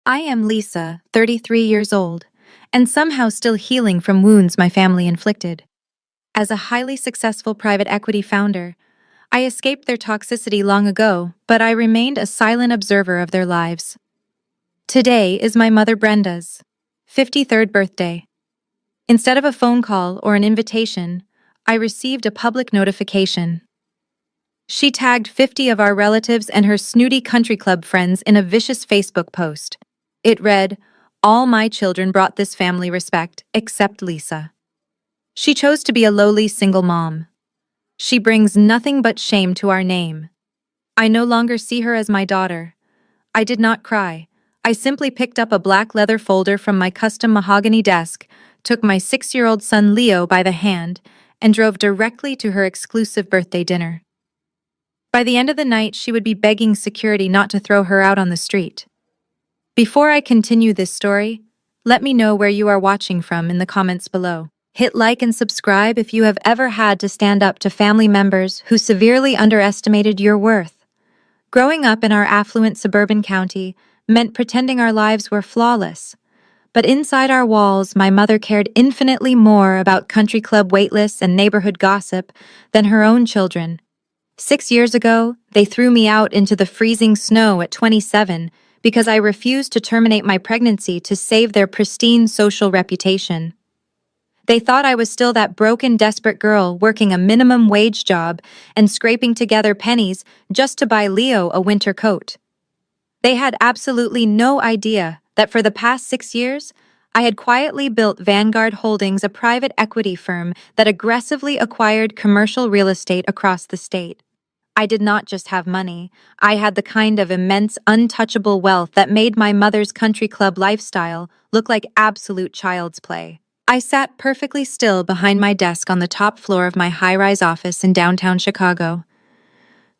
I am Lisa, 33 years old, and somehow still healing from wounds my family inflicted. As a highly successful private equity founder, I escaped their toxicity long ago, but I remained a silent observer of their lives. Today is my mother Brenda's 53rd birthday. Instead of a phone call or an invitation, I received a public notification. She tagged 50 of our relatives and her snooty country club friends in a vicious Facebook post. It read, "All my children brought this family respect, except Lisa. She chose to be a lowly single mom. She brings nothing but shame to our name. I no longer see her as my daughter." I did not cry. I simply picked up a black leather folder from my custom mahogany desk, took my 6-year-old son Leo by the hand, and drove directly to her exclusive birthday dinner. By the end of the night, she would be begging security not to throw her out on the street. Before I continue this story, let me know where you are watching from in the comments below. Hit like and subscribe if you have ever had to stand up to family members who severely underestimated your worth. Growing up in our affluent suburban county meant pretending our lives were flawless. But inside our walls, my mother cared infinitely more about country club waitlists and neighborhood gossip than her own children. 6 years ago, they threw me out into the freezing snow at 27 because I refused to terminate my pregnancy to save their pristine social reputation. They thought I was still that broken, desperate girl working a minimum wage job and scraping together pennies just to buy Leo a winter coat. They had absolutely no idea that for the past 6 years, I had quietly built Vanguard Holdings, a private equity firm that aggressively acquired commercial real estate across the state. I did not just have money, I had the kind of immense, untouchable wealth that made my mother's country club lifestyle look like absolute child's play. I sat perfectly still behind my desk on the top floor of my high-rise office in downtown Chicago.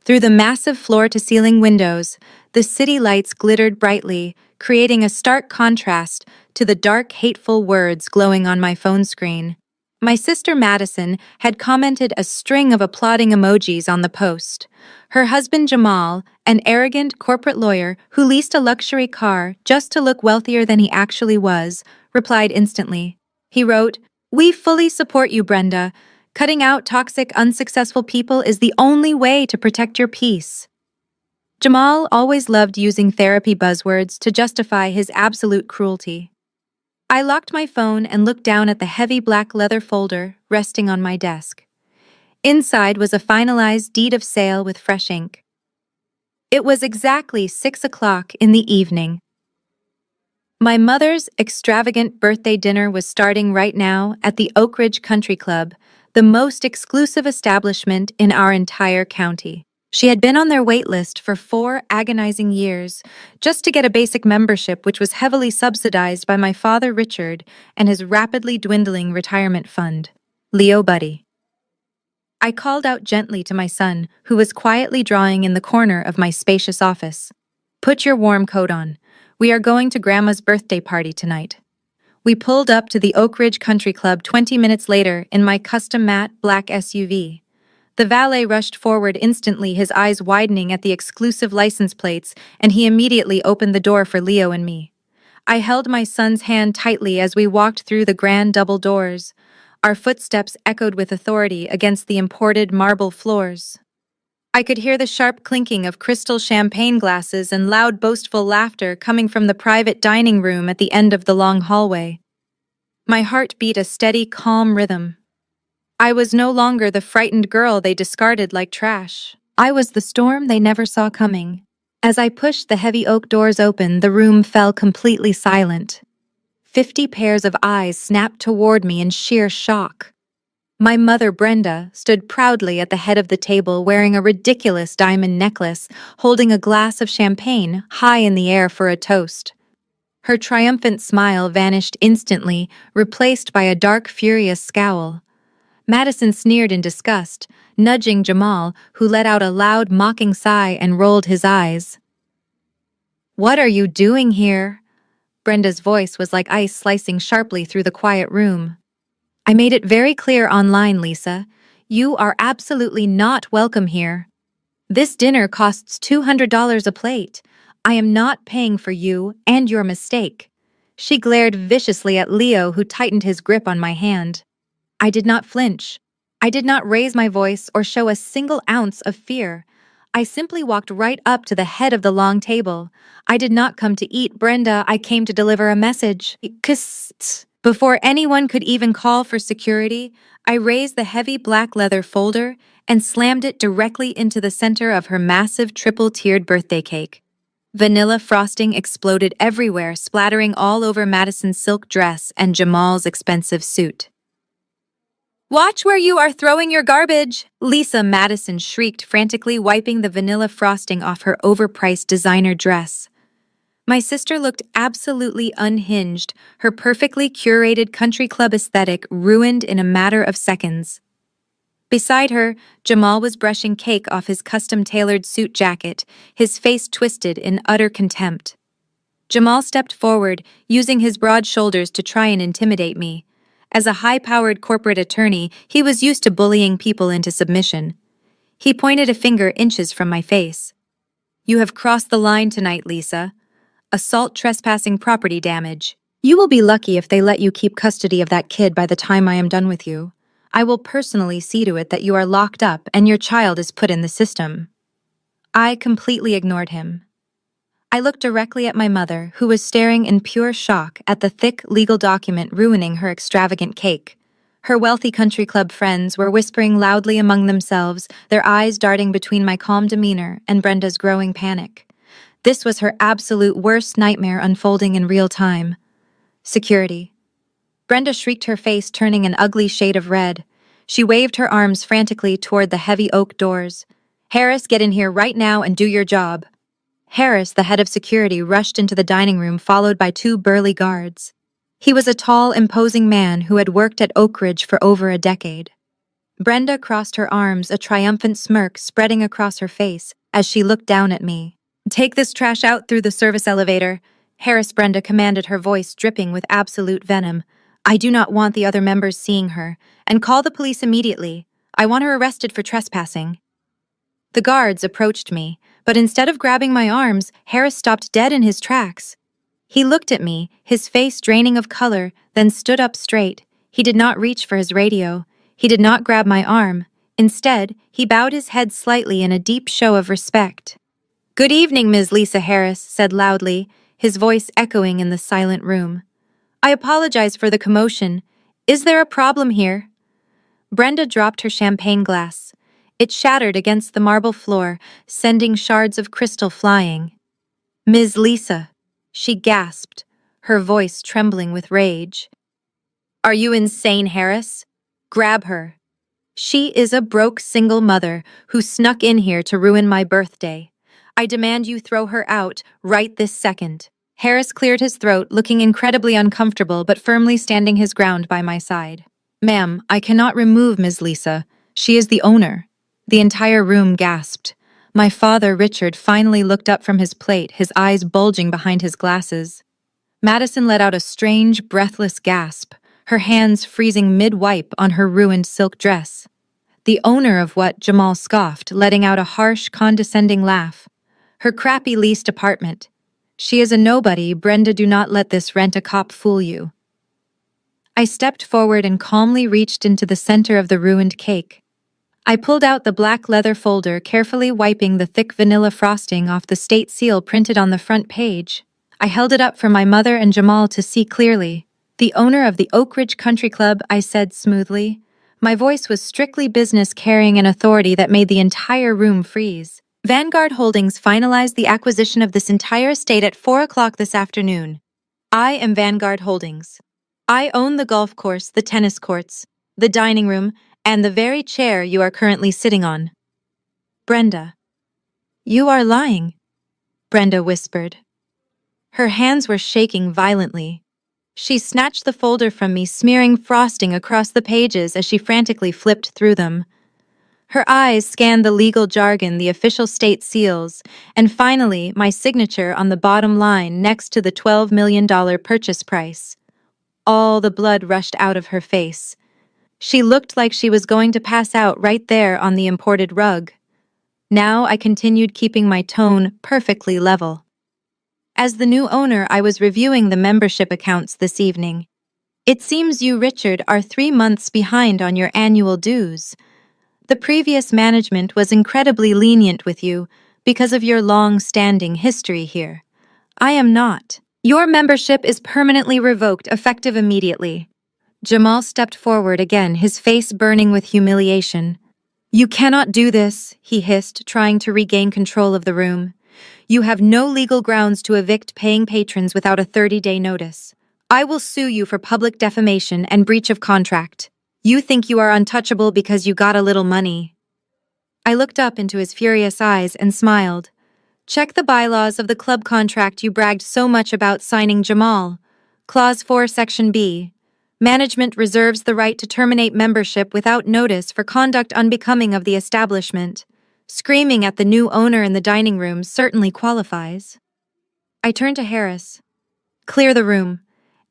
Through the massive floor-to-ceiling windows, the city lights glittered brightly, creating a stark contrast to the dark, hateful words glowing on my phone screen. My sister Madison had commented a string of applauding emojis on the post. Her husband Jamal, an arrogant corporate lawyer who leased a luxury car just to look wealthier than he actually was, replied instantly. He wrote, "We fully support you, Brenda. Cutting out toxic, unsuccessful people is the only way to protect your peace." Jamal always loved using therapy buzzwords to justify his absolute cruelty. I locked my phone and looked down at the heavy black leather folder resting on my desk. Inside was a finalized deed of sale with fresh ink. It was exactly 6 o'clock in the evening. My mother's extravagant birthday dinner was starting right now at the Oak Ridge Country Club, the most exclusive establishment in our entire county. She had been on their wait list for 4 agonizing years just to get a basic membership, which was heavily subsidized by my father Richard and his rapidly dwindling retirement fund. "Leo, buddy." I called out gently to my son, who was quietly drawing in the corner of my spacious office. "Put your warm coat on. We are going to Grandma's birthday party tonight." We pulled up to the Oak Ridge Country Club 20 minutes later in my custom matte black SUV. The valet rushed forward instantly, his eyes widening at the exclusive license plates, and he immediately opened the door for Leo and me. I held my son's hand tightly as we walked through the grand double doors. Our footsteps echoed with authority against the imported marble floors. I could hear the sharp clinking of crystal champagne glasses and loud, boastful laughter coming from the private dining room at the end of the long hallway. My heart beat a steady, calm rhythm. I was no longer the frightened girl they discarded like trash. I was the storm they never saw coming. As I pushed the heavy oak doors open, the room fell completely silent. 50 pairs of eyes snapped toward me in sheer shock. My mother, Brenda, stood proudly at the head of the table wearing a ridiculous diamond necklace, holding a glass of champagne high in the air for a toast. Her triumphant smile vanished instantly, replaced by a dark, furious scowl. Madison sneered in disgust, nudging Jamal, who let out a loud, mocking sigh and rolled his eyes. "What are you doing here?" Brenda's voice was like ice slicing sharply through the quiet room. "I made it very clear online, Lisa. You are absolutely not welcome here. This dinner costs $200 a plate. I am not paying for you and your mistake. She glared viciously at Leo, who tightened his grip on my hand. I did not flinch. I did not raise my voice or show a single ounce of fear. I simply walked right up to the head of the long table. I did not come to eat, Brenda. I came to deliver a message. Before anyone could even call for security, I raised the heavy black leather folder and slammed it directly into the center of her massive triple-tiered birthday cake. Vanilla frosting exploded everywhere, splattering all over Madison's silk dress and Jamal's expensive suit. "Watch where you are throwing your garbage!" Lisa Madison shrieked, frantically wiping the vanilla frosting off her overpriced designer dress. My sister looked absolutely unhinged, her perfectly curated country club aesthetic ruined in a matter of seconds. Beside her, Jamal was brushing cake off his custom-tailored suit jacket, his face twisted in utter contempt. Jamal stepped forward, using his broad shoulders to try and intimidate me. As a high-powered corporate attorney, he was used to bullying people into submission. He pointed a finger inches from my face. "You have crossed the line tonight, Lisa. Assault, trespassing, property damage. You will be lucky if they let you keep custody of that kid by the time I am done with you. I will personally see to it that you are locked up and your child is put in the system." I completely ignored him. I looked directly at my mother, who was staring in pure shock at the thick legal document ruining her extravagant cake. Her wealthy country club friends were whispering loudly among themselves, their eyes darting between my calm demeanor and Brenda's growing panic. This was her absolute worst nightmare unfolding in real time. Security. Brenda shrieked, her face turning an ugly shade of red. She waved her arms frantically toward the heavy oak doors. "Harris, get in here right now and do your job." Harris, the head of security, rushed into the dining room, followed by two burly guards. He was a tall, imposing man who had worked at Oak Ridge for over a decade. Brenda crossed her arms, a triumphant smirk spreading across her face as she looked down at me. "Take this trash out through the service elevator," Harris Brenda commanded, her voice dripping with absolute venom. "I do not want the other members seeing her, and call the police immediately. I want her arrested for trespassing." The guards approached me, but instead of grabbing my arms, Harris stopped dead in his tracks. He looked at me, his face draining of color, then stood up straight. He did not reach for his radio. He did not grab my arm. Instead, he bowed his head slightly in a deep show of respect. "Good evening, Ms. Lisa," Harris said loudly, his voice echoing in the silent room. "I apologize for the commotion. Is there a problem here?" Brenda dropped her champagne glass. It shattered against the marble floor, sending shards of crystal flying. "Ms. Lisa," she gasped, her voice trembling with rage. "Are you insane, Harris? Grab her. She is a broke single mother who snuck in here to ruin my birthday. I demand you throw her out right this second." Harris cleared his throat, looking incredibly uncomfortable but firmly standing his ground by my side. "Ma'am, I cannot remove Ms. Lisa. She is the owner." The entire room gasped. My father, Richard, finally looked up from his plate, his eyes bulging behind his glasses. Madison let out a strange, breathless gasp, her hands freezing mid-wipe on her ruined silk dress. "The owner of what?" Jamal scoffed, letting out a harsh, condescending laugh. "Her crappy leased apartment. She is a nobody, Brenda. Do not let this rent-a-cop fool you." I stepped forward and calmly reached into the center of the ruined cake. I pulled out the black leather folder, carefully wiping the thick vanilla frosting off the state seal printed on the front page. I held it up for my mother and Jamal to see clearly. "The owner of the Oak Ridge Country Club," I said smoothly. My voice was strictly business, carrying an authority that made the entire room freeze. "Vanguard Holdings finalized the acquisition of this entire estate at 4 o'clock this afternoon. I am Vanguard Holdings. I own the golf course, the tennis courts, the dining room, and the very chair you are currently sitting on." "Brenda." "You are lying," Brenda whispered. Her hands were shaking violently. She snatched the folder from me, smearing frosting across the pages as she frantically flipped through them. Her eyes scanned the legal jargon, the official state seals, and finally my signature on the bottom line next to the $12 million purchase price. All the blood rushed out of her face. She looked like she was going to pass out right there on the imported rug. Now I continued, keeping my tone perfectly level. As the new owner, I was reviewing the membership accounts this evening. It seems you, Richard, are 3 months behind on your annual dues. The previous management was incredibly lenient with you because of your long-standing history here. I am not. Your membership is permanently revoked, effective immediately. Jamal stepped forward again, his face burning with humiliation. You cannot do this, he hissed, trying to regain control of the room. You have no legal grounds to evict paying patrons without a 30-day notice. I will sue you for public defamation and breach of contract. You think you are untouchable because you got a little money. I looked up into his furious eyes and smiled. Check the bylaws of the club contract you bragged so much about signing, Jamal. Clause 4, Section B. Management reserves the right to terminate membership without notice for conduct unbecoming of the establishment. Screaming at the new owner in the dining room certainly qualifies. I turned to Harris. Clear the room.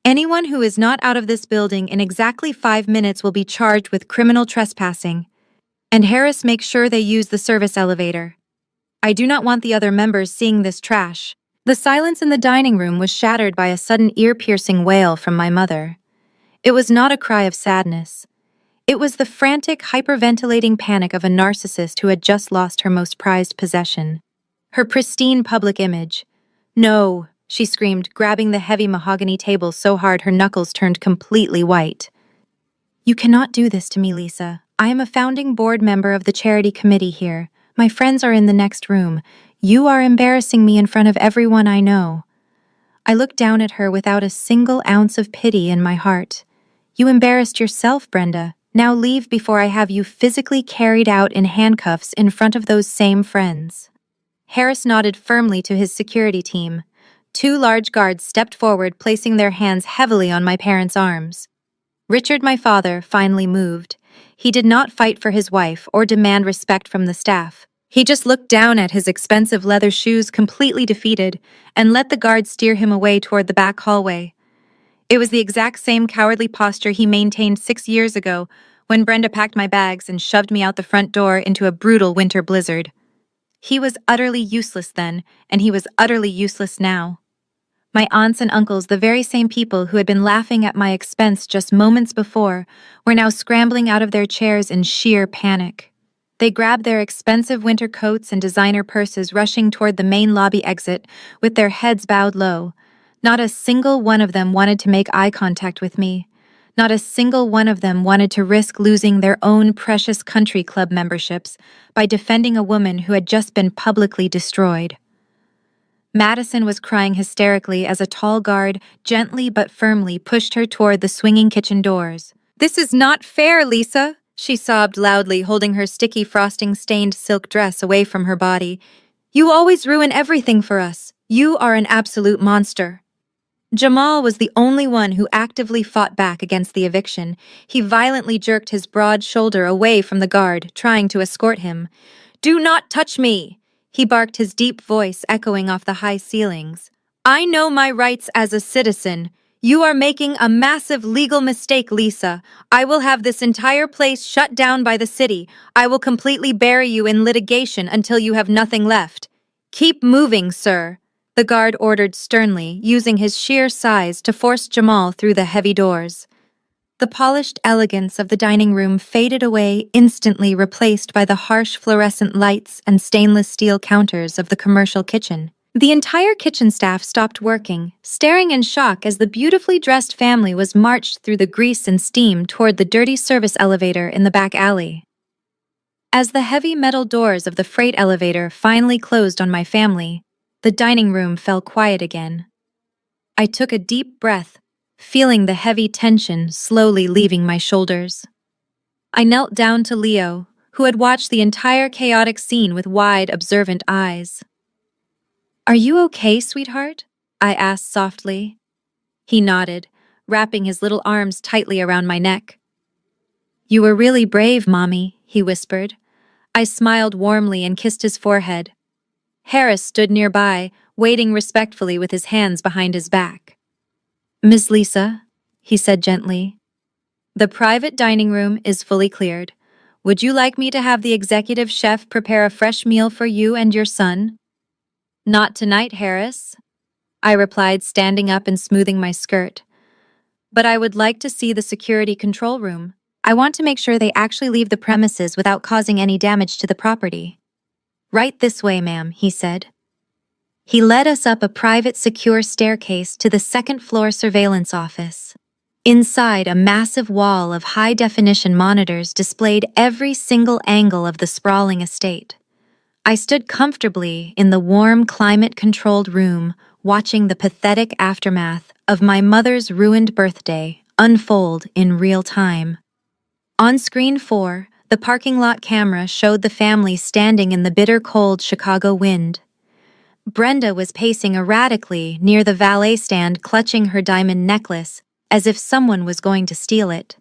Anyone who is not out of this building in exactly 5 minutes will be charged with criminal trespassing. And Harris, make sure they use the service elevator. I do not want the other members seeing this trash. The silence in the dining room was shattered by a sudden ear-piercing wail from my mother. It was not a cry of sadness. It was the frantic, hyperventilating panic of a narcissist who had just lost her most prized possession. Her pristine public image. No, she screamed, grabbing the heavy mahogany table so hard her knuckles turned completely white. You cannot do this to me, Lisa. I am a founding board member of the charity committee here. My friends are in the next room. You are embarrassing me in front of everyone I know. I looked down at her without a single ounce of pity in my heart. You embarrassed yourself, Brenda. Now leave before I have you physically carried out in handcuffs in front of those same friends. Harris nodded firmly to his security team. 2 large guards stepped forward, placing their hands heavily on my parents' arms. Richard, my father, finally moved. He did not fight for his wife or demand respect from the staff. He just looked down at his expensive leather shoes, completely defeated, and let the guard steer him away toward the back hallway. It was the exact same cowardly posture he maintained 6 years ago when Brenda packed my bags and shoved me out the front door into a brutal winter blizzard. He was utterly useless then, and he was utterly useless now. My aunts and uncles, the very same people who had been laughing at my expense just moments before, were now scrambling out of their chairs in sheer panic. They grabbed their expensive winter coats and designer purses, rushing toward the main lobby exit with their heads bowed low. Not a single one of them wanted to make eye contact with me. Not a single one of them wanted to risk losing their own precious country club memberships by defending a woman who had just been publicly destroyed. Madison was crying hysterically as a tall guard gently but firmly pushed her toward the swinging kitchen doors. This is not fair, Lisa, she sobbed loudly, holding her sticky frosting-stained silk dress away from her body. You always ruin everything for us. You are an absolute monster. Jamal was the only one who actively fought back against the eviction. He violently jerked his broad shoulder away from the guard, trying to escort him. Do not touch me! He barked, his deep voice echoing off the high ceilings. I know my rights as a citizen. You are making a massive legal mistake, Lisa. I will have this entire place shut down by the city. I will completely bury you in litigation until you have nothing left. Keep moving, sir, the guard ordered sternly, using his sheer size to force Jamal through the heavy doors. The polished elegance of the dining room faded away, instantly replaced by the harsh fluorescent lights and stainless steel counters of the commercial kitchen. The entire kitchen staff stopped working, staring in shock as the beautifully dressed family was marched through the grease and steam toward the dirty service elevator in the back alley. As the heavy metal doors of the freight elevator finally closed on my family, the dining room fell quiet again. I took a deep breath, feeling the heavy tension slowly leaving my shoulders. I knelt down to Leo, who had watched the entire chaotic scene with wide, observant eyes. Are you okay, sweetheart? I asked softly. He nodded, wrapping his little arms tightly around my neck. You were really brave, Mommy, he whispered. I smiled warmly and kissed his forehead. Harris stood nearby, waiting respectfully with his hands behind his back. Miss Lisa, he said gently, the private dining room is fully cleared. Would you like me to have the executive chef prepare a fresh meal for you and your son? Not tonight, Harris. I replied, standing up and smoothing my skirt. But I would like to see the security control room. I want to make sure they actually leave the premises without causing any damage to the property. Right this way, ma'am, he said. He led us up a private secure staircase to the second-floor surveillance office. Inside, a massive wall of high-definition monitors displayed every single angle of the sprawling estate. I stood comfortably in the warm, climate-controlled room, watching the pathetic aftermath of my mother's ruined birthday unfold in real time. On screen 4, the parking lot camera showed the family standing in the bitter cold Chicago wind. Brenda was pacing erratically near the valet stand, clutching her diamond necklace, as if someone was going to steal it.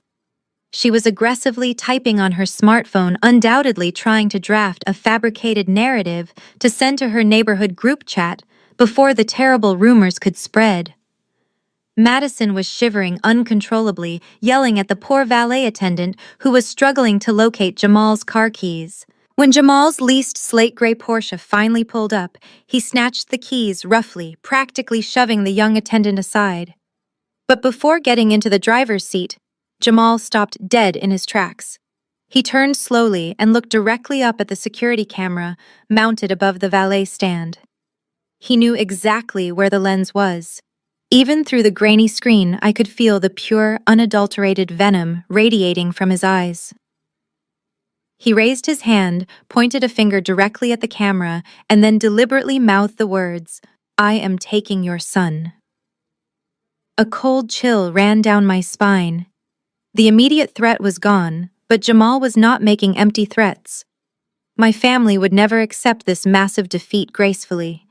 She was aggressively typing on her smartphone, undoubtedly trying to draft a fabricated narrative to send to her neighborhood group chat before the terrible rumors could spread. Madison was shivering uncontrollably, yelling at the poor valet attendant who was struggling to locate Jamal's car keys. When Jamal's leased slate gray Porsche finally pulled up, he snatched the keys roughly, practically shoving the young attendant aside. But before getting into the driver's seat, Jamal stopped dead in his tracks. He turned slowly and looked directly up at the security camera mounted above the valet stand. He knew exactly where the lens was. Even through the grainy screen, I could feel the pure, unadulterated venom radiating from his eyes. He raised his hand, pointed a finger directly at the camera, and then deliberately mouthed the words, "I am taking your son." A cold chill ran down my spine. The immediate threat was gone, but Jamal was not making empty threats. My family would never accept this massive defeat gracefully.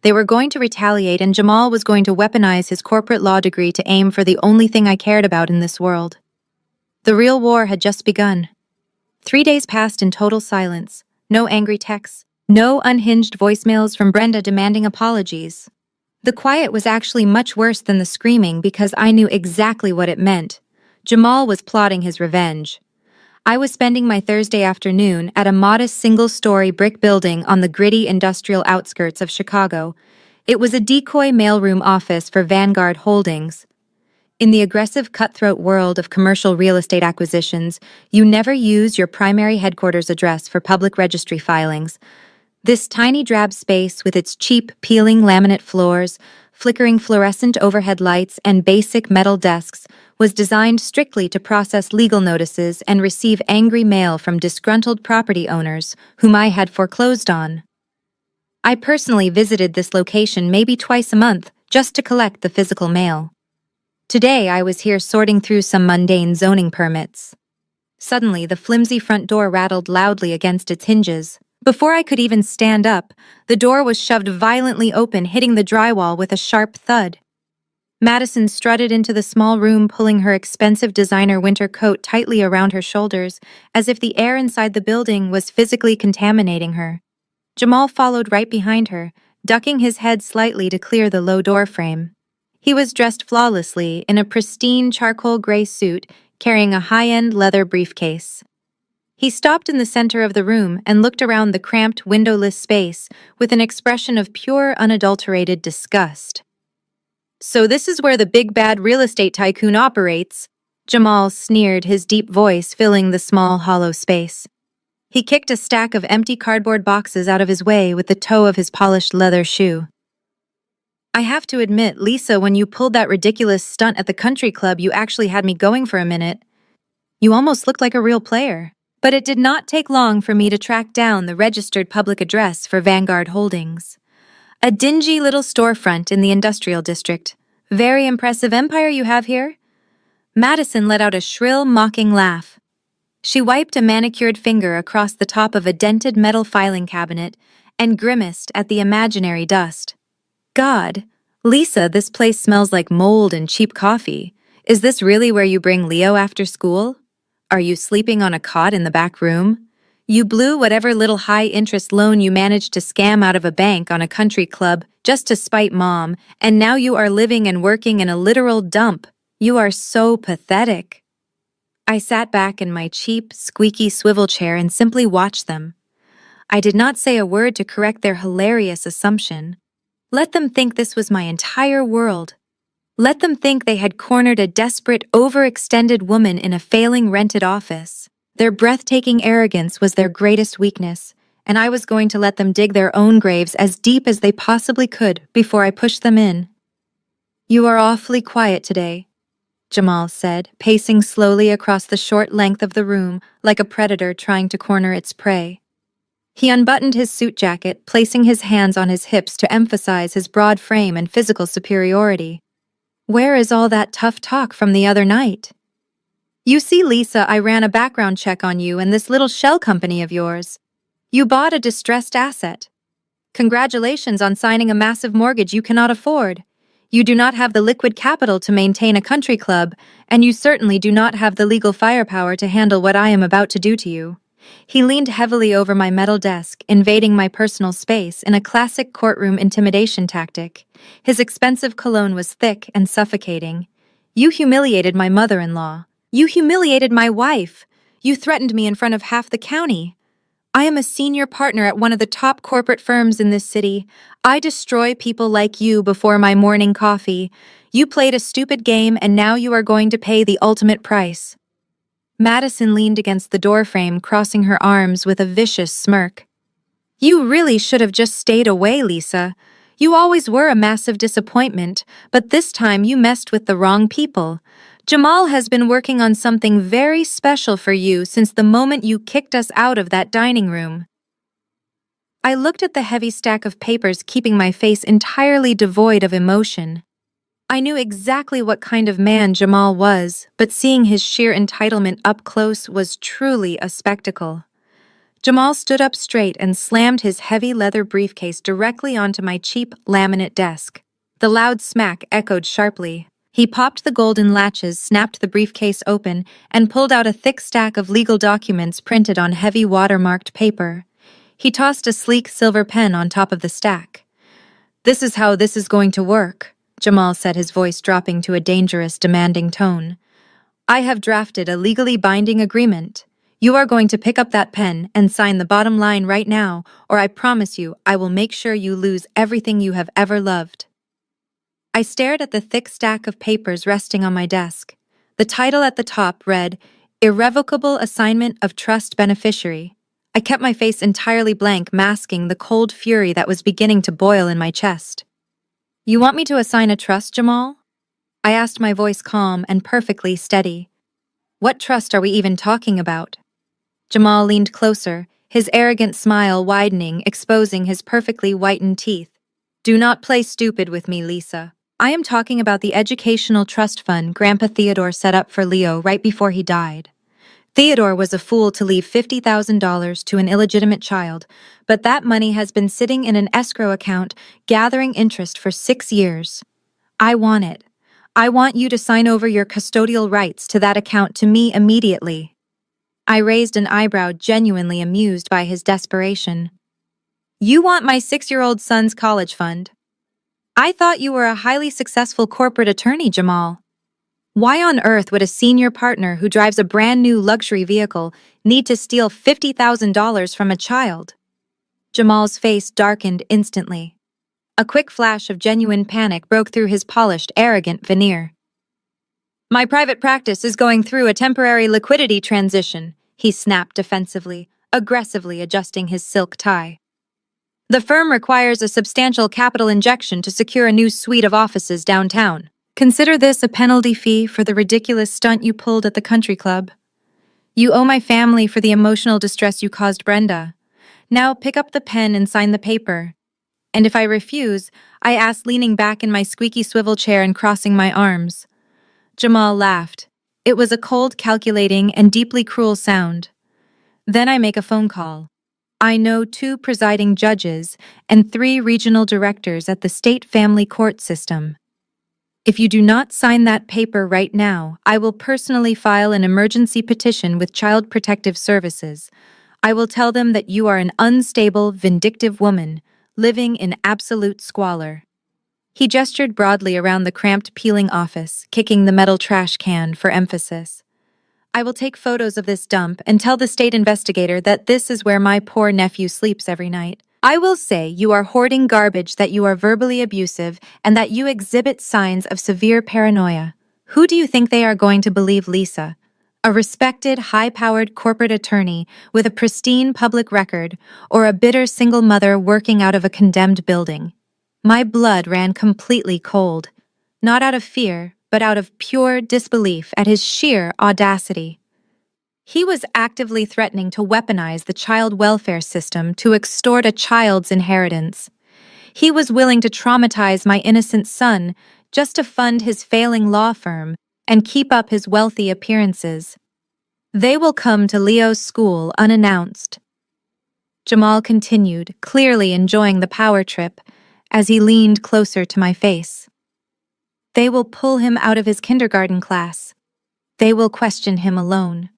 They were going to retaliate, and Jamal was going to weaponize his corporate law degree to aim for the only thing I cared about in this world. The real war had just begun. 3 days passed in total silence. No angry texts, no unhinged voicemails from Brenda demanding apologies. The quiet was actually much worse than the screaming because I knew exactly what it meant. Jamal was plotting his revenge. I was spending my Thursday afternoon at a modest single-story brick building on the gritty industrial outskirts of Chicago. It was a decoy mailroom office for Vanguard Holdings. In the aggressive, cutthroat world of commercial real estate acquisitions, you never use your primary headquarters address for public registry filings. This tiny drab space, with its cheap, peeling laminate floors, flickering fluorescent overhead lights, and basic metal desks, was designed strictly to process legal notices and receive angry mail from disgruntled property owners whom I had foreclosed on. I personally visited this location maybe twice a month just to collect the physical mail. Today I was here sorting through some mundane zoning permits. Suddenly, the flimsy front door rattled loudly against its hinges. Before I could even stand up, the door was shoved violently open, hitting the drywall with a sharp thud. Madison strutted into the small room, pulling her expensive designer winter coat tightly around her shoulders, as if the air inside the building was physically contaminating her. Jamal followed right behind her, ducking his head slightly to clear the low door frame. He was dressed flawlessly in a pristine charcoal gray suit, carrying a high-end leather briefcase. He stopped in the center of the room and looked around the cramped, windowless space with an expression of pure, unadulterated disgust. "So this is where the big bad real estate tycoon operates," Jamal sneered, his deep voice filling the small, hollow space. He kicked a stack of empty cardboard boxes out of his way with the toe of his polished leather shoe. "I have to admit, Lisa, when you pulled that ridiculous stunt at the country club, you actually had me going for a minute. You almost looked like a real player." But it did not take long for me to track down the registered public address for Vanguard Holdings. A dingy little storefront in the industrial district. "Very impressive empire you have here." Madison let out a shrill, mocking laugh. She wiped a manicured finger across the top of a dented metal filing cabinet and grimaced at the imaginary dust. "God, Lisa, this place smells like mold and cheap coffee. Is this really where you bring Leo after school? Are you sleeping on a cot in the back room? You blew whatever little high-interest loan you managed to scam out of a bank on a country club just to spite Mom, and now you are living and working in a literal dump. You are so pathetic." I sat back in my cheap, squeaky swivel chair and simply watched them. I did not say a word to correct their hilarious assumption. Let them think this was my entire world. Let them think they had cornered a desperate, overextended woman in a failing rented office. Their breathtaking arrogance was their greatest weakness, and I was going to let them dig their own graves as deep as they possibly could before I pushed them in. "You are awfully quiet today," Jamal said, pacing slowly across the short length of the room like a predator trying to corner its prey. He unbuttoned his suit jacket, placing his hands on his hips to emphasize his broad frame and physical superiority. "Where is all that tough talk from the other night? You see, Lisa, I ran a background check on you and this little shell company of yours. You bought a distressed asset. Congratulations on signing a massive mortgage you cannot afford. You do not have the liquid capital to maintain a country club, and you certainly do not have the legal firepower to handle what I am about to do to you." He leaned heavily over my metal desk, invading my personal space in a classic courtroom intimidation tactic. His expensive cologne was thick and suffocating. "You humiliated my mother-in-law. You humiliated my wife. You threatened me in front of half the county. I am a senior partner at one of the top corporate firms in this city. I destroy people like you before my morning coffee. You played a stupid game and now you are going to pay the ultimate price." Madison leaned against the doorframe, crossing her arms with a vicious smirk. "You really should have just stayed away, Lisa. You always were a massive disappointment, but this time you messed with the wrong people. Jamal has been working on something very special for you since the moment you kicked us out of that dining room." I looked at the heavy stack of papers, keeping my face entirely devoid of emotion. I knew exactly what kind of man Jamal was, but seeing his sheer entitlement up close was truly a spectacle. Jamal stood up straight and slammed his heavy leather briefcase directly onto my cheap laminate desk. The loud smack echoed sharply. He popped the golden latches, snapped the briefcase open, and pulled out a thick stack of legal documents printed on heavy watermarked paper. He tossed a sleek silver pen on top of the stack. "This is how this is going to work," Jamal said, his voice dropping to a dangerous, demanding tone. "I have drafted a legally binding agreement. You are going to pick up that pen and sign the bottom line right now, or I promise you I will make sure you lose everything you have ever loved." I stared at the thick stack of papers resting on my desk. The title at the top read, "Irrevocable Assignment of Trust Beneficiary." I kept my face entirely blank, masking the cold fury that was beginning to boil in my chest. "You want me to assign a trust, Jamal?" I asked, my voice calm and perfectly steady. "What trust are we even talking about?" Jamal leaned closer, his arrogant smile widening, exposing his perfectly whitened teeth. "Do not play stupid with me, Lisa. I am talking about the educational trust fund Grandpa Theodore set up for Leo right before he died. Theodore was a fool to leave $50,000 to an illegitimate child, but that money has been sitting in an escrow account, gathering interest for 6 years. I want it. I want you to sign over your custodial rights to that account to me immediately." I raised an eyebrow, genuinely amused by his desperation. "You want my 6-year-old son's college fund? I thought you were a highly successful corporate attorney, Jamal. Why on earth would a senior partner who drives a brand new luxury vehicle need to steal $50,000 from a child?" Jamal's face darkened instantly. A quick flash of genuine panic broke through his polished, arrogant veneer. "My private practice is going through a temporary liquidity transition," he snapped defensively, aggressively adjusting his silk tie. "The firm requires a substantial capital injection to secure a new suite of offices downtown. Consider this a penalty fee for the ridiculous stunt you pulled at the country club. You owe my family for the emotional distress you caused Brenda. Now pick up the pen and sign the paper." And if I refuse, I asked, leaning back in my squeaky swivel chair and crossing my arms. Jamal laughed. It was a cold, calculating, and deeply cruel sound. "Then I make a phone call. I know 2 presiding judges and 3 regional directors at the state family court system. If you do not sign that paper right now, I will personally file an emergency petition with Child Protective Services. I will tell them that you are an unstable, vindictive woman, living in absolute squalor." He gestured broadly around the cramped, peeling office, kicking the metal trash can for emphasis. "I will take photos of this dump and tell the state investigator that this is where my poor nephew sleeps every night. I will say you are hoarding garbage, that you are verbally abusive, and that you exhibit signs of severe paranoia. Who do you think they are going to believe, Lisa? A respected, high-powered corporate attorney with a pristine public record, or a bitter single mother working out of a condemned building? My blood ran completely cold, not out of fear, but out of pure disbelief at his sheer audacity. He was actively threatening to weaponize the child welfare system to extort a child's inheritance. He was willing to traumatize my innocent son just to fund his failing law firm and keep up his wealthy appearances. They will come to Leo's school unannounced. Jamal continued, clearly enjoying the power trip, as he leaned closer to my face. They will pull him out of his kindergarten class. They will question him alone.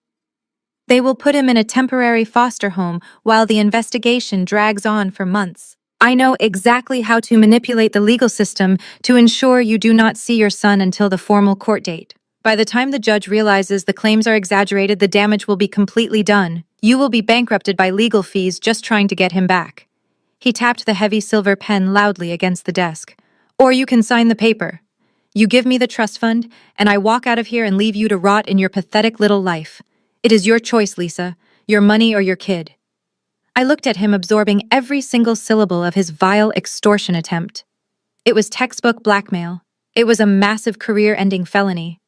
They will put him in a temporary foster home while the investigation drags on for months. I know exactly how to manipulate the legal system to ensure you do not see your son until the formal court date. By the time the judge realizes the claims are exaggerated, the damage will be completely done. You will be bankrupted by legal fees just trying to get him back. He tapped the heavy silver pen loudly against the desk. Or you can sign the paper. You give me the trust fund, and I walk out of here and leave you to rot in your pathetic little life. It is your choice, Lisa. Your money or your kid. I looked at him, absorbing every single syllable of his vile extortion attempt. It was textbook blackmail. It was a massive career-ending felony.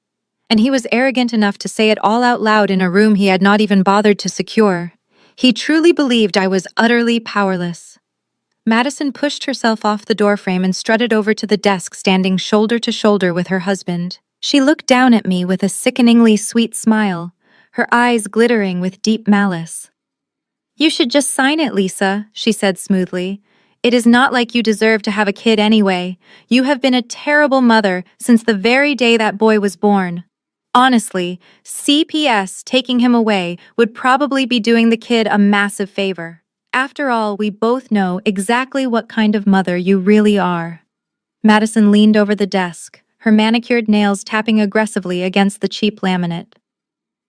And he was arrogant enough to say it all out loud in a room he had not even bothered to secure. He truly believed I was utterly powerless. Madison pushed herself off the doorframe and strutted over to the desk, standing shoulder to shoulder with her husband. She looked down at me with a sickeningly sweet smile, her eyes glittering with deep malice. "You should just sign it, Lisa," she said smoothly. "It is not like you deserve to have a kid anyway. You have been a terrible mother since the very day that boy was born. Honestly, CPS taking him away would probably be doing the kid a massive favor. After all, we both know exactly what kind of mother you really are." Madison leaned over the desk, her manicured nails tapping aggressively against the cheap laminate.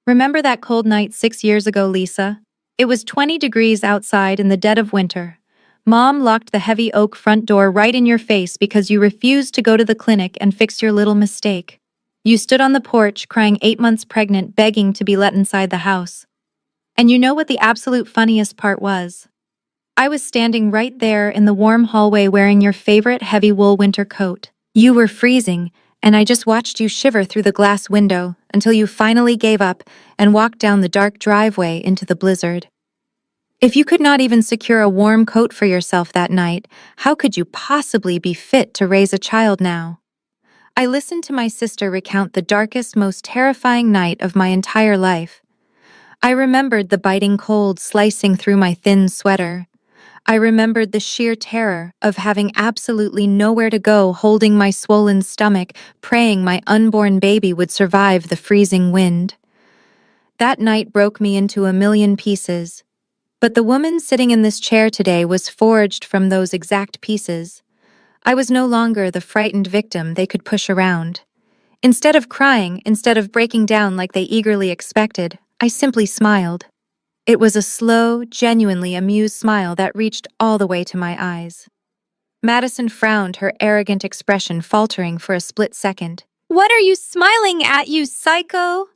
"Remember that cold night 6 years ago, Lisa? It was 20 degrees outside in the dead of winter. Mom locked the heavy oak front door right in your face because you refused to go to the clinic and fix your little mistake. You stood on the porch, crying 8 months pregnant, begging to be let inside the house. And you know what the absolute funniest part was? I was standing right there in the warm hallway wearing your favorite heavy wool winter coat. You were freezing, and I just watched you shiver through the glass window until you finally gave up and walked down the dark driveway into the blizzard. If you could not even secure a warm coat for yourself that night, how could you possibly be fit to raise a child now?" I listened to my sister recount the darkest, most terrifying night of my entire life. I remembered the biting cold slicing through my thin sweater. I remembered the sheer terror of having absolutely nowhere to go, holding my swollen stomach, praying my unborn baby would survive the freezing wind. That night broke me into a million pieces. But the woman sitting in this chair today was forged from those exact pieces. I was no longer the frightened victim they could push around. Instead of crying, instead of breaking down like they eagerly expected, I simply smiled. It was a slow, genuinely amused smile that reached all the way to my eyes. Madison frowned, her arrogant expression faltering for a split second. "What are you smiling at, you psycho?"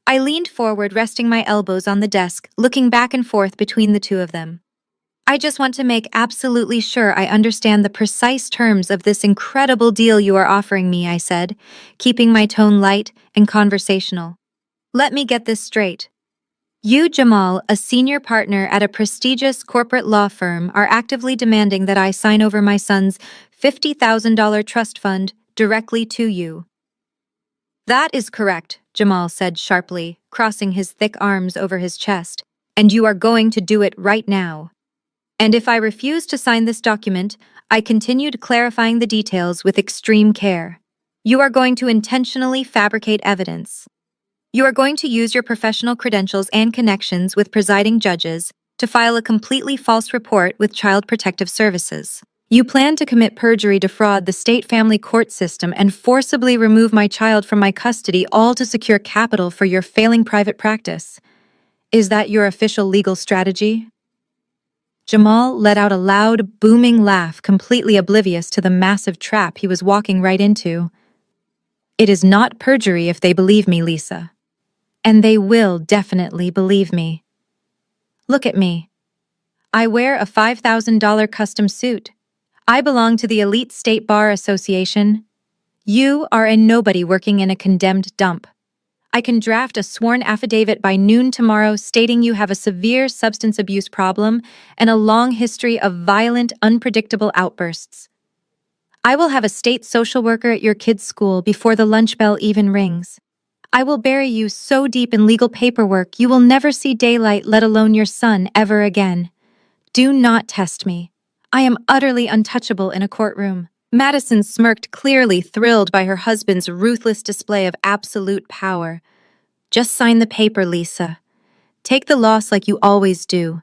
I leaned forward, resting my elbows on the desk, looking back and forth between the two of them. "I just want to make absolutely sure I understand the precise terms of this incredible deal you are offering me," I said, keeping my tone light and conversational. "Let me get this straight. You, Jamal, a senior partner at a prestigious corporate law firm, are actively demanding that I sign over my son's $50,000 trust fund directly to you." "That is correct," Jamal said sharply, crossing his thick arms over his chest. "And you are going to do it right now." And if I refuse to sign this document, I continued clarifying the details with extreme care. "You are going to intentionally fabricate evidence. You are going to use your professional credentials and connections with presiding judges to file a completely false report with Child Protective Services. You plan to commit perjury, defraud the state family court system, and forcibly remove my child from my custody, all to secure capital for your failing private practice. Is that your official legal strategy?" Jamal let out a loud, booming laugh, completely oblivious to the massive trap he was walking right into. It is not perjury if they believe me, Lisa. And they will definitely believe me. Look at me. I wear a $5,000 custom suit. I belong to the Elite State Bar Association. You are a nobody working in a condemned dump. I can draft a sworn affidavit by noon tomorrow stating you have a severe substance abuse problem and a long history of violent, unpredictable outbursts. I will have a state social worker at your kid's school before the lunch bell even rings. I will bury you so deep in legal paperwork you will never see daylight, let alone your son, ever again. Do not test me. I am utterly untouchable in a courtroom. Madison smirked, clearly thrilled by her husband's ruthless display of absolute power. Just sign the paper, Lisa. Take the loss like you always do.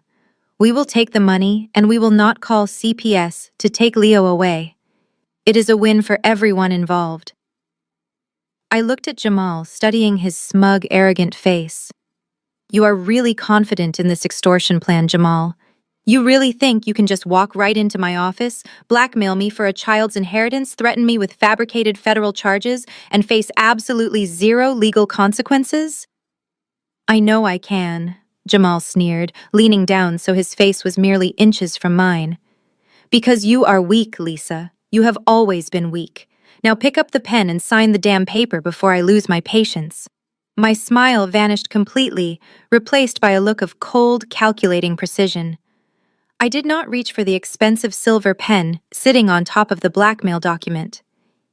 We will take the money, and we will not call CPS to take Leo away. It is a win for everyone involved. I looked at Jamal, studying his smug, arrogant face. You are really confident in this extortion plan, Jamal. You really think you can just walk right into my office, blackmail me for a child's inheritance, threaten me with fabricated federal charges, and face absolutely zero legal consequences? I know I can, Jamal sneered, leaning down so his face was merely inches from mine. Because you are weak, Lisa. You have always been weak. Now pick up the pen and sign the damn paper before I lose my patience. My smile vanished completely, replaced by a look of cold, calculating precision. I did not reach for the expensive silver pen sitting on top of the blackmail document.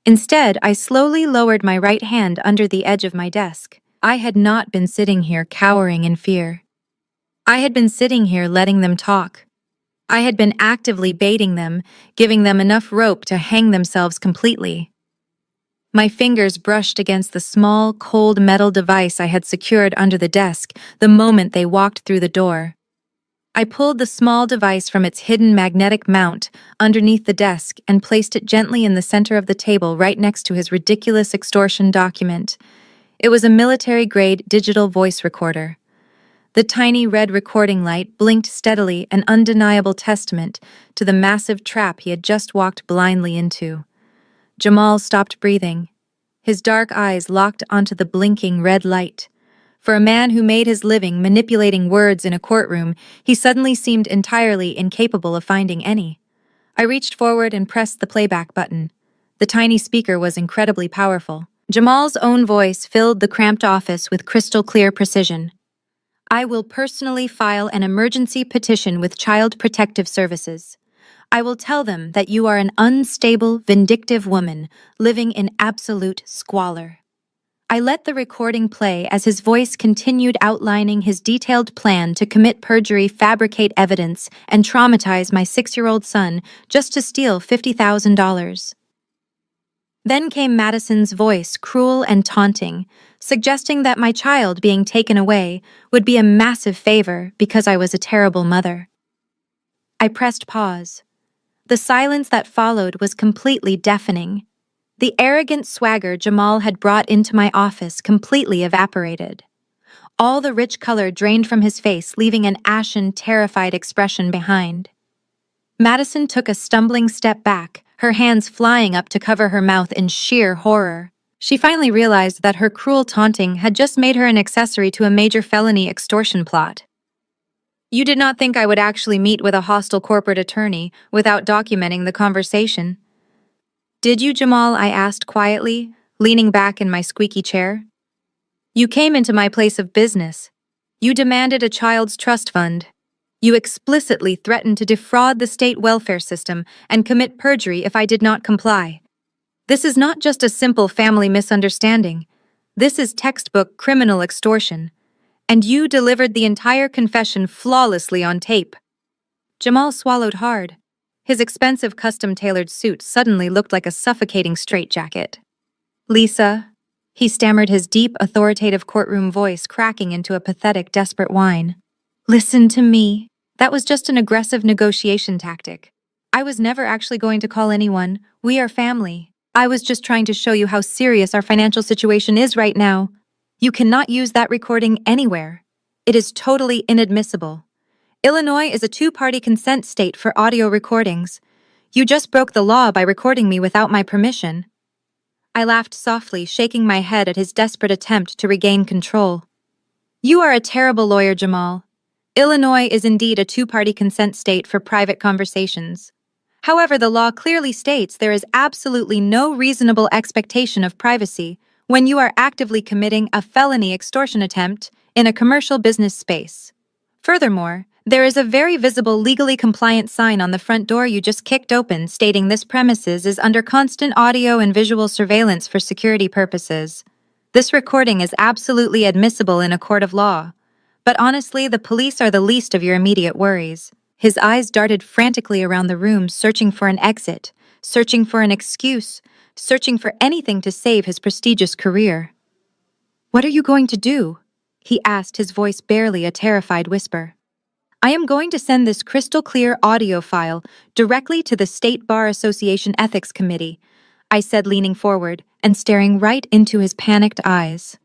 Instead, I slowly lowered my right hand under the edge of my desk. I had not been sitting here cowering in fear. I had been sitting here letting them talk. I had been actively baiting them, giving them enough rope to hang themselves completely. My fingers brushed against the small, cold metal device I had secured under the desk the moment they walked through the door. I pulled the small device from its hidden magnetic mount underneath the desk and placed it gently in the center of the table right next to his ridiculous extortion document. It was a military-grade digital voice recorder. The tiny red recording light blinked steadily, an undeniable testament to the massive trap he had just walked blindly into. Jamal stopped breathing. His dark eyes locked onto the blinking red light. For a man who made his living manipulating words in a courtroom, he suddenly seemed entirely incapable of finding any. I reached forward and pressed the playback button. The tiny speaker was incredibly powerful. Jamal's own voice filled the cramped office with crystal-clear precision. I will personally file an emergency petition with Child Protective Services. I will tell them that you are an unstable, vindictive woman living in absolute squalor. I let the recording play as his voice continued outlining his detailed plan to commit perjury, fabricate evidence, and traumatize my 6-year-old son just to steal $50,000. Then came Madison's voice, cruel and taunting, suggesting that my child being taken away would be a massive favor because I was a terrible mother. I pressed pause. The silence that followed was completely deafening. The arrogant swagger Jamal had brought into my office completely evaporated. All the rich color drained from his face, leaving an ashen, terrified expression behind. Madison took a stumbling step back, her hands flying up to cover her mouth in sheer horror. She finally realized that her cruel taunting had just made her an accessory to a major felony extortion plot. You did not think I would actually meet with a hostile corporate attorney without documenting the conversation. Did you, Jamal? I asked quietly, leaning back in my squeaky chair. You came into my place of business. You demanded a child's trust fund. You explicitly threatened to defraud the state welfare system and commit perjury if I did not comply. This is not just a simple family misunderstanding. This is textbook criminal extortion. And you delivered the entire confession flawlessly on tape. Jamal swallowed hard. His expensive custom-tailored suit suddenly looked like a suffocating straitjacket. Lisa, he stammered, his deep, authoritative courtroom voice cracking into a pathetic, desperate whine. Listen to me. That was just an aggressive negotiation tactic. I was never actually going to call anyone. We are family. I was just trying to show you how serious our financial situation is right now. You cannot use that recording anywhere. It is totally inadmissible. Illinois is a two-party consent state for audio recordings. You just broke the law by recording me without my permission. I laughed softly, shaking my head at his desperate attempt to regain control. You are a terrible lawyer, Jamal. Illinois is indeed a two-party consent state for private conversations. However, the law clearly states there is absolutely no reasonable expectation of privacy when you are actively committing a felony extortion attempt in a commercial business space. Furthermore, there is a very visible legally compliant sign on the front door you just kicked open stating this premises is under constant audio and visual surveillance for security purposes. This recording is absolutely admissible in a court of law. But honestly, the police are the least of your immediate worries. His eyes darted frantically around the room, searching for an exit, searching for an excuse, searching for anything to save his prestigious career. What are you going to do? He asked, his voice barely a terrified whisper. I am going to send this crystal-clear audio file directly to the State Bar Association Ethics Committee, I said, leaning forward and staring right into his panicked eyes.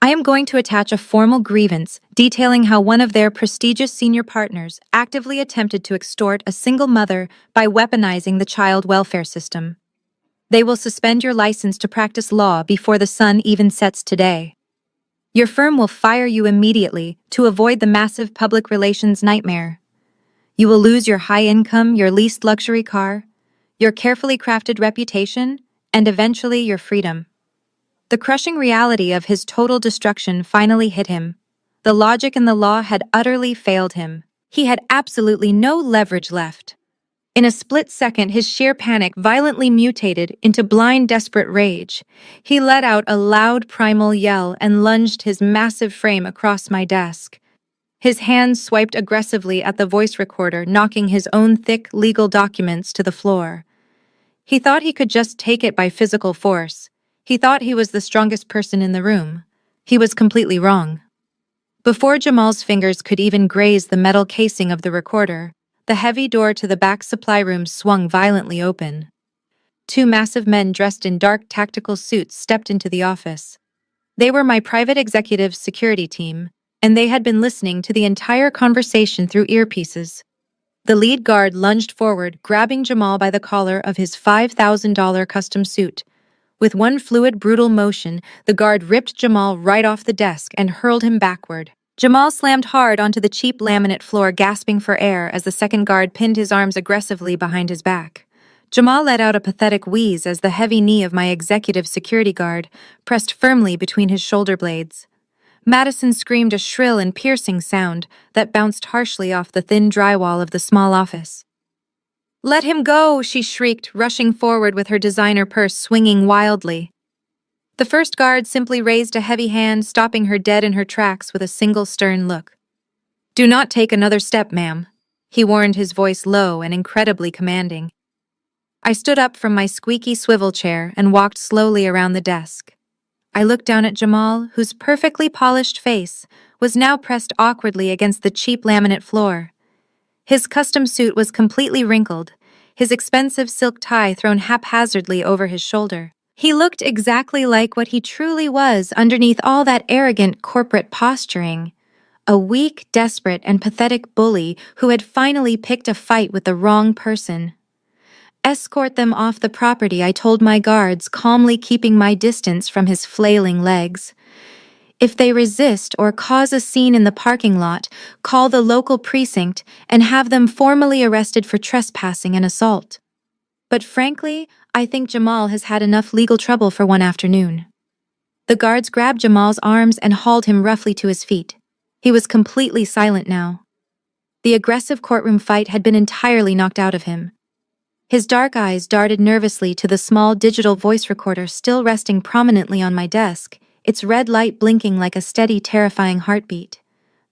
I am going to attach a formal grievance detailing how one of their prestigious senior partners actively attempted to extort a single mother by weaponizing the child welfare system. They will suspend your license to practice law before the sun even sets today. Your firm will fire you immediately to avoid the massive public relations nightmare. You will lose your high income, your leased luxury car, your carefully crafted reputation, and eventually your freedom. The crushing reality of his total destruction finally hit him. The logic in the law had utterly failed him. He had absolutely no leverage left. In a split second, his sheer panic violently mutated into blind, desperate rage. He let out a loud, primal yell and lunged his massive frame across my desk. His hands swiped aggressively at the voice recorder, knocking his own thick legal documents to the floor. He thought he could just take it by physical force. He thought he was the strongest person in the room. He was completely wrong. Before Jamal's fingers could even graze the metal casing of the recorder, the heavy door to the back supply room swung violently open. Two massive men dressed in dark tactical suits stepped into the office. They were my private executive's security team, and they had been listening to the entire conversation through earpieces. The lead guard lunged forward, grabbing Jamal by the collar of his $5,000 custom suit. With one fluid, brutal motion, the guard ripped Jamal right off the desk and hurled him backward. Jamal slammed hard onto the cheap laminate floor, gasping for air as the second guard pinned his arms aggressively behind his back. Jamal let out a pathetic wheeze as the heavy knee of my executive security guard pressed firmly between his shoulder blades. Madison screamed a shrill and piercing sound that bounced harshly off the thin drywall of the small office. "Let him go!" she shrieked, rushing forward with her designer purse swinging wildly. The first guard simply raised a heavy hand, stopping her dead in her tracks with a single stern look. "Do not take another step, ma'am," he warned, his voice low and incredibly commanding. I stood up from my squeaky swivel chair and walked slowly around the desk. I looked down at Jamal, whose perfectly polished face was now pressed awkwardly against the cheap laminate floor. His custom suit was completely wrinkled, his expensive silk tie thrown haphazardly over his shoulder. He looked exactly like what he truly was underneath all that arrogant corporate posturing. A weak, desperate, and pathetic bully who had finally picked a fight with the wrong person. "Escort them off the property," I told my guards, calmly keeping my distance from his flailing legs. "If they resist or cause a scene in the parking lot, call the local precinct and have them formally arrested for trespassing and assault." But frankly, I think Jamal has had enough legal trouble for one afternoon. The guards grabbed Jamal's arms and hauled him roughly to his feet. He was completely silent now. The aggressive courtroom fight had been entirely knocked out of him. His dark eyes darted nervously to the small digital voice recorder still resting prominently on my desk, its red light blinking like a steady, terrifying heartbeat.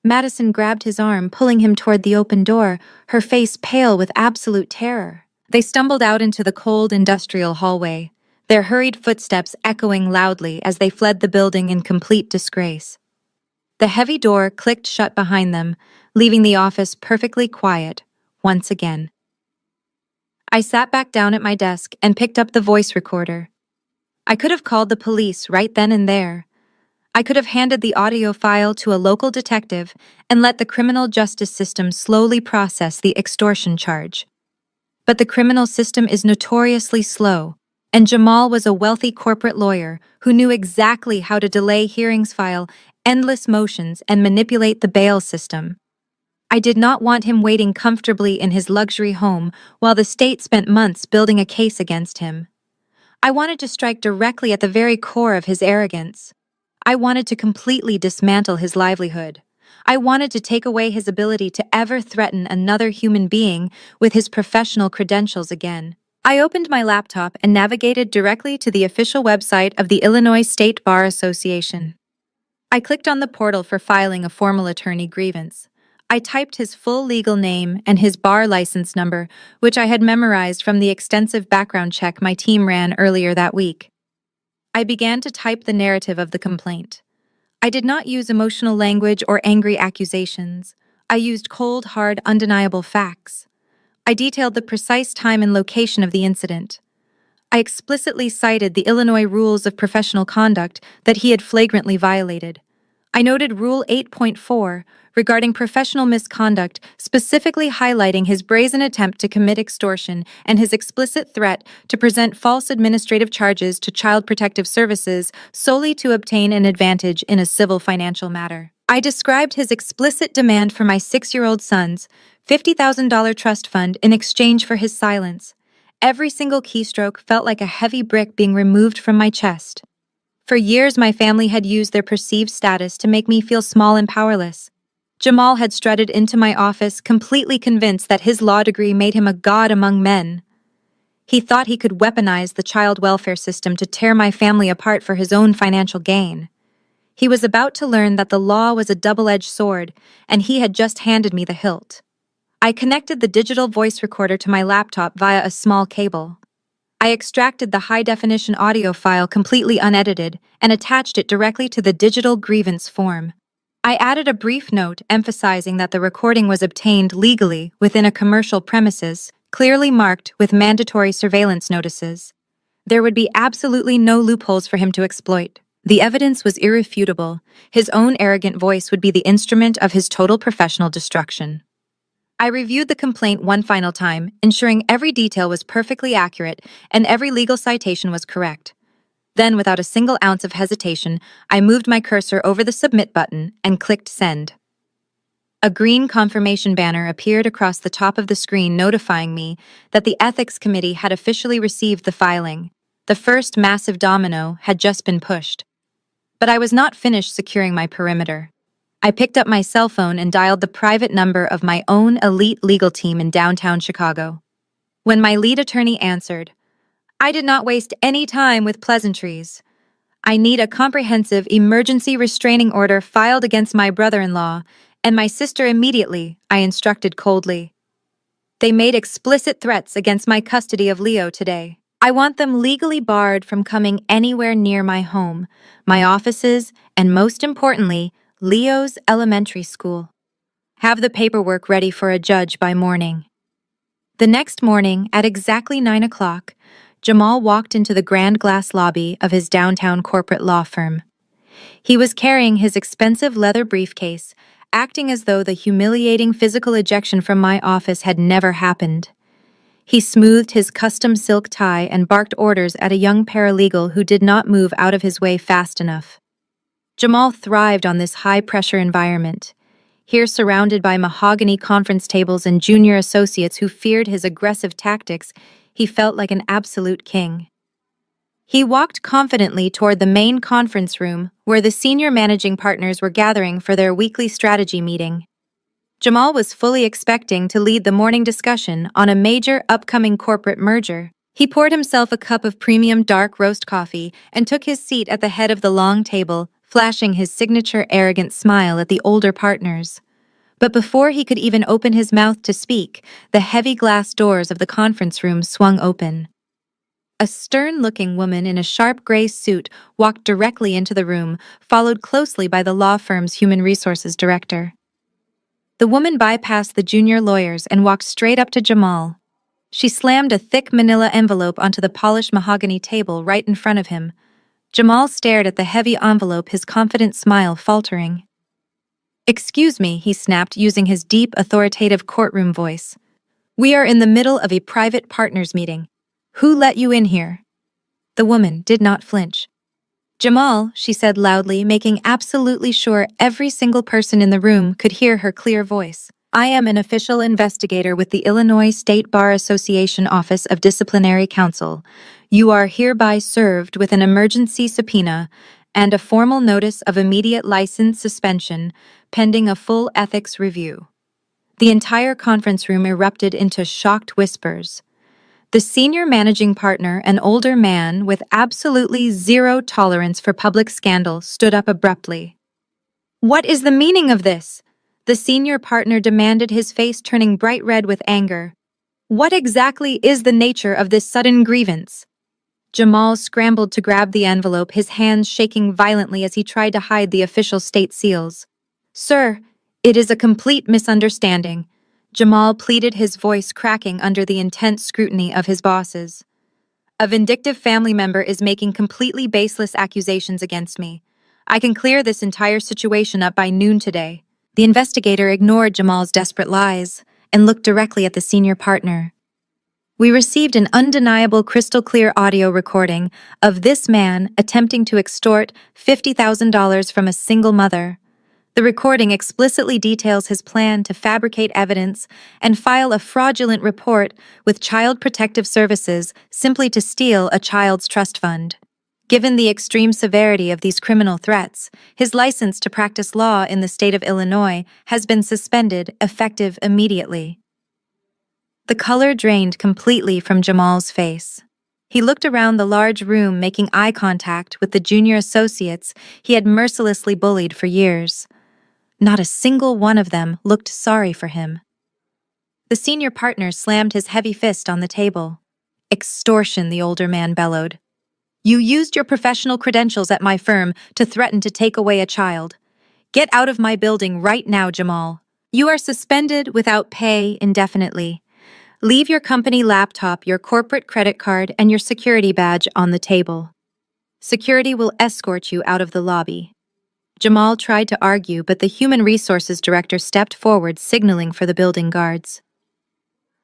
Madison grabbed his arm, pulling him toward the open door, her face pale with absolute terror. They stumbled out into the cold industrial hallway, their hurried footsteps echoing loudly as they fled the building in complete disgrace. The heavy door clicked shut behind them, leaving the office perfectly quiet once again. I sat back down at my desk and picked up the voice recorder. I could have called the police right then and there. I could have handed the audio file to a local detective and let the criminal justice system slowly process the extortion charge. But the criminal system is notoriously slow, and Jamal was a wealthy corporate lawyer who knew exactly how to delay hearings, file endless motions, and manipulate the bail system. I did not want him waiting comfortably in his luxury home while the state spent months building a case against him. I wanted to strike directly at the very core of his arrogance. I wanted to completely dismantle his livelihood. I wanted to take away his ability to ever threaten another human being with his professional credentials again. I opened my laptop and navigated directly to the official website of the Illinois State Bar Association. I clicked on the portal for filing a formal attorney grievance. I typed his full legal name and his bar license number, which I had memorized from the extensive background check my team ran earlier that week. I began to type the narrative of the complaint. I did not use emotional language or angry accusations. I used cold, hard, undeniable facts. I detailed the precise time and location of the incident. I explicitly cited the Illinois rules of professional conduct that he had flagrantly violated. I noted Rule 8.4 regarding professional misconduct, specifically highlighting his brazen attempt to commit extortion and his explicit threat to present false administrative charges to Child Protective Services solely to obtain an advantage in a civil financial matter. I described his explicit demand for my 6-year-old son's $50,000 trust fund in exchange for his silence. Every single keystroke felt like a heavy brick being removed from my chest. For years, my family had used their perceived status to make me feel small and powerless. Jamal had strutted into my office, completely convinced that his law degree made him a god among men. He thought he could weaponize the child welfare system to tear my family apart for his own financial gain. He was about to learn that the law was a double-edged sword, and he had just handed me the hilt. I connected the digital voice recorder to my laptop via a small cable. I extracted the high-definition audio file completely unedited and attached it directly to the digital grievance form. I added a brief note emphasizing that the recording was obtained legally within a commercial premises, clearly marked with mandatory surveillance notices. There would be absolutely no loopholes for him to exploit. The evidence was irrefutable. His own arrogant voice would be the instrument of his total professional destruction. I reviewed the complaint one final time, ensuring every detail was perfectly accurate and every legal citation was correct. Then, without a single ounce of hesitation, I moved my cursor over the submit button and clicked send. A green confirmation banner appeared across the top of the screen notifying me that the Ethics Committee had officially received the filing. The first massive domino had just been pushed. But I was not finished securing my perimeter. I picked up my cell phone and dialed the private number of my own elite legal team in downtown Chicago. When my lead attorney answered, I did not waste any time with pleasantries. I need a comprehensive emergency restraining order filed against my brother-in-law and my sister immediately, I instructed coldly. They made explicit threats against my custody of Leo today. I want them legally barred from coming anywhere near my home, my offices, and most importantly, Leo's elementary school. Have the paperwork ready for a judge by morning. The next morning, at exactly 9 o'clock, Jamal walked into the grand glass lobby of his downtown corporate law firm. He was carrying his expensive leather briefcase, acting as though the humiliating physical ejection from my office had never happened. He smoothed his custom silk tie and barked orders at a young paralegal who did not move out of his way fast enough. Jamal thrived on this high-pressure environment. Here, surrounded by mahogany conference tables and junior associates who feared his aggressive tactics, he felt like an absolute king. He walked confidently toward the main conference room where the senior managing partners were gathering for their weekly strategy meeting. Jamal was fully expecting to lead the morning discussion on a major upcoming corporate merger. He poured himself a cup of premium dark roast coffee and took his seat at the head of the long table, flashing his signature arrogant smile at the older partners. But before he could even open his mouth to speak, the heavy glass doors of the conference room swung open. A stern-looking woman in a sharp gray suit walked directly into the room, followed closely by the law firm's human resources director. The woman bypassed the junior lawyers and walked straight up to Jamal. She slammed a thick manila envelope onto the polished mahogany table right in front of him. Jamal stared at the heavy envelope, his confident smile faltering. "Excuse me," he snapped using his deep, authoritative courtroom voice. "We are in the middle of a private partners meeting. Who let you in here?" The woman did not flinch. "Jamal," she said loudly, making absolutely sure every single person in the room could hear her clear voice. "I am an official investigator with the Illinois State Bar Association Office of Disciplinary Counsel. You are hereby served with an emergency subpoena and a formal notice of immediate license suspension pending a full ethics review." The entire conference room erupted into shocked whispers. The senior managing partner, an older man with absolutely zero tolerance for public scandal, stood up abruptly. "What is the meaning of this?" The senior partner demanded, his face turning bright red with anger. "What exactly is the nature of this sudden grievance?" Jamal scrambled to grab the envelope, his hands shaking violently as he tried to hide the official state seals. "Sir, it is a complete misunderstanding," Jamal pleaded, his voice cracking under the intense scrutiny of his bosses. "A vindictive family member is making completely baseless accusations against me. I can clear this entire situation up by noon today." The investigator ignored Jamal's desperate lies and looked directly at the senior partner. "We received an undeniable crystal-clear audio recording of this man attempting to extort $50,000 from a single mother. The recording explicitly details his plan to fabricate evidence and file a fraudulent report with Child Protective Services simply to steal a child's trust fund. Given the extreme severity of these criminal threats, his license to practice law in the state of Illinois has been suspended, effective immediately." The color drained completely from Jamal's face. He looked around the large room, making eye contact with the junior associates he had mercilessly bullied for years. Not a single one of them looked sorry for him. The senior partner slammed his heavy fist on the table. "Extortion," the older man bellowed. "You used your professional credentials at my firm to threaten to take away a child. Get out of my building right now, Jamal. You are suspended without pay indefinitely. Leave your company laptop, your corporate credit card, and your security badge on the table. Security will escort you out of the lobby." Jamal tried to argue, but the human resources director stepped forward, signaling for the building guards.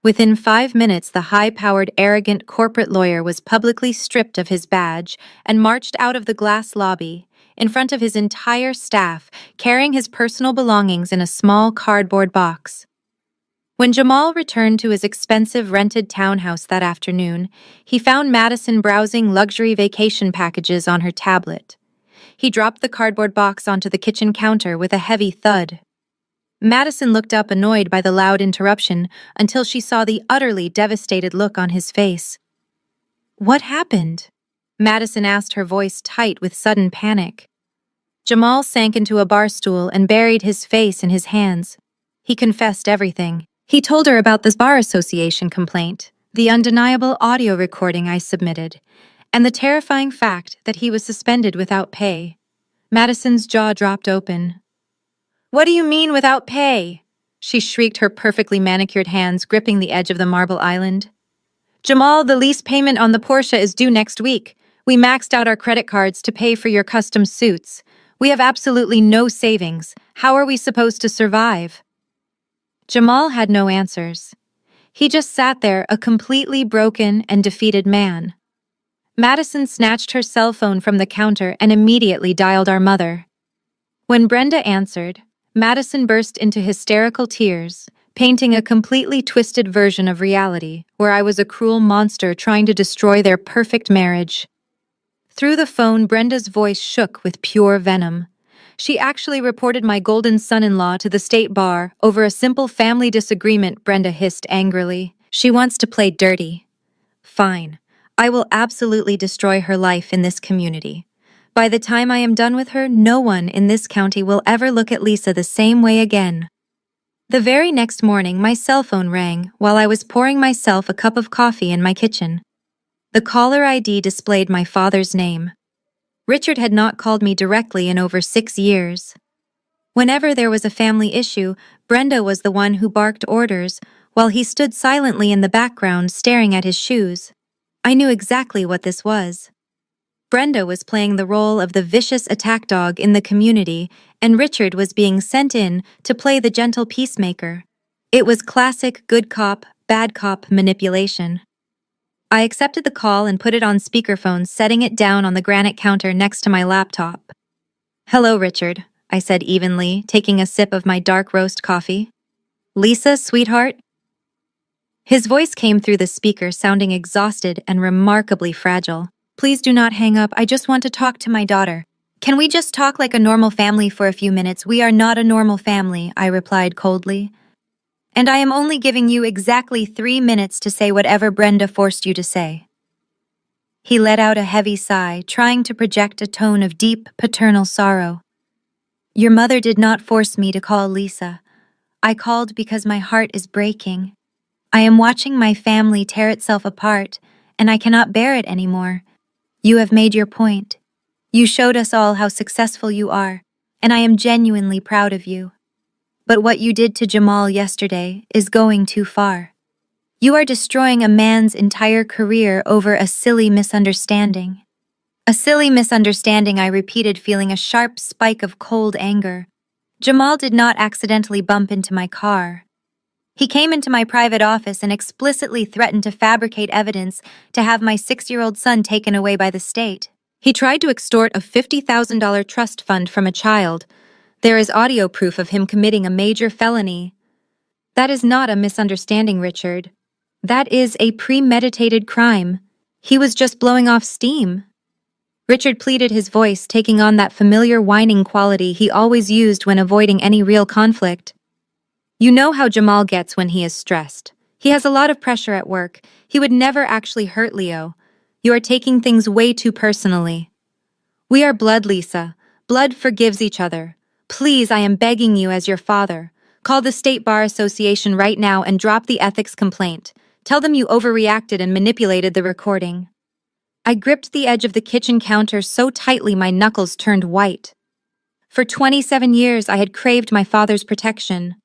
Within 5 minutes, the high-powered, arrogant corporate lawyer was publicly stripped of his badge and marched out of the glass lobby, in front of his entire staff, carrying his personal belongings in a small cardboard box. When Jamal returned to his expensive rented townhouse that afternoon, he found Madison browsing luxury vacation packages on her tablet. He dropped the cardboard box onto the kitchen counter with a heavy thud. Madison looked up, annoyed by the loud interruption, until she saw the utterly devastated look on his face. "What happened?" Madison asked, her voice tight with sudden panic. Jamal sank into a bar stool and buried his face in his hands. He confessed everything. He told her about this bar association complaint, the undeniable audio recording I submitted, and the terrifying fact that he was suspended without pay. Madison's jaw dropped open. "What do you mean without pay?" she shrieked, her perfectly manicured hands gripping the edge of the marble island. "Jamal, the lease payment on the Porsche is due next week. We maxed out our credit cards to pay for your custom suits. We have absolutely no savings. How are we supposed to survive?" Jamal had no answers. He just sat there, a completely broken and defeated man. Madison snatched her cell phone from the counter and immediately dialed our mother. When Brenda answered, Madison burst into hysterical tears, painting a completely twisted version of reality where I was a cruel monster trying to destroy their perfect marriage. Through the phone, Brenda's voice shook with pure venom. She actually reported my golden son-in-law to the state bar over a simple family disagreement, Brenda hissed angrily. "She wants to play dirty. Fine. I will absolutely destroy her life in this community. By the time I am done with her, no one in this county will ever look at Lisa the same way again." The very next morning, my cell phone rang while I was pouring myself a cup of coffee in my kitchen. The caller ID displayed my father's name. Richard had not called me directly in over 6 years. Whenever there was a family issue, Brenda was the one who barked orders, while he stood silently in the background staring at his shoes. I knew exactly what this was. Brenda was playing the role of the vicious attack dog in the community, and Richard was being sent in to play the gentle peacemaker. It was classic good cop, bad cop manipulation. I accepted the call and put it on speakerphone, setting it down on the granite counter next to my laptop. "Hello, Richard," I said evenly, taking a sip of my dark roast coffee. "Lisa, sweetheart?" His voice came through the speaker, sounding exhausted and remarkably fragile. "Please do not hang up. I just want to talk to my daughter. Can we just talk like a normal family for a few minutes?" "We are not a normal family," I replied coldly. "And I am only giving you exactly 3 minutes to say whatever Brenda forced you to say." He let out a heavy sigh, trying to project a tone of deep, paternal sorrow. "Your mother did not force me to call Lisa. I called because my heart is breaking. I am watching my family tear itself apart, and I cannot bear it anymore. You have made your point. You showed us all how successful you are, and I am genuinely proud of you. But what you did to Jamal yesterday is going too far. You are destroying a man's entire career over a silly misunderstanding." "A silly misunderstanding," I repeated, feeling a sharp spike of cold anger. "Jamal did not accidentally bump into my car. He came into my private office and explicitly threatened to fabricate evidence to have my 6-year-old son taken away by the state. He tried to extort a $50,000 trust fund from a child. There is audio proof of him committing a major felony. That is not a misunderstanding, Richard. That is a premeditated crime. He was just blowing off steam." Richard pleaded, his voice taking on that familiar whining quality he always used when avoiding any real conflict. "You know how Jamal gets when he is stressed. He has a lot of pressure at work. He would never actually hurt Leo. You are taking things way too personally. We are blood, Lisa. Blood forgives each other. Please, I am begging you as your father. Call the State Bar Association right now and drop the ethics complaint. Tell them you overreacted and manipulated the recording." I gripped the edge of the kitchen counter so tightly my knuckles turned white. For 27 years, I had craved my father's protection.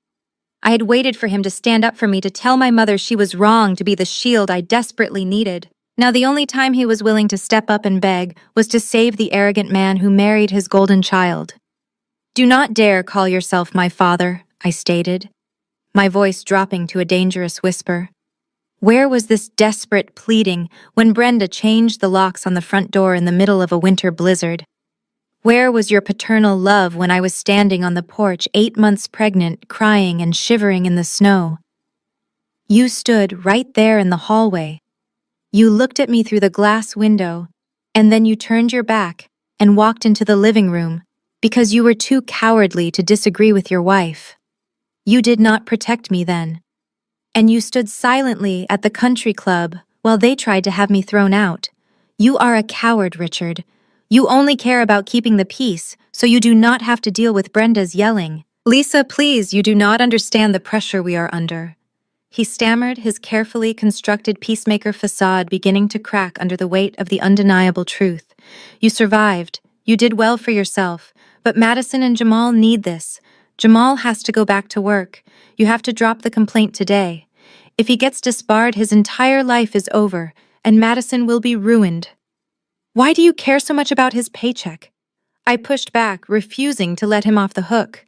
I had waited for him to stand up for me, to tell my mother she was wrong, to be the shield I desperately needed. Now the only time he was willing to step up and beg was to save the arrogant man who married his golden child. "Do not dare call yourself my father," I stated, my voice dropping to a dangerous whisper. Where was this desperate pleading when Brenda changed the locks on the front door in the middle of a winter blizzard? Where was your paternal love when I was standing on the porch 8 months pregnant, crying and shivering in the snow? You stood right there in the hallway. You looked at me through the glass window, and then you turned your back and walked into the living room because you were too cowardly to disagree with your wife. You did not protect me then. And you stood silently at the country club while they tried to have me thrown out. You are a coward, Richard. You only care about keeping the peace, so you do not have to deal with Brenda's yelling. "Lisa, please, you do not understand the pressure we are under." He stammered, his carefully constructed peacemaker facade beginning to crack under the weight of the undeniable truth. "You survived. You did well for yourself. But Madison and Jamal need this. Jamal has to go back to work. You have to drop the complaint today. If he gets disbarred, his entire life is over, and Madison will be ruined." "Why do you care so much about his paycheck?" I pushed back, refusing to let him off the hook.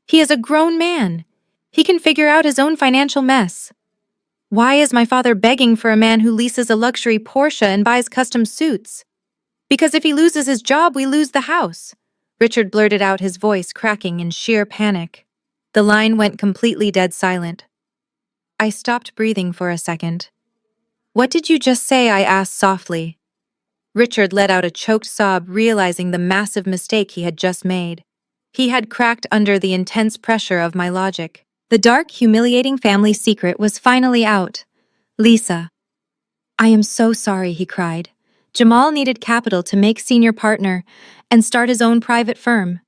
"He is a grown man. He can figure out his own financial mess. Why is my father begging for a man who leases a luxury Porsche and buys custom suits?" "Because if he loses his job, we lose the house," Richard blurted out, his voice cracking in sheer panic. The line went completely dead silent. I stopped breathing for a second. "What did you just say?" I asked softly. Richard let out a choked sob, realizing the massive mistake he had just made. He had cracked under the intense pressure of my logic. The dark, humiliating family secret was finally out. "Lisa." "I am so sorry," he cried. "Jamal needed capital to make senior partner and start his own private firm.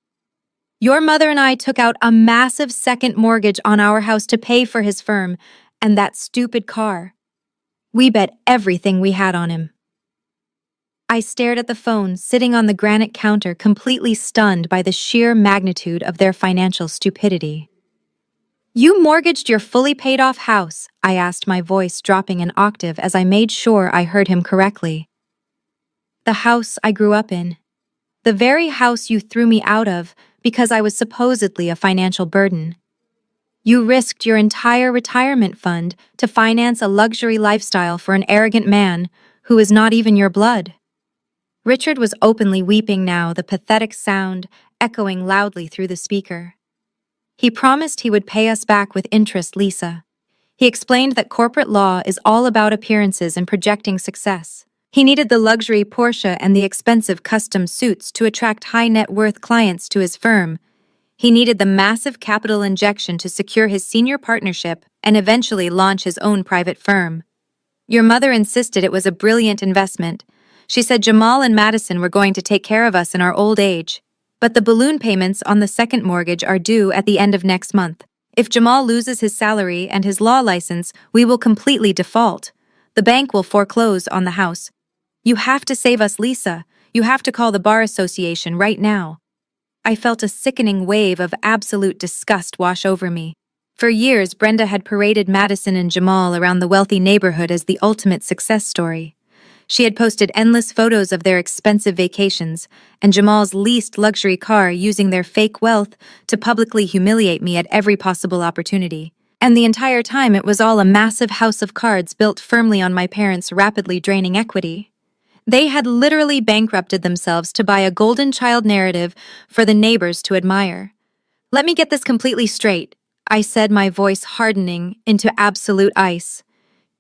Your mother and I took out a massive second mortgage on our house to pay for his firm and that stupid car. We bet everything we had on him." I stared at the phone sitting on the granite counter, completely stunned by the sheer magnitude of their financial stupidity. "You mortgaged your fully paid-off house?" I asked, my voice dropping an octave as I made sure I heard him correctly. The house I grew up in. The very house you threw me out of because I was supposedly a financial burden. You risked your entire retirement fund to finance a luxury lifestyle for an arrogant man who is not even your blood. Richard was openly weeping now, the pathetic sound echoing loudly through the speaker. He promised he would pay us back with interest, Lisa. He explained that corporate law is all about appearances and projecting success. He needed the luxury Porsche and the expensive custom suits to attract high-net-worth clients to his firm. He needed the massive capital injection to secure his senior partnership and eventually launch his own private firm. Your mother insisted it was a brilliant investment. She said Jamal and Madison were going to take care of us in our old age. But the balloon payments on the second mortgage are due at the end of next month. If Jamal loses his salary and his law license, we will completely default. The bank will foreclose on the house. You have to save us, Lisa. You have to call the Bar Association right now. I felt a sickening wave of absolute disgust wash over me. For years, Brenda had paraded Madison and Jamal around the wealthy neighborhood as the ultimate success story. She had posted endless photos of their expensive vacations and Jamal's leased luxury car, using their fake wealth to publicly humiliate me at every possible opportunity. And the entire time it was all a massive house of cards built firmly on my parents' rapidly draining equity. They had literally bankrupted themselves to buy a golden child narrative for the neighbors to admire. Let me get this completely straight, I said, my voice hardening into absolute ice.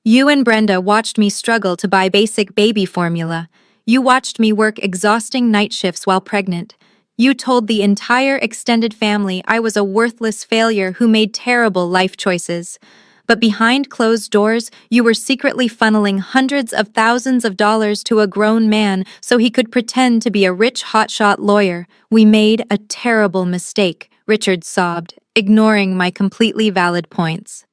You and Brenda watched me struggle to buy basic baby formula. You watched me work exhausting night shifts while pregnant. You told the entire extended family I was a worthless failure who made terrible life choices. But behind closed doors, you were secretly funneling hundreds of thousands of dollars to a grown man so he could pretend to be a rich hotshot lawyer. We made a terrible mistake, Richard sobbed, ignoring my completely valid points.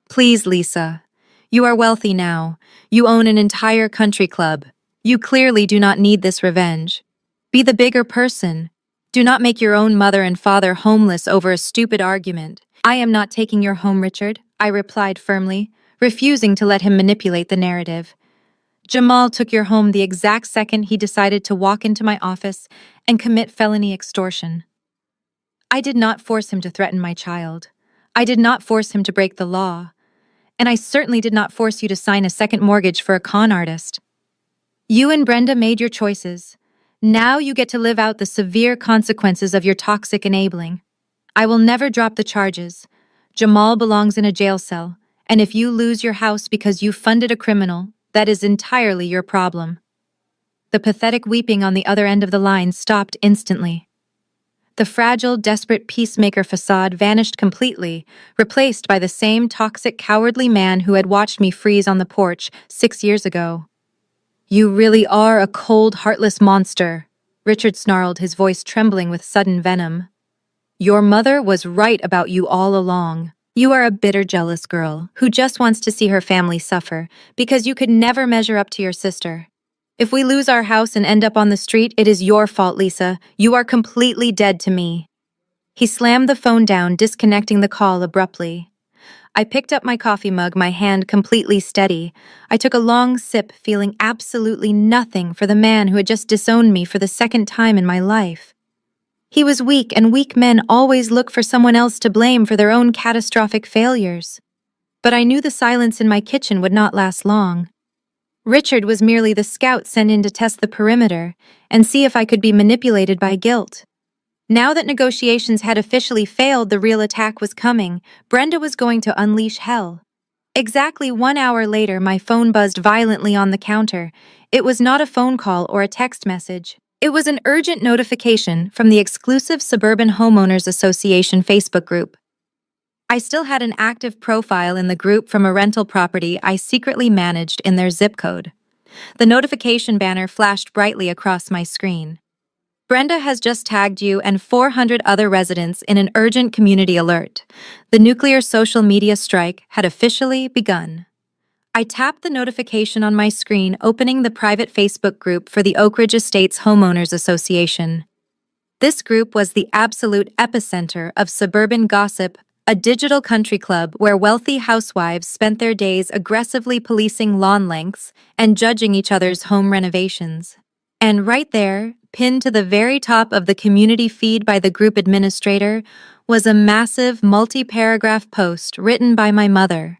Please, Lisa. You are wealthy now. You own an entire country club. You clearly do not need this revenge. Be the bigger person. Do not make your own mother and father homeless over a stupid argument. I am not taking your home, Richard, I replied firmly, refusing to let him manipulate the narrative. Jamal took your home the exact second he decided to walk into my office and commit felony extortion. I did not force him to threaten my child. I did not force him to break the law. And I certainly did not force you to sign a second mortgage for a con artist. You and Brenda made your choices. Now you get to live out the severe consequences of your toxic enabling. I will never drop the charges. Jamal belongs in a jail cell, and if you lose your house because you funded a criminal, that is entirely your problem. The pathetic weeping on the other end of the line stopped instantly. The fragile, desperate peacemaker facade vanished completely, replaced by the same toxic, cowardly man who had watched me freeze on the porch 6 years ago. You really are a cold, heartless monster, Richard snarled, his voice trembling with sudden venom. Your mother was right about you all along. You are a bitter, jealous girl who just wants to see her family suffer because you could never measure up to your sister. If we lose our house and end up on the street, it is your fault, Lisa. You are completely dead to me. He slammed the phone down, disconnecting the call abruptly. I picked up my coffee mug, my hand completely steady. I took a long sip, feeling absolutely nothing for the man who had just disowned me for the second time in my life. He was weak, and weak men always look for someone else to blame for their own catastrophic failures. But I knew the silence in my kitchen would not last long. Richard was merely the scout sent in to test the perimeter and see if I could be manipulated by guilt. Now that negotiations had officially failed, the real attack was coming. Brenda was going to unleash hell. Exactly 1 hour later, my phone buzzed violently on the counter. It was not a phone call or a text message. It was an urgent notification from the exclusive Suburban Homeowners Association Facebook group. I still had an active profile in the group from a rental property I secretly managed in their zip code. The notification banner flashed brightly across my screen. Brenda has just tagged you and 400 other residents in an urgent community alert. The nuclear social media strike had officially begun. I tapped the notification on my screen, opening the private Facebook group for the Oak Ridge Estates Homeowners Association. This group was the absolute epicenter of suburban gossip, a digital country club where wealthy housewives spent their days aggressively policing lawn lengths and judging each other's home renovations. And right there, pinned to the very top of the community feed by the group administrator, was a massive multi-paragraph post written by my mother.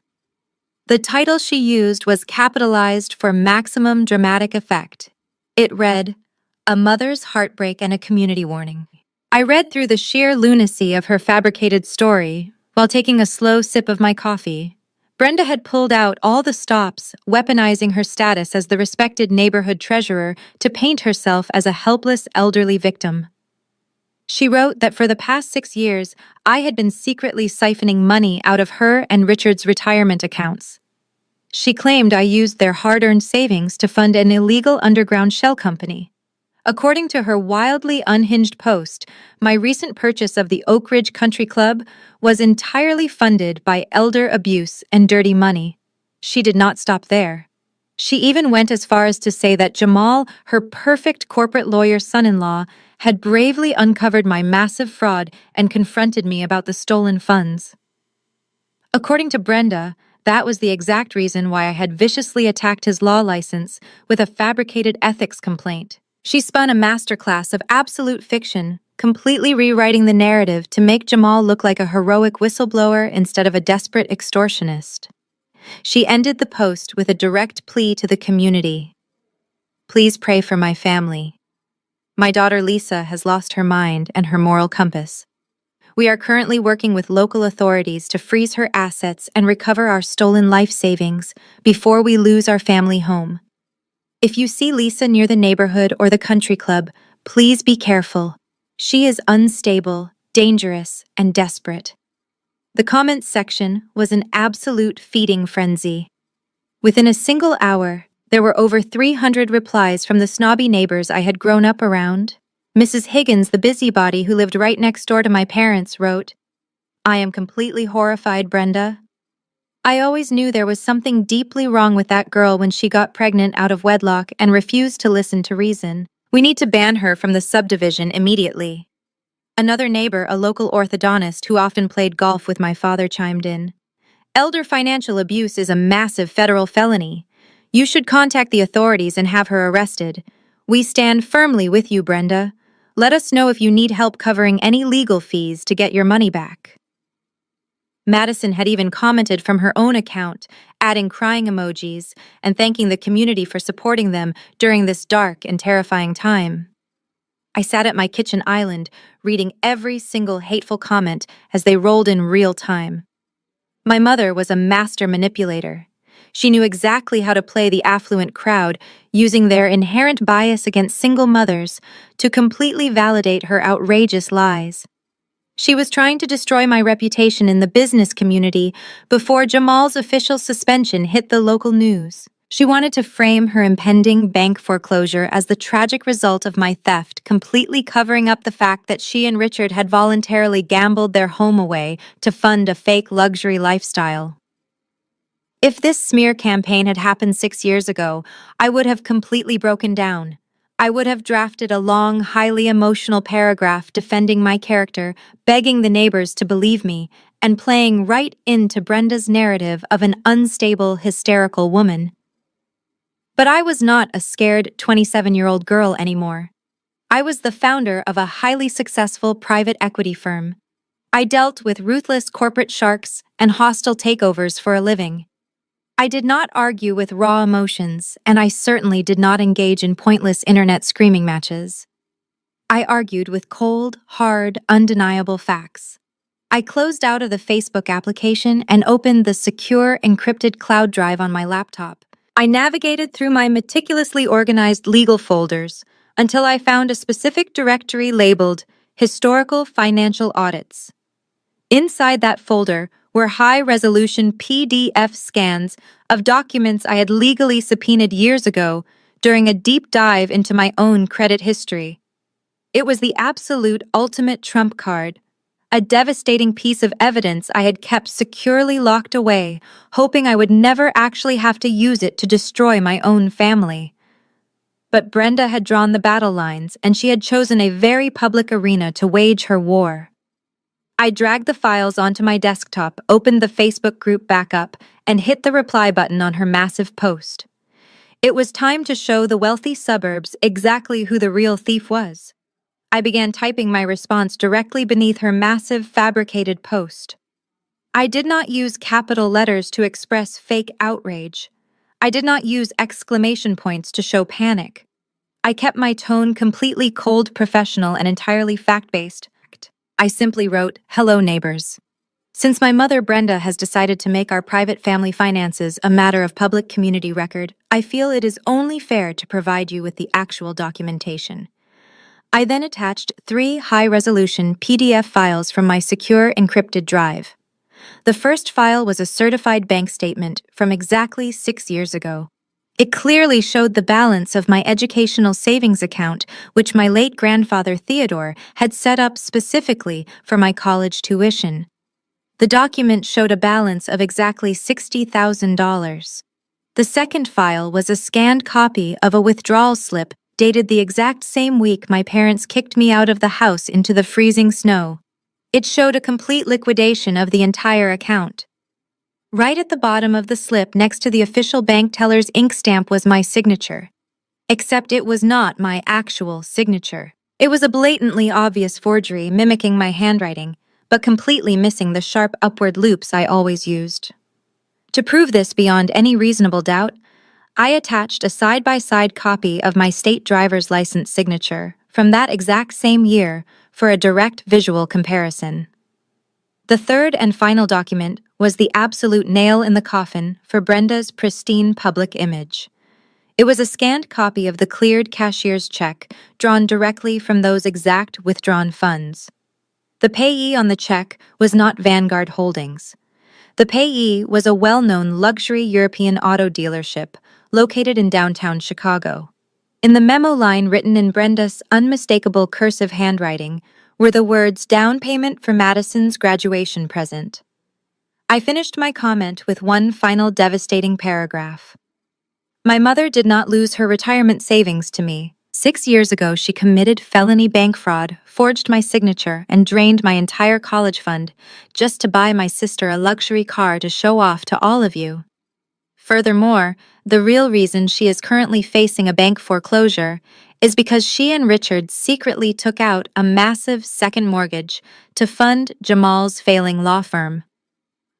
The title she used was capitalized for maximum dramatic effect. It read, "A Mother's Heartbreak and a Community Warning." I read through the sheer lunacy of her fabricated story while taking a slow sip of my coffee. Brenda had pulled out all the stops, weaponizing her status as the respected neighborhood treasurer to paint herself as a helpless elderly victim. She wrote that for the past 6 years, I had been secretly siphoning money out of her and Richard's retirement accounts. She claimed I used their hard-earned savings to fund an illegal underground shell company. According to her wildly unhinged post, my recent purchase of the Oak Ridge Country Club was entirely funded by elder abuse and dirty money. She did not stop there. She even went as far as to say that Jamal, her perfect corporate lawyer son-in-law, had bravely uncovered my massive fraud and confronted me about the stolen funds. According to Brenda, that was the exact reason why I had viciously attacked his law license with a fabricated ethics complaint. She spun a masterclass of absolute fiction, completely rewriting the narrative to make Jamal look like a heroic whistleblower instead of a desperate extortionist. She ended the post with a direct plea to the community. "Please pray for my family. My daughter Lisa has lost her mind and her moral compass. We are currently working with local authorities to freeze her assets and recover our stolen life savings before we lose our family home. If you see Lisa near the neighborhood or the country club, please be careful. She is unstable, dangerous, and desperate." The comments section was an absolute feeding frenzy. Within a single hour, there were over 300 replies from the snobby neighbors I had grown up around. Mrs. Higgins, the busybody who lived right next door to my parents, wrote, "I am completely horrified, Brenda. I always knew there was something deeply wrong with that girl when she got pregnant out of wedlock and refused to listen to reason. We need to ban her from the subdivision immediately." Another neighbor, a local orthodontist who often played golf with my father, chimed in, "Elder financial abuse is a massive federal felony. You should contact the authorities and have her arrested. We stand firmly with you, Brenda. Let us know if you need help covering any legal fees to get your money back." Madison had even commented from her own account, adding crying emojis and thanking the community for supporting them during this dark and terrifying time. I sat at my kitchen island, reading every single hateful comment as they rolled in real time. My mother was a master manipulator. She knew exactly how to play the affluent crowd, using their inherent bias against single mothers to completely validate her outrageous lies. She was trying to destroy my reputation in the business community before Jamal's official suspension hit the local news. She wanted to frame her impending bank foreclosure as the tragic result of my theft, completely covering up the fact that she and Richard had voluntarily gambled their home away to fund a fake luxury lifestyle. If this smear campaign had happened 6 years ago, I would have completely broken down. I would have drafted a long, highly emotional paragraph defending my character, begging the neighbors to believe me, and playing right into Brenda's narrative of an unstable, hysterical woman. But I was not a scared 27-year-old girl anymore. I was the founder of a highly successful private equity firm. I dealt with ruthless corporate sharks and hostile takeovers for a living. I did not argue with raw emotions, and I certainly did not engage in pointless internet screaming matches. I argued with cold, hard, undeniable facts. I closed out of the Facebook application and opened the secure, encrypted cloud drive on my laptop. I navigated through my meticulously organized legal folders until I found a specific directory labeled Historical Financial Audits. Inside that folder were high-resolution PDF scans of documents I had legally subpoenaed years ago during a deep dive into my own credit history. It was the absolute ultimate trump card, a devastating piece of evidence I had kept securely locked away, hoping I would never actually have to use it to destroy my own family. But Brenda had drawn the battle lines, and she had chosen a very public arena to wage her war. I dragged the files onto my desktop, opened the Facebook group back up, and hit the reply button on her massive post. It was time to show the wealthy suburbs exactly who the real thief was. I began typing my response directly beneath her massive fabricated post. I did not use capital letters to express fake outrage. I did not use exclamation points to show panic. I kept my tone completely cold, professional, and entirely fact-based. I simply wrote, "Hello, neighbors. Since my mother Brenda has decided to make our private family finances a matter of public community record, I feel it is only fair to provide you with the actual documentation." I then attached 3 high-resolution PDF files from my secure encrypted drive. The first file was a certified bank statement from exactly 6 years ago. It clearly showed the balance of my educational savings account, which my late grandfather Theodore had set up specifically for my college tuition. The document showed a balance of exactly $60,000. The second file was a scanned copy of a withdrawal slip dated the exact same week my parents kicked me out of the house into the freezing snow. It showed a complete liquidation of the entire account. Right at the bottom of the slip next to the official bank teller's ink stamp was my signature. Except it was not my actual signature. It was a blatantly obvious forgery mimicking my handwriting, but completely missing the sharp upward loops I always used. To prove this beyond any reasonable doubt, I attached a side-by-side copy of my state driver's license signature from that exact same year for a direct visual comparison. The third and final document was the absolute nail in the coffin for Brenda's pristine public image. It was a scanned copy of the cleared cashier's check drawn directly from those exact withdrawn funds. The payee on the check was not Vanguard Holdings. The payee was a well-known luxury European auto dealership located in downtown Chicago. In the memo line written in Brenda's unmistakable cursive handwriting were the words "down payment for Madison's graduation present." I finished my comment with one final devastating paragraph. My mother did not lose her retirement savings to me. 6 years ago, she committed felony bank fraud, forged my signature, and drained my entire college fund just to buy my sister a luxury car to show off to all of you. Furthermore, the real reason she is currently facing a bank foreclosure is because she and Richard secretly took out a massive second mortgage to fund Jamal's failing law firm.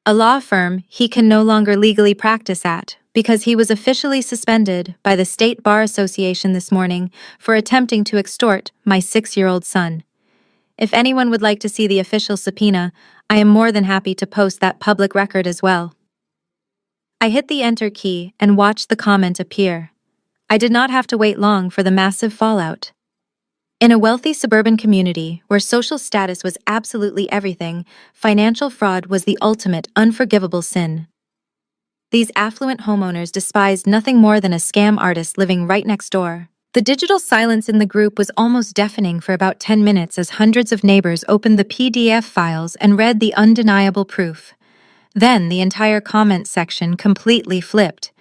A law firm he can no longer legally practice at because he was officially suspended by the State Bar Association this morning for attempting to extort my 6-year-old son. If anyone would like to see the official subpoena, I am more than happy to post that public record as well. I hit the enter key and watched the comment appear. I did not have to wait long for the massive fallout. In a wealthy suburban community where social status was absolutely everything, financial fraud was the ultimate unforgivable sin. These affluent homeowners despised nothing more than a scam artist living right next door. The digital silence in the group was almost deafening for about 10 minutes as hundreds of neighbors opened the PDF files and read the undeniable proof. Then the entire comment section completely flipped.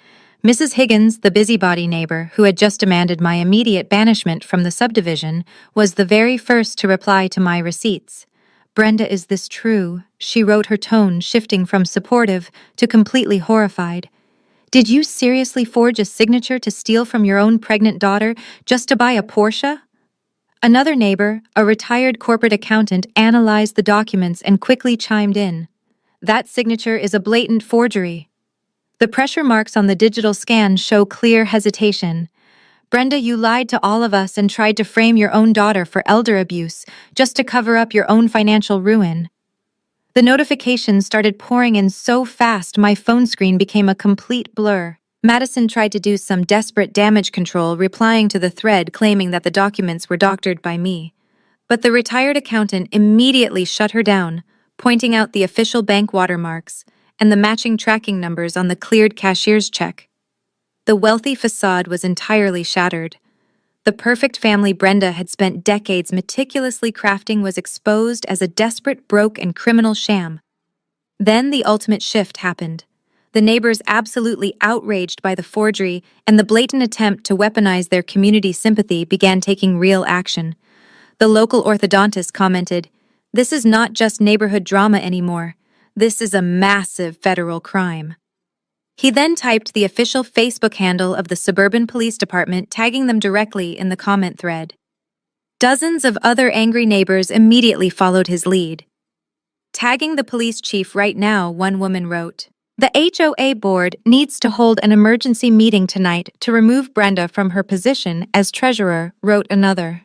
Mrs. Higgins, the busybody neighbor who had just demanded my immediate banishment from the subdivision, was the very first to reply to my receipts. "Brenda, is this true?" she wrote, her tone shifting from supportive to completely horrified. "Did you seriously forge a signature to steal from your own pregnant daughter just to buy a Porsche?" Another neighbor, a retired corporate accountant, analyzed the documents and quickly chimed in. "That signature is a blatant forgery." The pressure marks on the digital scan show clear hesitation. "Brenda, you lied to all of us and tried to frame your own daughter for elder abuse just to cover up your own financial ruin." The notifications started pouring in so fast my phone screen became a complete blur. Madison tried to do some desperate damage control, replying to the thread claiming that the documents were doctored by me. But the retired accountant immediately shut her down, pointing out the official bank watermarks and the matching tracking numbers on the cleared cashier's check. The wealthy facade was entirely shattered. The perfect family Brenda had spent decades meticulously crafting was exposed as a desperate, broke, and criminal sham. Then the ultimate shift happened. The neighbors, absolutely outraged by the forgery and the blatant attempt to weaponize their community sympathy, began taking real action. The local orthodontist commented, "This is not just neighborhood drama anymore. This is a massive federal crime." He then typed the official Facebook handle of the Suburban Police Department, tagging them directly in the comment thread. Dozens of other angry neighbors immediately followed his lead. Tagging the police chief right now, one woman wrote. The HOA board needs to hold an emergency meeting tonight to remove Brenda from her position as treasurer, wrote another.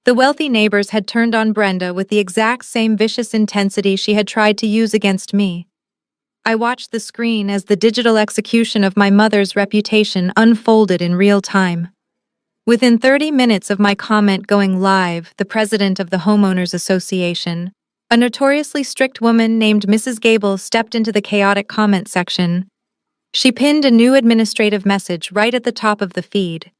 The wealthy neighbors had turned on Brenda with the exact same vicious intensity she had tried to use against me. I watched the screen as the digital execution of my mother's reputation unfolded in real time. Within 30 minutes of my comment going live, the president of the Homeowners Association, a notoriously strict woman named Mrs. Gable, stepped into the chaotic comment section. She pinned a new administrative message right at the top of the feed.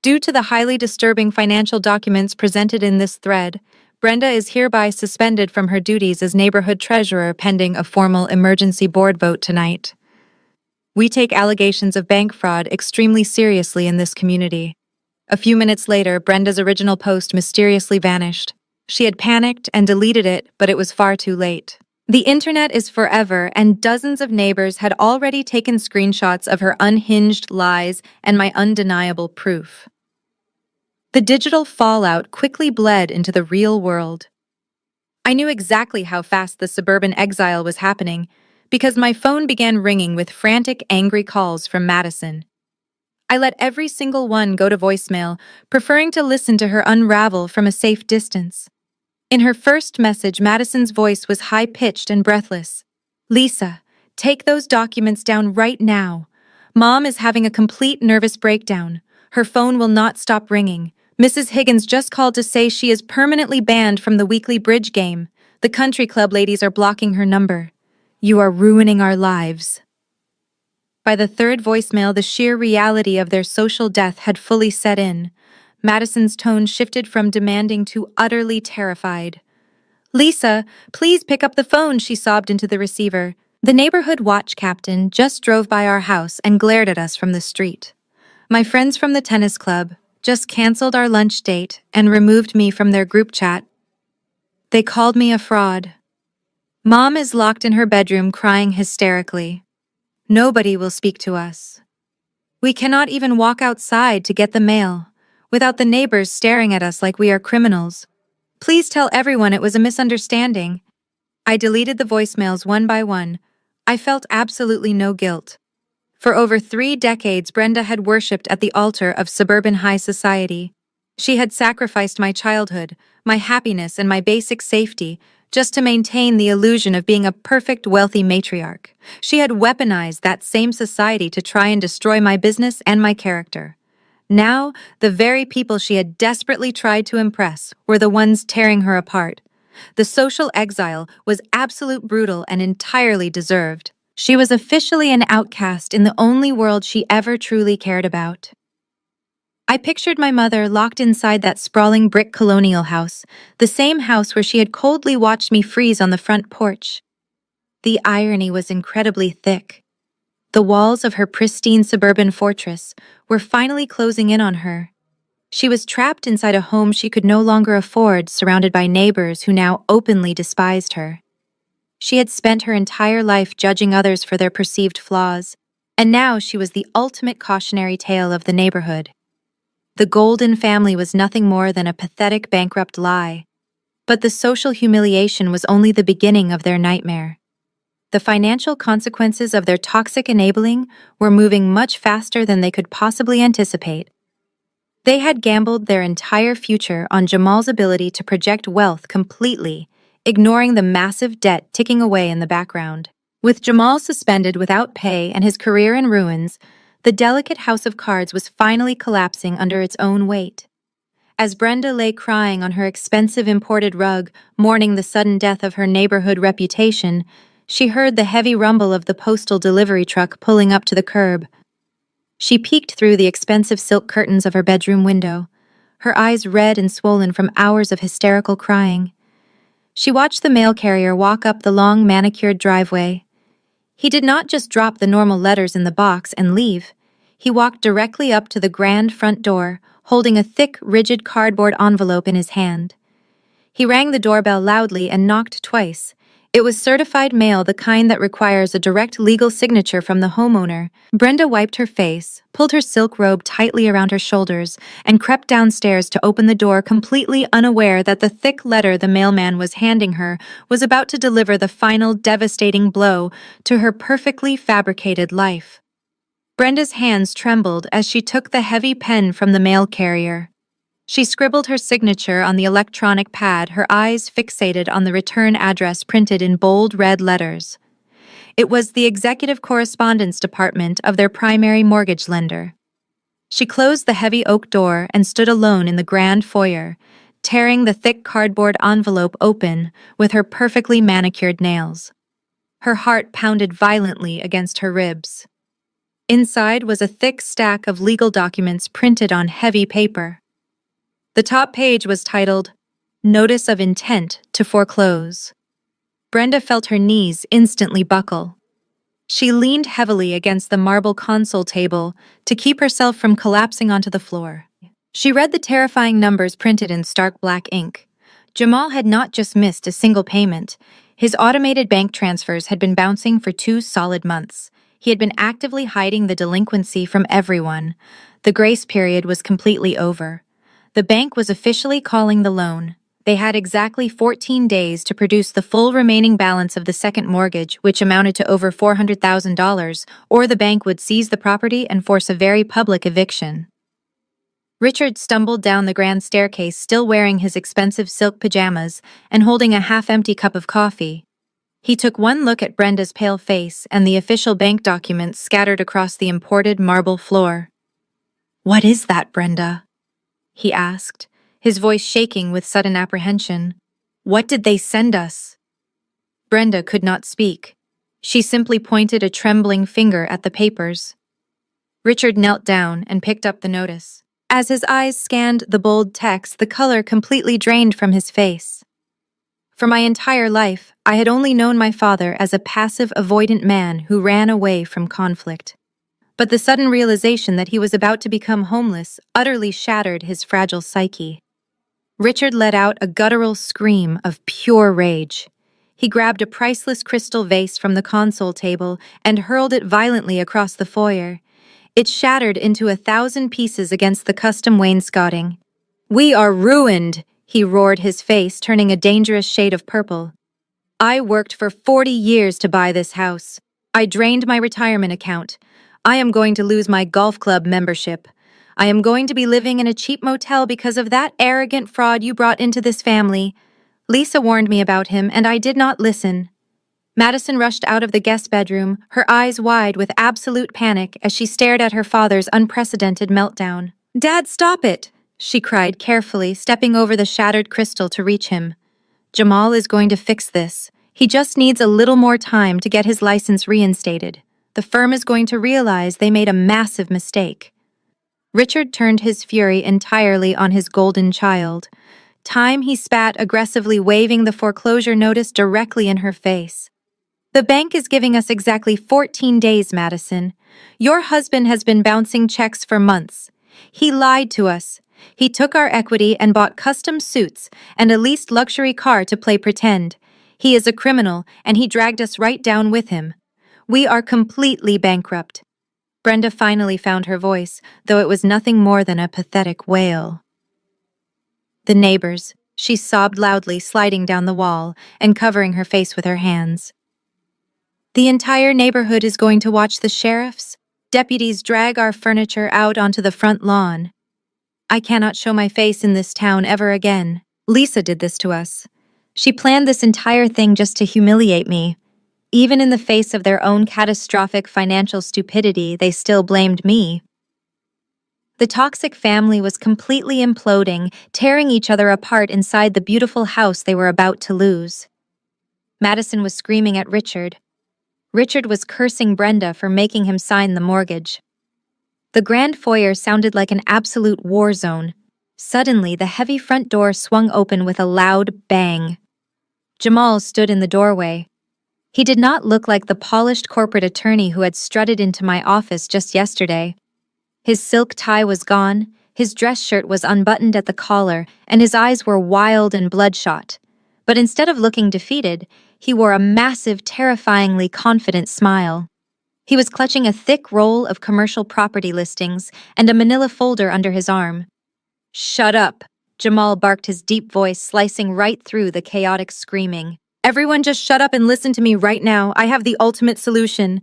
Due to the highly disturbing financial documents presented in this thread, Brenda is hereby suspended from her duties as neighborhood treasurer pending a formal emergency board vote tonight. We take allegations of bank fraud extremely seriously in this community. A few minutes later, Brenda's original post mysteriously vanished. She had panicked and deleted it, but it was far too late. The internet is forever, and dozens of neighbors had already taken screenshots of her unhinged lies and my undeniable proof. The digital fallout quickly bled into the real world. I knew exactly how fast the suburban exile was happening because my phone began ringing with frantic, angry calls from Madison. I let every single one go to voicemail, preferring to listen to her unravel from a safe distance. In her first message, Madison's voice was high-pitched and breathless. Lisa, take those documents down right now. Mom is having a complete nervous breakdown. Her phone will not stop ringing. Mrs. Higgins just called to say she is permanently banned from the weekly bridge game. The country club ladies are blocking her number. You are ruining our lives. By the third voicemail, the sheer reality of their social death had fully set in. Madison's tone shifted from demanding to utterly terrified. Lisa, please pick up the phone, she sobbed into the receiver. The neighborhood watch captain just drove by our house and glared at us from the street. My friends from the tennis club just canceled our lunch date and removed me from their group chat. They called me a fraud. Mom is locked in her bedroom crying hysterically. Nobody will speak to us. We cannot even walk outside to get the mail without the neighbors staring at us like we are criminals. Please tell everyone it was a misunderstanding. I deleted the voicemails one by one. I felt absolutely no guilt. For over 3 decades, Brenda had worshipped at the altar of suburban high society. She had sacrificed my childhood, my happiness, and my basic safety just to maintain the illusion of being a perfect, wealthy matriarch. She had weaponized that same society to try and destroy my business and my character. Now, the very people she had desperately tried to impress were the ones tearing her apart. The social exile was absolute brutal and entirely deserved. She was officially an outcast in the only world she ever truly cared about. I pictured my mother locked inside that sprawling brick colonial house, the same house where she had coldly watched me freeze on the front porch. The irony was incredibly thick. The walls of her pristine suburban fortress were finally closing in on her. She was trapped inside a home she could no longer afford, surrounded by neighbors who now openly despised her. She had spent her entire life judging others for their perceived flaws, and now she was the ultimate cautionary tale of the neighborhood. The Golden family was nothing more than a pathetic, bankrupt lie. But the social humiliation was only the beginning of their nightmare. The financial consequences of their toxic enabling were moving much faster than they could possibly anticipate. They had gambled their entire future on Jamal's ability to project wealth completely, ignoring the massive debt ticking away in the background. With Jamal suspended without pay and his career in ruins, the delicate house of cards was finally collapsing under its own weight. As Brenda lay crying on her expensive imported rug, mourning the sudden death of her neighborhood reputation, she heard the heavy rumble of the postal delivery truck pulling up to the curb. She peeked through the expensive silk curtains of her bedroom window, her eyes red and swollen from hours of hysterical crying. She watched the mail carrier walk up the long manicured driveway. He did not just drop the normal letters in the box and leave. He walked directly up to the grand front door, holding a thick, rigid cardboard envelope in his hand. He rang the doorbell loudly and knocked twice, It was certified mail, the kind that requires a direct legal signature from the homeowner. Brenda wiped her face, pulled her silk robe tightly around her shoulders, and crept downstairs to open the door, completely unaware that the thick letter the mailman was handing her was about to deliver the final devastating blow to her perfectly fabricated life. Brenda's hands trembled as she took the heavy pen from the mail carrier. She scribbled her signature on the electronic pad, her eyes fixated on the return address printed in bold red letters. It was the executive correspondence department of their primary mortgage lender. She closed the heavy oak door and stood alone in the grand foyer, tearing the thick cardboard envelope open with her perfectly manicured nails. Her heart pounded violently against her ribs. Inside was a thick stack of legal documents printed on heavy paper. The top page was titled, Notice of Intent to Foreclose. Brenda felt her knees instantly buckle. She leaned heavily against the marble console table to keep herself from collapsing onto the floor. She read the terrifying numbers printed in stark black ink. Jamal had not just missed a single payment. His automated bank transfers had been bouncing for 2 solid months. He had been actively hiding the delinquency from everyone. The grace period was completely over. The bank was officially calling the loan. They had exactly 14 days to produce the full remaining balance of the second mortgage, which amounted to over $400,000, or the bank would seize the property and force a very public eviction. Richard stumbled down the grand staircase, still wearing his expensive silk pajamas and holding a half-empty cup of coffee. He took one look at Brenda's pale face and the official bank documents scattered across the imported marble floor. "What is that, Brenda?" he asked, his voice shaking with sudden apprehension. "What did they send us?" Brenda could not speak. She simply pointed a trembling finger at the papers. Richard knelt down and picked up the notice. As his eyes scanned the bold text, the color completely drained from his face. For my entire life, I had only known my father as a passive, avoidant man who ran away from conflict. But the sudden realization that he was about to become homeless utterly shattered his fragile psyche. Richard let out a guttural scream of pure rage. He grabbed a priceless crystal vase from the console table and hurled it violently across the foyer. It shattered into 1,000 pieces against the custom wainscoting. "We are ruined!" he roared, his face turning a dangerous shade of purple. "I worked for 40 years to buy this house. I drained my retirement account. I am going to lose my golf club membership. I am going to be living in a cheap motel because of that arrogant fraud you brought into this family. Lisa warned me about him, and I did not listen." Madison rushed out of the guest bedroom, her eyes wide with absolute panic as she stared at her father's unprecedented meltdown. "Dad, stop it!" she cried carefully, stepping over the shattered crystal to reach him. "Jamal is going to fix this. He just needs a little more time to get his license reinstated. The firm is going to realize they made a massive mistake." Richard turned his fury entirely on his golden child. Time he spat, aggressively waving the foreclosure notice directly in her face. "The bank is giving us exactly 14 days, Madison. Your husband has been bouncing checks for months. He lied to us. He took our equity and bought custom suits and a leased luxury car to play pretend. He is a criminal, and he dragged us right down with him. We are completely bankrupt." Brenda finally found her voice, though it was nothing more than a pathetic wail. "The neighbors," she sobbed loudly, sliding down the wall and covering her face with her hands. "The entire neighborhood is going to watch the sheriffs. Deputies drag our furniture out onto the front lawn. I cannot show my face in this town ever again. Lisa did this to us. She planned this entire thing just to humiliate me. Even in the face of their own catastrophic financial stupidity, they still blamed me." The toxic family was completely imploding, tearing each other apart inside the beautiful house they were about to lose. Madison was screaming at Richard. Richard was cursing Brenda for making him sign the mortgage. The grand foyer sounded like an absolute war zone. Suddenly, the heavy front door swung open with a loud bang. Jamal stood in the doorway. He did not look like the polished corporate attorney who had strutted into my office just yesterday. His silk tie was gone, his dress shirt was unbuttoned at the collar, and his eyes were wild and bloodshot. But instead of looking defeated, he wore a massive, terrifyingly confident smile. He was clutching a thick roll of commercial property listings and a manila folder under his arm. "Shut up," Jamal barked, his deep voice slicing right through the chaotic screaming. "Everyone just shut up and listen to me right now. I have the ultimate solution."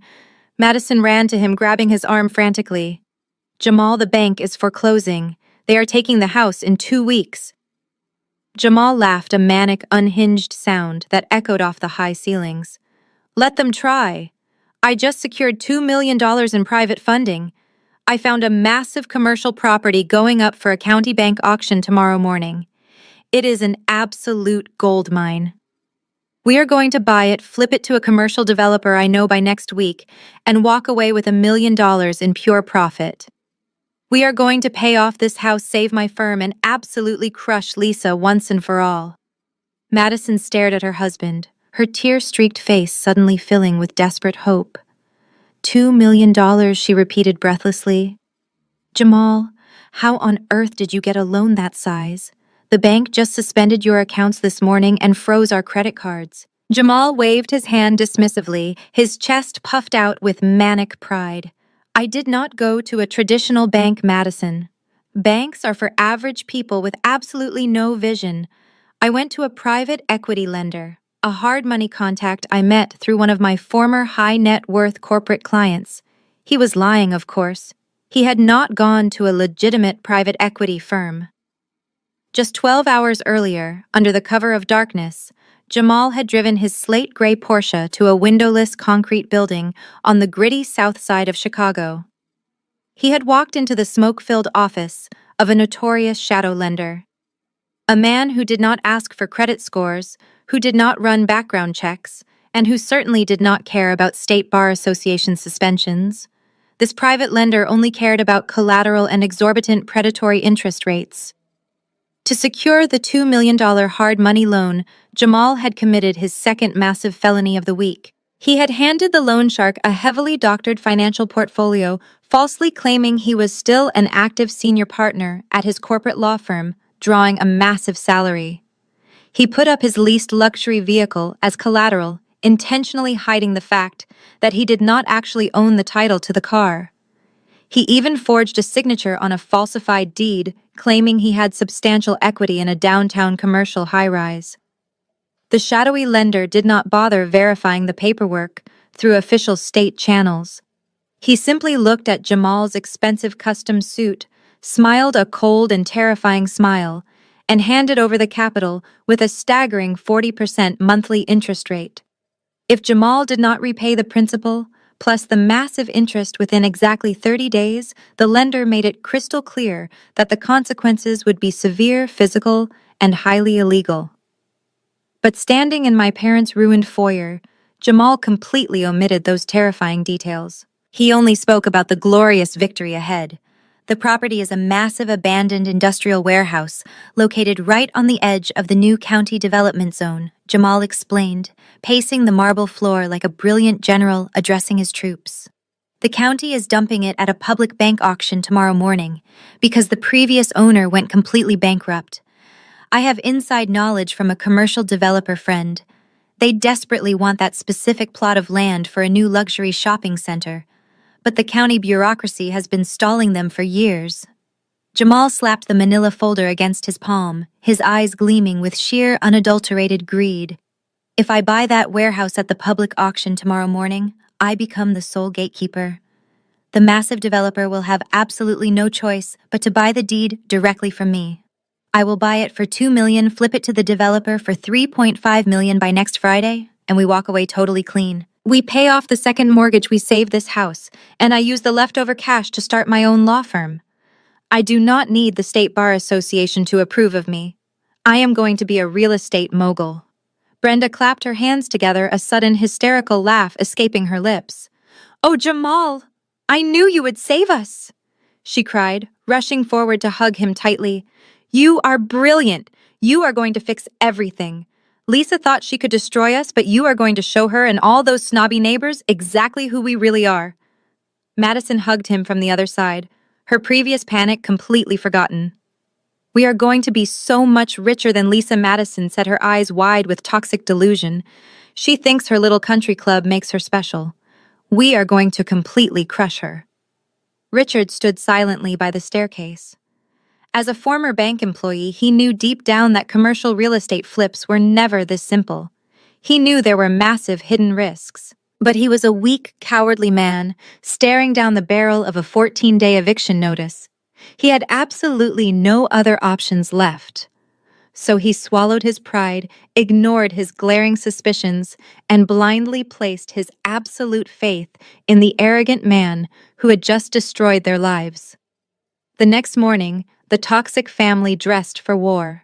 Madison ran to him, grabbing his arm frantically. "Jamal, the bank is foreclosing. They are taking the house in 2 weeks." Jamal laughed, a manic, unhinged sound that echoed off the high ceilings. "Let them try. I just secured $2 million in private funding. I found a massive commercial property going up for a county bank auction tomorrow morning. It is an absolute gold mine. We are going to buy it, flip it to a commercial developer I know by next week, and walk away with $1 million in pure profit. We are going to pay off this house, save my firm, and absolutely crush Lisa once and for all." Madison stared at her husband, her tear-streaked face suddenly filling with desperate hope. $2 million, she repeated breathlessly. "Jamal, how on earth did you get a loan that size? The bank just suspended your accounts this morning and froze our credit cards." Jamal waved his hand dismissively, his chest puffed out with manic pride. "I did not go to a traditional bank, Madison. Banks are for average people with absolutely no vision. I went to a private equity lender, a hard money contact I met through one of my former high net worth corporate clients. He was lying, of course. He had not gone to a legitimate private equity firm." Just 12 hours earlier, under the cover of darkness, Jamal had driven his slate gray Porsche to a windowless concrete building on the gritty south side of Chicago. He had walked into the smoke-filled office of a notorious shadow lender. A man who did not ask for credit scores, who did not run background checks, and who certainly did not care about State Bar Association suspensions. This private lender only cared about collateral and exorbitant predatory interest rates. To secure the $2 million hard money loan, Jamal had committed his second massive felony of the week. He had handed the loan shark a heavily doctored financial portfolio, falsely claiming he was still an active senior partner at his corporate law firm, drawing a massive salary. He put up his leased luxury vehicle as collateral, intentionally hiding the fact that he did not actually own the title to the car. He even forged a signature on a falsified deed, claiming he had substantial equity in a downtown commercial high-rise. The shadowy lender did not bother verifying the paperwork through official state channels. He simply looked at Jamal's expensive custom suit, smiled a cold and terrifying smile, and handed over the capital with a staggering 40% monthly interest rate. If Jamal did not repay the principal, plus the massive interest within exactly 30 days, the lender made it crystal clear that the consequences would be severe, physical, and highly illegal. But standing in my parents' ruined foyer, Jamal completely omitted those terrifying details. He only spoke about the glorious victory ahead. The property is a massive abandoned industrial warehouse located right on the edge of the new county development zone, Jamal explained, pacing the marble floor like a brilliant general addressing his troops. The county is dumping it at a public bank auction tomorrow morning because the previous owner went completely bankrupt. I have inside knowledge from a commercial developer friend. They desperately want that specific plot of land for a new luxury shopping center, but the county bureaucracy has been stalling them for years. Jamal slapped the manila folder against his palm, his eyes gleaming with sheer, unadulterated greed. "If I buy that warehouse at the public auction tomorrow morning, I become the sole gatekeeper. The massive developer will have absolutely no choice but to buy the deed directly from me. I will buy it for $2 million, flip it to the developer for $3.5 million by next Friday, and we walk away totally clean. We pay off the second mortgage, we save this house, and I use the leftover cash to start my own law firm. I do not need the State Bar Association to approve of me. I am going to be a real estate mogul." Brenda clapped her hands together, a sudden hysterical laugh escaping her lips. "Oh, Jamal, I knew you would save us," she cried, rushing forward to hug him tightly. "You are brilliant. You are going to fix everything. Lisa thought she could destroy us, but you are going to show her and all those snobby neighbors exactly who we really are." Madison hugged him from the other side, her previous panic completely forgotten. We are going to be so much richer than Lisa Madison said, her eyes wide with toxic delusion. She thinks her little country club makes her special. We are going to completely crush her. Richard stood silently by the staircase. As a former bank employee, he knew deep down that commercial real estate flips were never this simple. He knew there were massive hidden risks. But he was a weak, cowardly man, staring down the barrel of a 14-day eviction notice. He had absolutely no other options left. So he swallowed his pride, ignored his glaring suspicions, and blindly placed his absolute faith in the arrogant man who had just destroyed their lives. The next morning, the toxic family dressed for war.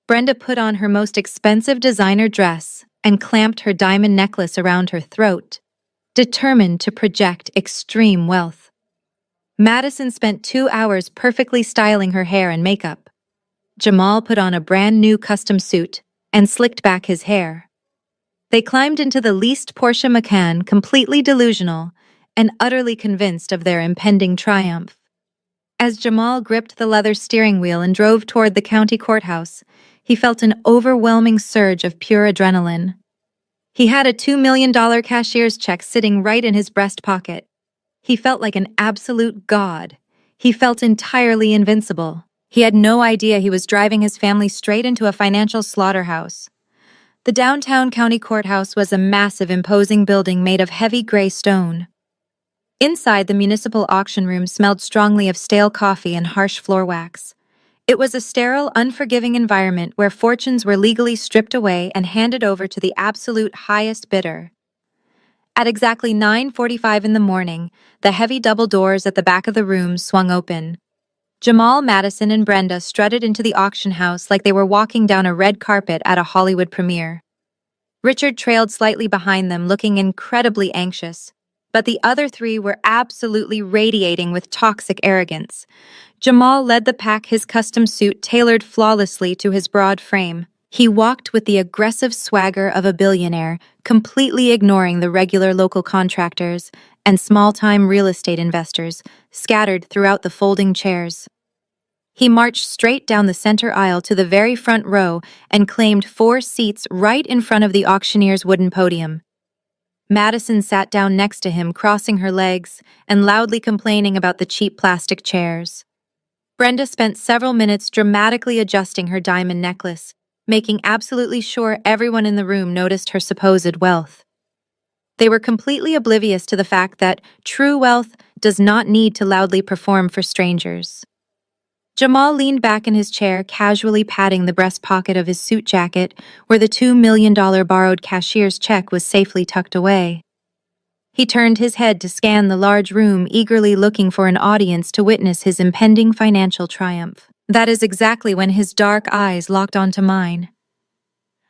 Brenda put on her most expensive designer dress and clamped her diamond necklace around her throat, determined to project extreme wealth. Madison spent 2 hours perfectly styling her hair and makeup. Jamal put on a brand new custom suit and slicked back his hair. They climbed into the leased Porsche Macan, completely delusional and utterly convinced of their impending triumph. As Jamal gripped the leather steering wheel and drove toward the county courthouse, he felt an overwhelming surge of pure adrenaline. He had a $2 million cashier's check sitting right in his breast pocket. He felt like an absolute god. He felt entirely invincible. He had no idea he was driving his family straight into a financial slaughterhouse. The downtown county courthouse was a massive, imposing building made of heavy gray stone. Inside, the municipal auction room smelled strongly of stale coffee and harsh floor wax. It was a sterile, unforgiving environment where fortunes were legally stripped away and handed over to the absolute highest bidder. At exactly 9:45 in the morning, the heavy double doors at the back of the room swung open. Jamal, Madison, and Brenda strutted into the auction house like they were walking down a red carpet at a Hollywood premiere. Richard trailed slightly behind them, looking incredibly anxious, but the other three were absolutely radiating with toxic arrogance. Jamal led the pack, his custom suit tailored flawlessly to his broad frame. He walked with the aggressive swagger of a billionaire, completely ignoring the regular local contractors and small-time real estate investors scattered throughout the folding chairs. He marched straight down the center aisle to the very front row and claimed 4 seats right in front of the auctioneer's wooden podium. Madison sat down next to him, crossing her legs and loudly complaining about the cheap plastic chairs. Brenda spent several minutes dramatically adjusting her diamond necklace, making absolutely sure everyone in the room noticed her supposed wealth. They were completely oblivious to the fact that true wealth does not need to loudly perform for strangers. Jamal leaned back in his chair, casually patting the breast pocket of his suit jacket where the $2 million borrowed cashier's check was safely tucked away. He turned his head to scan the large room, eagerly looking for an audience to witness his impending financial triumph. That is exactly when his dark eyes locked onto mine.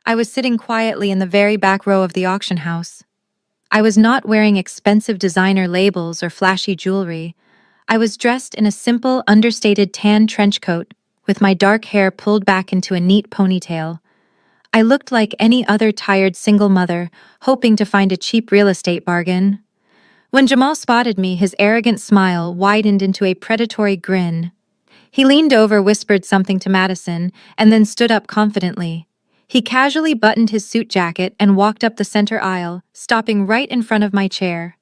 I was sitting quietly in the very back row of the auction house. I was not wearing expensive designer labels or flashy jewelry. I was dressed in a simple, understated tan trench coat, with my dark hair pulled back into a neat ponytail. I looked like any other tired single mother, hoping to find a cheap real estate bargain. When Jamal spotted me, his arrogant smile widened into a predatory grin. He leaned over, whispered something to Madison, and then stood up confidently. He casually buttoned his suit jacket and walked up the center aisle, stopping right in front of my chair.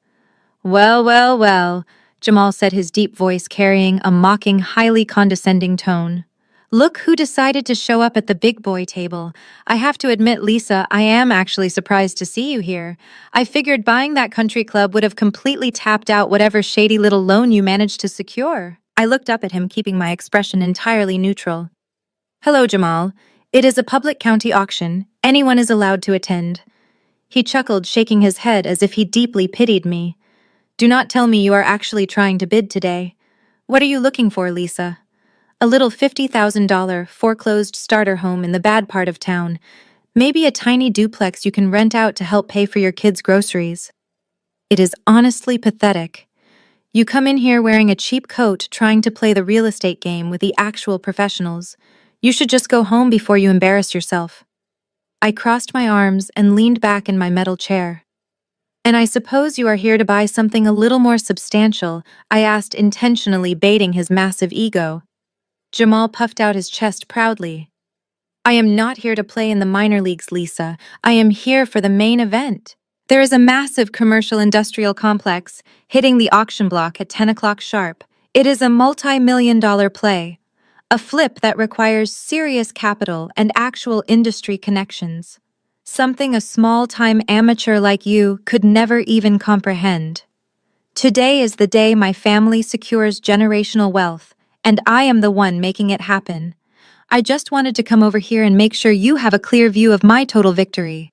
"Well, well, well," Jamal said, his deep voice carrying a mocking, highly condescending tone. "Look who decided to show up at the big boy table. I have to admit, Lisa, I am actually surprised to see you here. I figured buying that country club would have completely tapped out whatever shady little loan you managed to secure." I looked up at him, keeping my expression entirely neutral. "Hello, Jamal. It is a public county auction. Anyone is allowed to attend." He chuckled, shaking his head as if he deeply pitied me. "Do not tell me you are actually trying to bid today. What are you looking for, Lisa?" "A little $50,000 foreclosed starter home in the bad part of town. Maybe a tiny duplex you can rent out to help pay for your kids' groceries." It is honestly pathetic. You come in here wearing a cheap coat, trying to play the real estate game with the actual professionals. You should just go home before you embarrass yourself. I crossed my arms and leaned back in my metal chair. "And I suppose you are here to buy something a little more substantial," I asked, intentionally baiting his massive ego. Jamal puffed out his chest proudly. I am not here to play in the minor leagues, Lisa. I am here for the main event. There is a massive commercial industrial complex hitting the auction block at 10 o'clock sharp. It is a multi-million-dollar play, a flip that requires serious capital and actual industry connections. Something a small-time amateur like you could never even comprehend. Today is the day my family secures generational wealth, and I am the one making it happen. I just wanted to come over here and make sure you have a clear view of my total victory.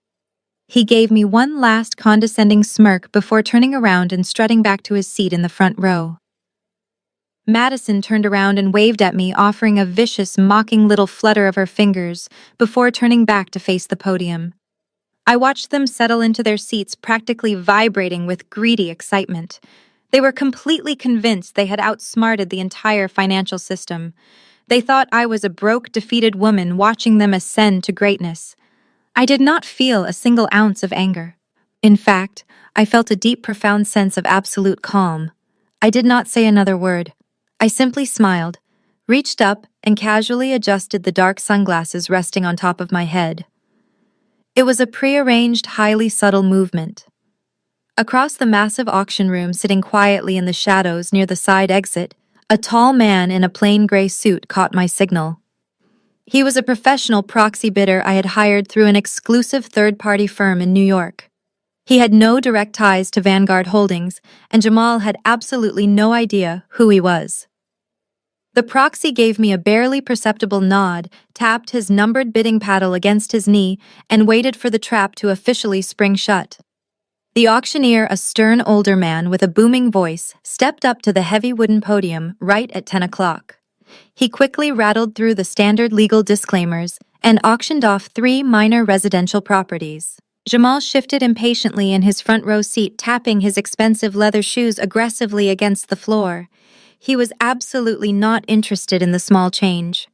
He gave me one last condescending smirk before turning around and strutting back to his seat in the front row. Madison turned around and waved at me, offering a vicious, mocking little flutter of her fingers before turning back to face the podium. I watched them settle into their seats, practically vibrating with greedy excitement. They were completely convinced they had outsmarted the entire financial system. They thought I was a broke, defeated woman watching them ascend to greatness. I did not feel a single ounce of anger. In fact, I felt a deep, profound sense of absolute calm. I did not say another word. I simply smiled, reached up, and casually adjusted the dark sunglasses resting on top of my head. It was a prearranged, highly subtle movement. Across the massive auction room, sitting quietly in the shadows near the side exit, a tall man in a plain gray suit caught my signal. He was a professional proxy bidder I had hired through an exclusive third-party firm in New York. He had no direct ties to Vanguard Holdings, and Jamal had absolutely no idea who he was. The proxy gave me a barely perceptible nod, tapped his numbered bidding paddle against his knee, and waited for the trap to officially spring shut. The auctioneer, a stern older man with a booming voice, stepped up to the heavy wooden podium right at 10 o'clock. He quickly rattled through the standard legal disclaimers and auctioned off 3 minor residential properties. Jamal shifted impatiently in his front row seat, tapping his expensive leather shoes aggressively against the floor. He was absolutely not interested in the small change.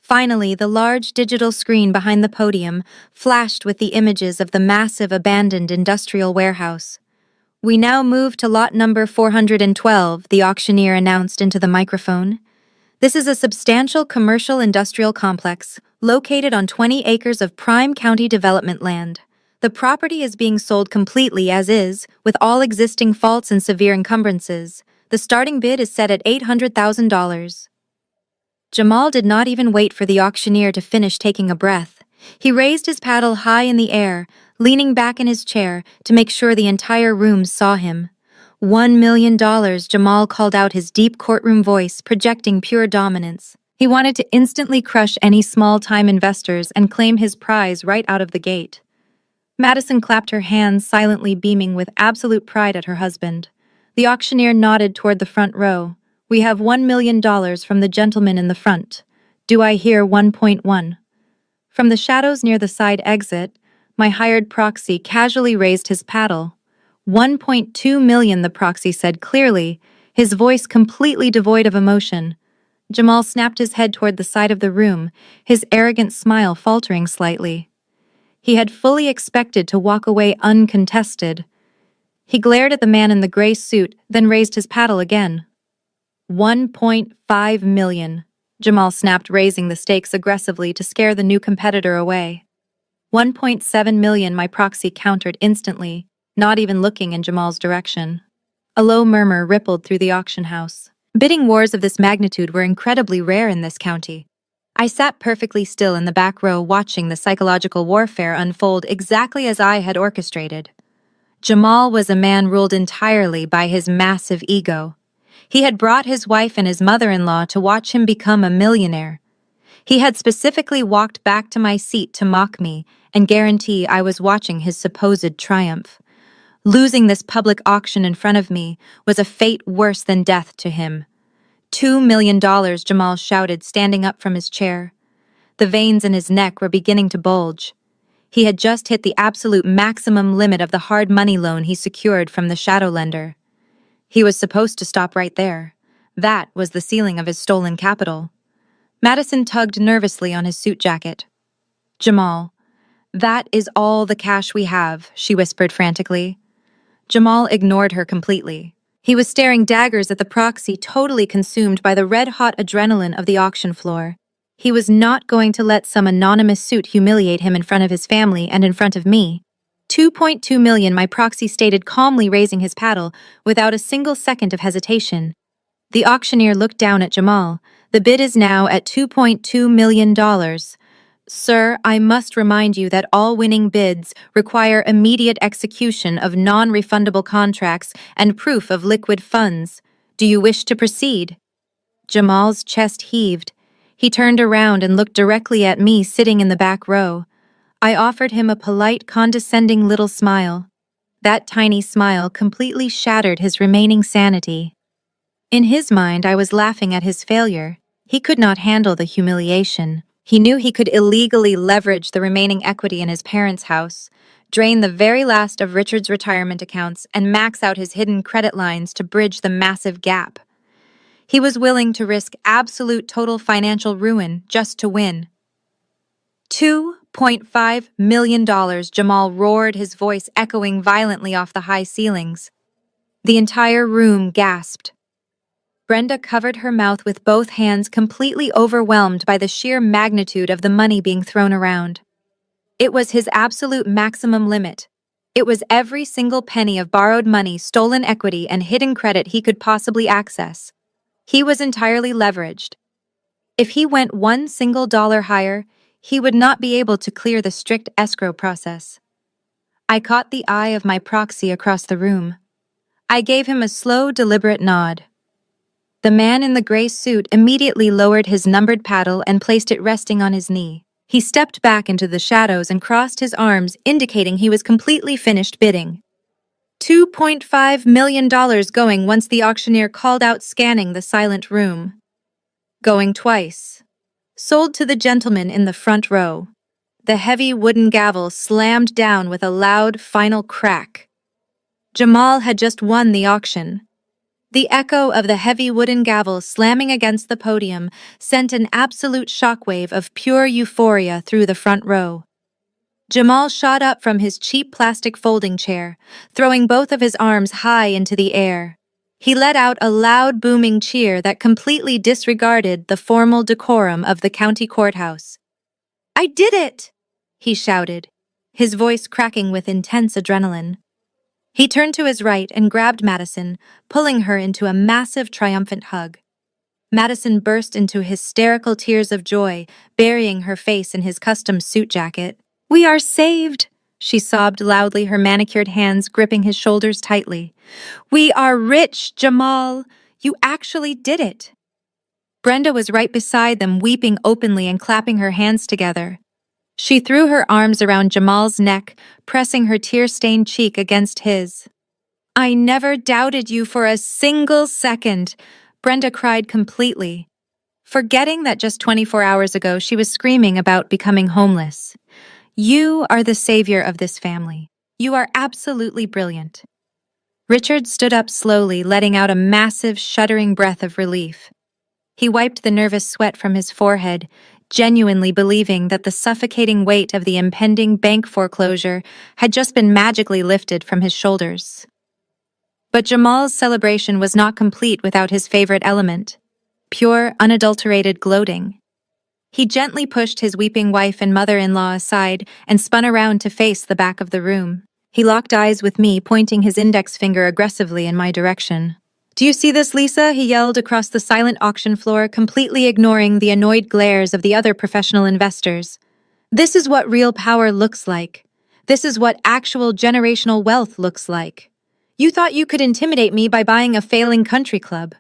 Finally, the large digital screen behind the podium flashed with the images of the massive abandoned industrial warehouse. We now move to lot number 412, the auctioneer announced into the microphone. This is a substantial commercial industrial complex located on 20 acres of prime county development land. The property is being sold completely as is, with all existing faults and severe encumbrances. The starting bid is set at $800,000. Jamal did not even wait for the auctioneer to finish taking a breath. He raised his paddle high in the air, leaning back in his chair to make sure the entire room saw him. $1 million, Jamal called out, his deep courtroom voice projecting pure dominance. He wanted to instantly crush any small-time investors and claim his prize right out of the gate. Madison clapped her hands, silently beaming with absolute pride at her husband. The auctioneer nodded toward the front row. We have $1 million from the gentleman in the front. Do I hear 1.1? From the shadows near the side exit, my hired proxy casually raised his paddle. 1.2 million, the proxy said clearly, his voice completely devoid of emotion. Jamal snapped his head toward the side of the room, his arrogant smile faltering slightly. He had fully expected to walk away uncontested. He glared at the man in the gray suit, then raised his paddle again. 1.5 million, Jamal snapped, raising the stakes aggressively to scare the new competitor away. 1.7 million, my proxy countered instantly, not even looking in Jamal's direction. A low murmur rippled through the auction house. Bidding wars of this magnitude were incredibly rare in this county. I sat perfectly still in the back row, watching the psychological warfare unfold exactly as I had orchestrated. Jamal was a man ruled entirely by his massive ego. He had brought his wife and his mother-in-law to watch him become a millionaire. He had specifically walked back to my seat to mock me and guarantee I was watching his supposed triumph. Losing this public auction in front of me was a fate worse than death to him. $2 million, Jamal shouted, standing up from his chair. The veins in his neck were beginning to bulge. He had just hit the absolute maximum limit of the hard money loan he secured from the shadow lender. He was supposed to stop right there. That was the ceiling of his stolen capital. Madison tugged nervously on his suit jacket. Jamal, that is all the cash we have, she whispered frantically. Jamal ignored her completely. He was staring daggers at the proxy, totally consumed by the red-hot adrenaline of the auction floor. He was not going to let some anonymous suit humiliate him in front of his family and in front of me. 2.2 million, my proxy stated, calmly raising his paddle without a single second of hesitation. The auctioneer looked down at Jamal. The bid is now at $2.2 million. Sir, I must remind you that all winning bids require immediate execution of non-refundable contracts and proof of liquid funds. Do you wish to proceed? Jamal's chest heaved. He turned around and looked directly at me sitting in the back row. I offered him a polite, condescending little smile. That tiny smile completely shattered his remaining sanity. In his mind, I was laughing at his failure. He could not handle the humiliation. He knew he could illegally leverage the remaining equity in his parents' house, drain the very last of Richard's retirement accounts, and max out his hidden credit lines to bridge the massive gap. He was willing to risk absolute total financial ruin just to win. $2.5 million, Jamal roared, his voice echoing violently off the high ceilings. The entire room gasped. Brenda covered her mouth with both hands, completely overwhelmed by the sheer magnitude of the money being thrown around. It was his absolute maximum limit. It was every single penny of borrowed money, stolen equity, and hidden credit he could possibly access. He was entirely leveraged. If he went one single dollar higher, he would not be able to clear the strict escrow process. I caught the eye of my proxy across the room. I gave him a slow, deliberate nod. The man in the gray suit immediately lowered his numbered paddle and placed it resting on his knee. He stepped back into the shadows and crossed his arms, indicating he was completely finished bidding. $2.5 million going once, the auctioneer called out, scanning the silent room. Going twice. Sold to the gentleman in the front row. The heavy wooden gavel slammed down with a loud final crack. Jamal had just won the auction. The echo of the heavy wooden gavel slamming against the podium sent an absolute shockwave of pure euphoria through the front row. Jamal shot up from his cheap plastic folding chair, throwing both of his arms high into the air. He let out a loud, booming cheer that completely disregarded the formal decorum of the county courthouse. "I did it!" he shouted, his voice cracking with intense adrenaline. He turned to his right and grabbed Madison, pulling her into a massive, triumphant hug. Madison burst into hysterical tears of joy, burying her face in his custom suit jacket. "We are saved!" she sobbed loudly, her manicured hands gripping his shoulders tightly. "We are rich, Jamal! You actually did it!" Brenda was right beside them, weeping openly and clapping her hands together. She threw her arms around Jamal's neck, pressing her tear-stained cheek against his. "I never doubted you for a single second," Brenda cried completely, forgetting that just 24 hours ago she was screaming about becoming homeless. "You are the savior of this family. You are absolutely brilliant." Richard stood up slowly, letting out a massive, shuddering breath of relief. He wiped the nervous sweat from his forehead, genuinely believing that the suffocating weight of the impending bank foreclosure had just been magically lifted from his shoulders. But Jamal's celebration was not complete without his favorite element: pure, unadulterated gloating. He gently pushed his weeping wife and mother-in-law aside and spun around to face the back of the room. He locked eyes with me, pointing his index finger aggressively in my direction. "Do you see this, Lisa?" he yelled across the silent auction floor, completely ignoring the annoyed glares of the other professional investors. "This is what real power looks like. This is what actual generational wealth looks like. You thought you could intimidate me by buying a failing country club.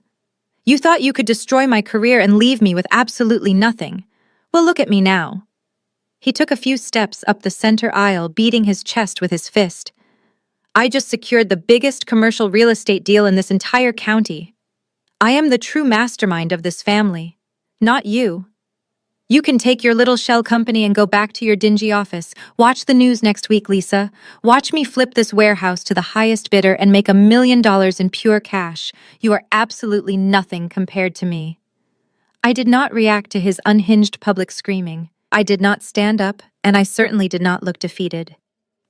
You thought you could destroy my career and leave me with absolutely nothing. Well, look at me now." He took a few steps up the center aisle, beating his chest with his fist. "I just secured the biggest commercial real estate deal in this entire county. I am the true mastermind of this family, not you. You can take your little shell company and go back to your dingy office. Watch the news next week, Lisa. Watch me flip this warehouse to the highest bidder and make $1 million in pure cash. You are absolutely nothing compared to me." I did not react to his unhinged public screaming. I did not stand up, and I certainly did not look defeated.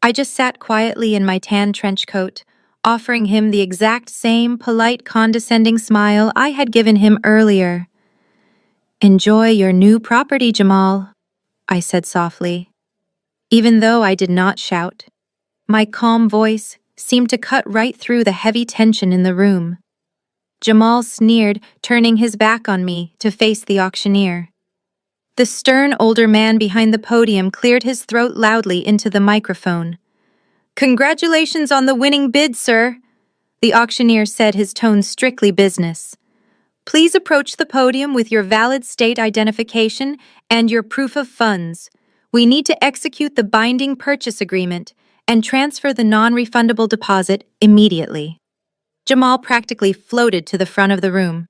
I just sat quietly in my tan trench coat, offering him the exact same polite, condescending smile I had given him earlier. "Enjoy your new property, Jamal," I said softly. Even though I did not shout, my calm voice seemed to cut right through the heavy tension in the room. Jamal sneered, turning his back on me to face the auctioneer. The stern older man behind the podium cleared his throat loudly into the microphone. "Congratulations on the winning bid, sir," the auctioneer said, his tone strictly business. "Please approach the podium with your valid state identification and your proof of funds. We need to execute the binding purchase agreement and transfer the non-refundable deposit immediately." Jamal practically floated to the front of the room.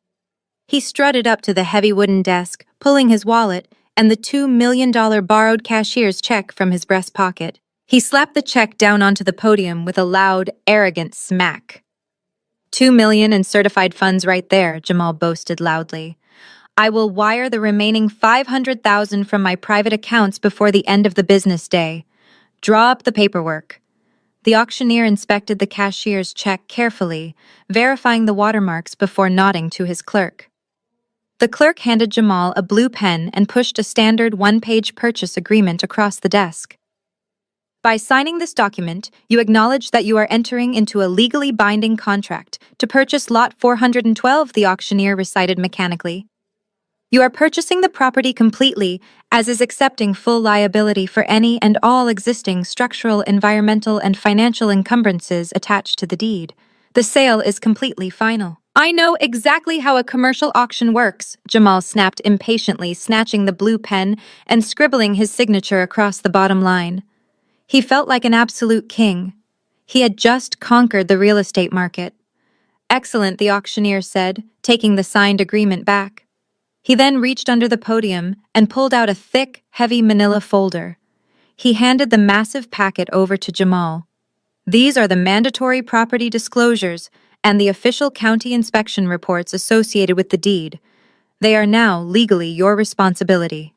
He strutted up to the heavy wooden desk, pulling his wallet and the $2 million borrowed cashier's check from his breast pocket. He slapped the check down onto the podium with a loud, arrogant smack. $2 million in certified funds right there," Jamal boasted loudly. "I will wire the remaining $500,000 from my private accounts before the end of the business day. Draw up the paperwork." The auctioneer inspected the cashier's check carefully, verifying the watermarks before nodding to his clerk. The clerk handed Jamal a blue pen and pushed a standard one-page purchase agreement across the desk. "By signing this document, you acknowledge that you are entering into a legally binding contract to purchase Lot 412, the auctioneer recited mechanically. "You are purchasing the property completely, as is accepting full liability for any and all existing structural, environmental, and financial encumbrances attached to the deed. The sale is completely final." "I know exactly how a commercial auction works," Jamal snapped impatiently, snatching the blue pen and scribbling his signature across the bottom line. He felt like an absolute king. He had just conquered the real estate market. "Excellent," the auctioneer said, taking the signed agreement back. He then reached under the podium and pulled out a thick, heavy manila folder. He handed the massive packet over to Jamal. "These are the mandatory property disclosures and the official county inspection reports associated with the deed. They are now legally your responsibility."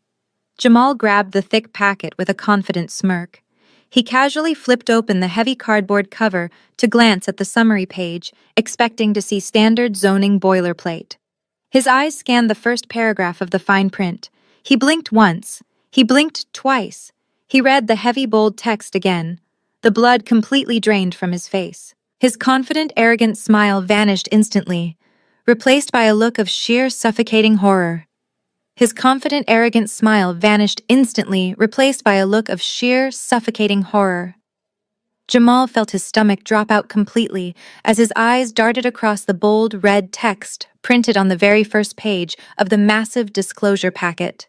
Jamal grabbed the thick packet with a confident smirk. He casually flipped open the heavy cardboard cover to glance at the summary page, expecting to see standard zoning boilerplate. His eyes scanned the first paragraph of the fine print. He blinked once. He blinked twice. He read the heavy bold text again. The blood completely drained from his face. His confident, arrogant smile vanished instantly, replaced by a look of sheer, suffocating horror. His confident, arrogant smile vanished instantly, replaced by a look of sheer, suffocating horror. Jamal felt his stomach drop out completely as his eyes darted across the bold red text printed on the very first page of the massive disclosure packet.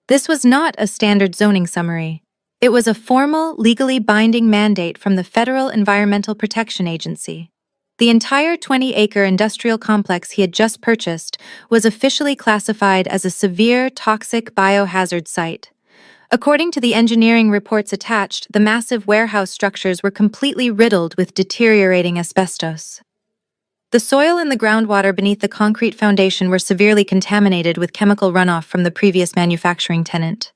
This was not a standard zoning summary. It was a formal, legally binding mandate from the Federal Environmental Protection Agency. The entire 20-acre industrial complex he had just purchased was officially classified as a severe toxic biohazard site. According to the engineering reports attached, the massive warehouse structures were completely riddled with deteriorating asbestos. The soil and the groundwater beneath the concrete foundation were severely contaminated with chemical runoff from the previous manufacturing tenant.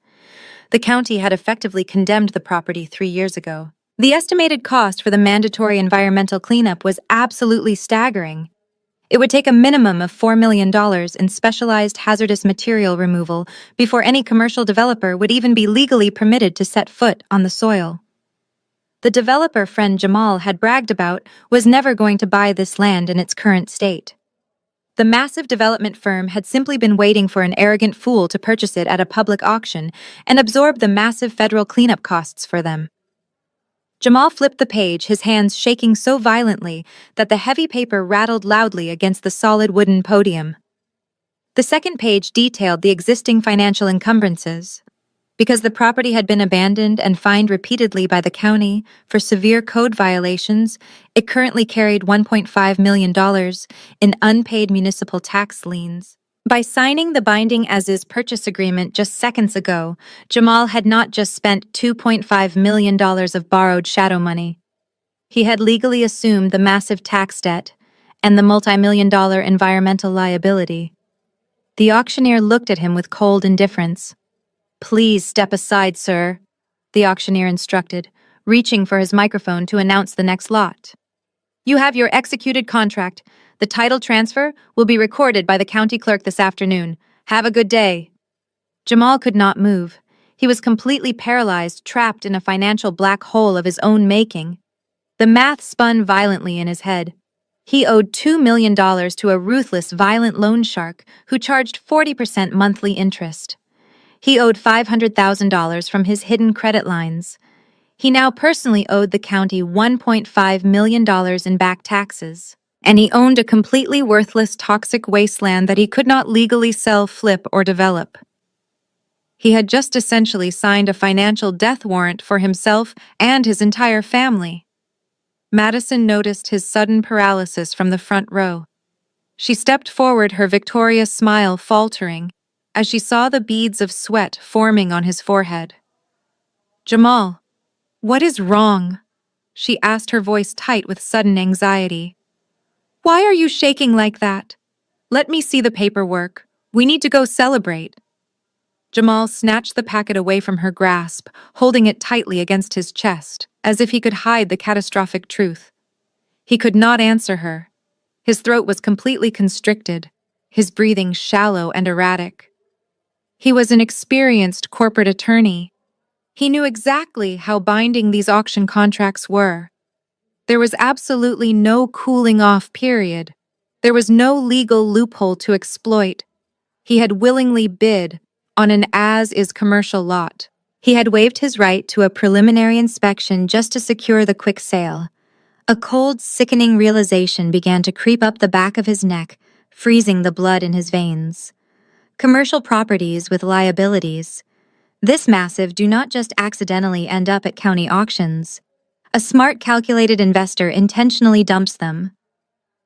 The county had effectively condemned the property 3 years ago. The estimated cost for the mandatory environmental cleanup was absolutely staggering. It would take a minimum of $4 million in specialized hazardous material removal before any commercial developer would even be legally permitted to set foot on the soil. The developer friend Jamal had bragged about was never going to buy this land in its current state. The massive development firm had simply been waiting for an arrogant fool to purchase it at a public auction and absorb the massive federal cleanup costs for them. Jamal flipped the page, his hands shaking so violently that the heavy paper rattled loudly against the solid wooden podium. The second page detailed the existing financial encumbrances. Because the property had been abandoned and fined repeatedly by the county for severe code violations, it currently carried $1.5 million in unpaid municipal tax liens. By signing the binding as-is purchase agreement just seconds ago, Jamal had not just spent $2.5 million of borrowed shadow money. He had legally assumed the massive tax debt and the multi-million-dollar environmental liability. The auctioneer looked at him with cold indifference. "Please step aside, sir," the auctioneer instructed, reaching for his microphone to announce the next lot. You have your executed contract. The title transfer will be recorded by the county clerk this afternoon. Have a good day. Jamal could not move. He was completely paralyzed, trapped in a financial black hole of his own making. The math spun violently in his head. He owed $2 million to a ruthless, violent loan shark who charged 40% monthly interest. He owed $500,000 from his hidden credit lines. He now personally owed the county $1.5 million in back taxes. And he owned a completely worthless, toxic wasteland that he could not legally sell, flip, or develop. He had just essentially signed a financial death warrant for himself and his entire family. Madison noticed his sudden paralysis from the front row. She stepped forward, her victorious smile faltering, as she saw the beads of sweat forming on his forehead. "Jamal, what is wrong?" she asked, her voice tight with sudden anxiety. "Why are you shaking like that? Let me see the paperwork. We need to go celebrate." Jamal snatched the packet away from her grasp, holding it tightly against his chest, as if he could hide the catastrophic truth. He could not answer her. His throat was completely constricted, his breathing shallow and erratic. He was an experienced corporate attorney. He knew exactly how binding these auction contracts were. There was absolutely no cooling off period. There was no legal loophole to exploit. He had willingly bid on an as-is commercial lot. He had waived his right to a preliminary inspection just to secure the quick sale. A cold, sickening realization began to creep up the back of his neck, freezing the blood in his veins. Commercial properties with liabilities. This massive do not just accidentally end up at county auctions. A smart, calculated investor intentionally dumps them.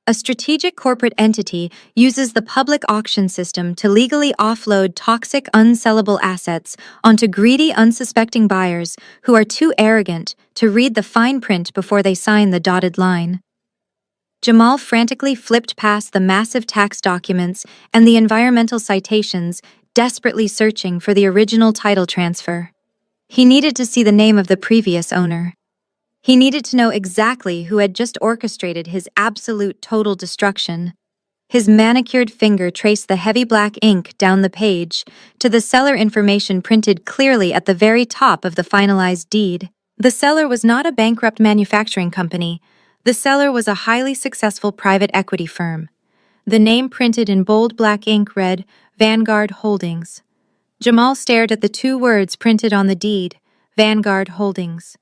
A strategic corporate entity uses the public auction system to legally offload toxic, unsellable assets onto greedy, unsuspecting buyers who are too arrogant to read the fine print before they sign the dotted line. Jamal frantically flipped past the massive tax documents and the environmental citations, desperately searching for the original title transfer. He needed to see the name of the previous owner. He needed to know exactly who had just orchestrated his absolute total destruction. His manicured finger traced the heavy black ink down the page to the seller information printed clearly at the very top of the finalized deed. The seller was not a bankrupt manufacturing company. The seller was a highly successful private equity firm. The name printed in bold black ink read Vanguard Holdings. Jamal stared at the two words printed on the deed, Vanguard Holdings.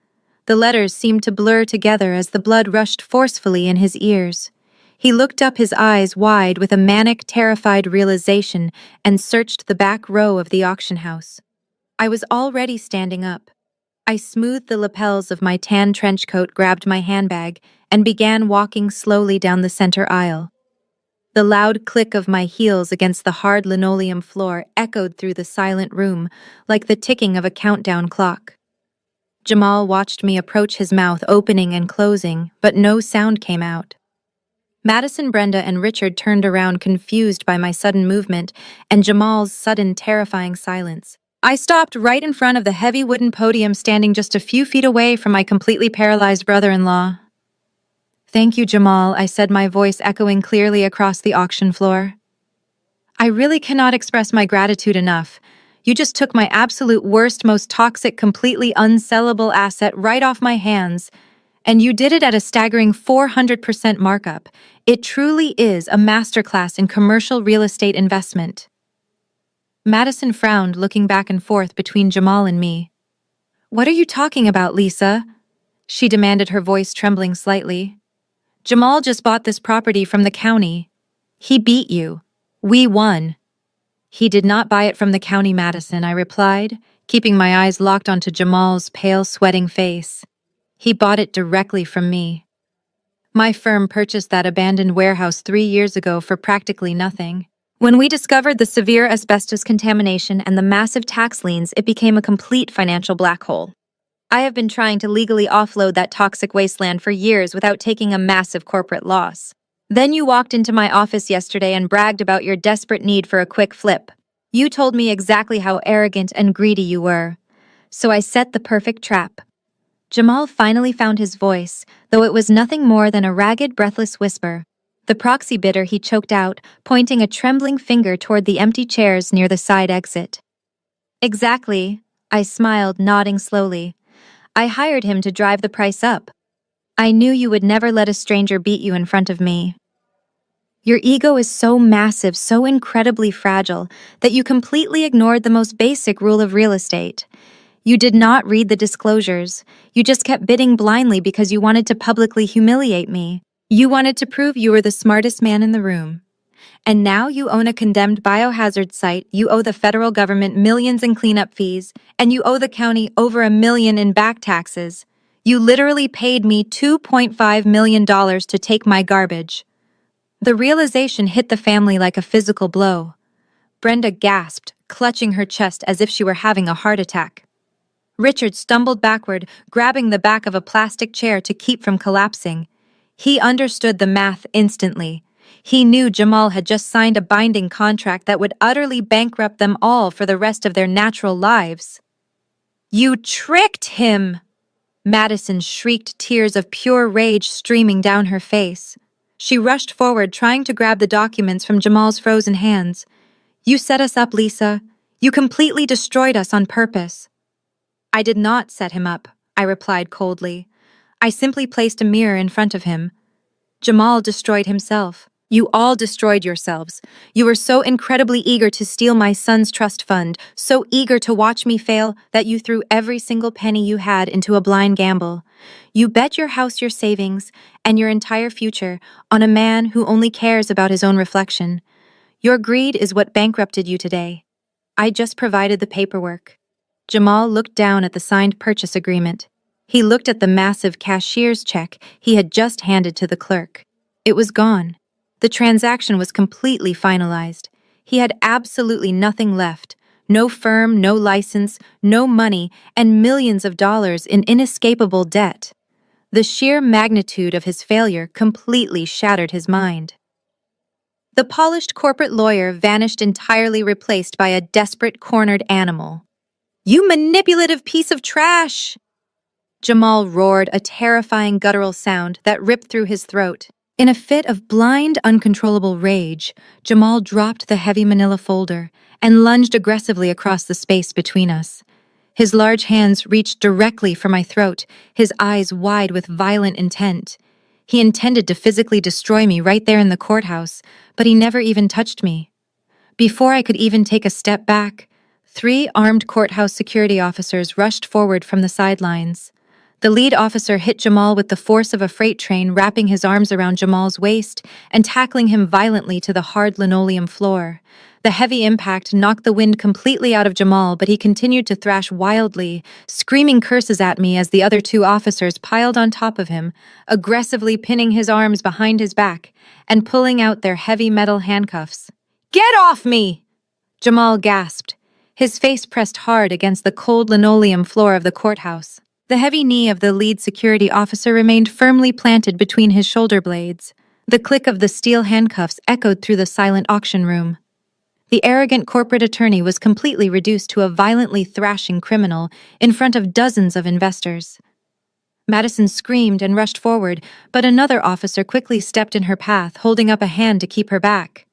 The letters seemed to blur together as the blood rushed forcefully in his ears. He looked up, his eyes wide with a manic, terrified realization, and searched the back row of the auction house. I was already standing up. I smoothed the lapels of my tan trench coat, grabbed my handbag, and began walking slowly down the center aisle. The loud click of my heels against the hard linoleum floor echoed through the silent room like the ticking of a countdown clock. Jamal watched me approach, his mouth opening and closing, but no sound came out. Madison, Brenda, and Richard turned around, confused by my sudden movement and Jamal's sudden, terrifying silence. I stopped right in front of the heavy wooden podium, standing just a few feet away from my completely paralyzed brother-in-law. "Thank you, Jamal," I said, my voice echoing clearly across the auction floor. "I really cannot express my gratitude enough. You just took my absolute worst, most toxic, completely unsellable asset right off my hands, and you did it at a staggering 400% markup. It truly is a masterclass in commercial real estate investment." Madison frowned, looking back and forth between Jamal and me. "What are you talking about, Lisa?" she demanded, her voice trembling slightly. "Jamal just bought this property from the county. He beat you. We won." "He did not buy it from the county, Madison," I replied, keeping my eyes locked onto Jamal's pale, sweating face. "He bought it directly from me. My firm purchased that abandoned warehouse 3 years ago for practically nothing. When we discovered the severe asbestos contamination and the massive tax liens, it became a complete financial black hole. I have been trying to legally offload that toxic wasteland for years without taking a massive corporate loss. Then you walked into my office yesterday and bragged about your desperate need for a quick flip. You told me exactly how arrogant and greedy you were. So I set the perfect trap. Jamal finally found his voice, though it was nothing more than a ragged, breathless whisper. The proxy bidder, he choked out, pointing a trembling finger toward the empty chairs near the side exit. Exactly, I smiled, nodding slowly. I hired him to drive the price up. I knew you would never let a stranger beat you in front of me. Your ego is so massive, so incredibly fragile, that you completely ignored the most basic rule of real estate. You did not read the disclosures. You just kept bidding blindly because you wanted to publicly humiliate me. You wanted to prove you were the smartest man in the room. And now you own a condemned biohazard site, you owe the federal government millions in cleanup fees, and you owe the county over $1 million in back taxes. You literally paid me $2.5 million to take my garbage. The realization hit the family like a physical blow. Brenda gasped, clutching her chest as if she were having a heart attack. Richard stumbled backward, grabbing the back of a plastic chair to keep from collapsing. He understood the math instantly. He knew Jamal had just signed a binding contract that would utterly bankrupt them all for the rest of their natural lives. You tricked him! Madison shrieked, tears of pure rage streaming down her face. She rushed forward, trying to grab the documents from Jamal's frozen hands. You set us up, Lisa. You completely destroyed us on purpose. I did not set him up, I replied coldly. I simply placed a mirror in front of him. Jamal destroyed himself. You all destroyed yourselves. You were so incredibly eager to steal my son's trust fund, so eager to watch me fail, that you threw every single penny you had into a blind gamble. You bet your house, your savings, and your entire future on a man who only cares about his own reflection. Your greed is what bankrupted you today. I just provided the paperwork. Jamal looked down at the signed purchase agreement. He looked at the massive cashier's check he had just handed to the clerk. It was gone. The transaction was completely finalized. He had absolutely nothing left. No firm, no license, no money, and millions of dollars in inescapable debt. The sheer magnitude of his failure completely shattered his mind. The polished corporate lawyer vanished entirely, replaced by a desperate, cornered animal. You manipulative piece of trash! Jamal roared, a terrifying guttural sound that ripped through his throat. In a fit of blind, uncontrollable rage, Jamal dropped the heavy manila folder and lunged aggressively across the space between us. His large hands reached directly for my throat, his eyes wide with violent intent. He intended to physically destroy me right there in the courthouse, but he never even touched me. Before I could even take a step back, 3 armed courthouse security officers rushed forward from the sidelines. The lead officer hit Jamal with the force of a freight train, wrapping his arms around Jamal's waist and tackling him violently to the hard linoleum floor. The heavy impact knocked the wind completely out of Jamal, but he continued to thrash wildly, screaming curses at me as the other 2 officers piled on top of him, aggressively pinning his arms behind his back and pulling out their heavy metal handcuffs. Get off me! Jamal gasped, his face pressed hard against the cold linoleum floor of the courthouse. The heavy knee of the lead security officer remained firmly planted between his shoulder blades. The click of the steel handcuffs echoed through the silent auction room. The arrogant corporate attorney was completely reduced to a violently thrashing criminal in front of dozens of investors. Madison screamed and rushed forward, but another officer quickly stepped in her path, holding up a hand to keep her back.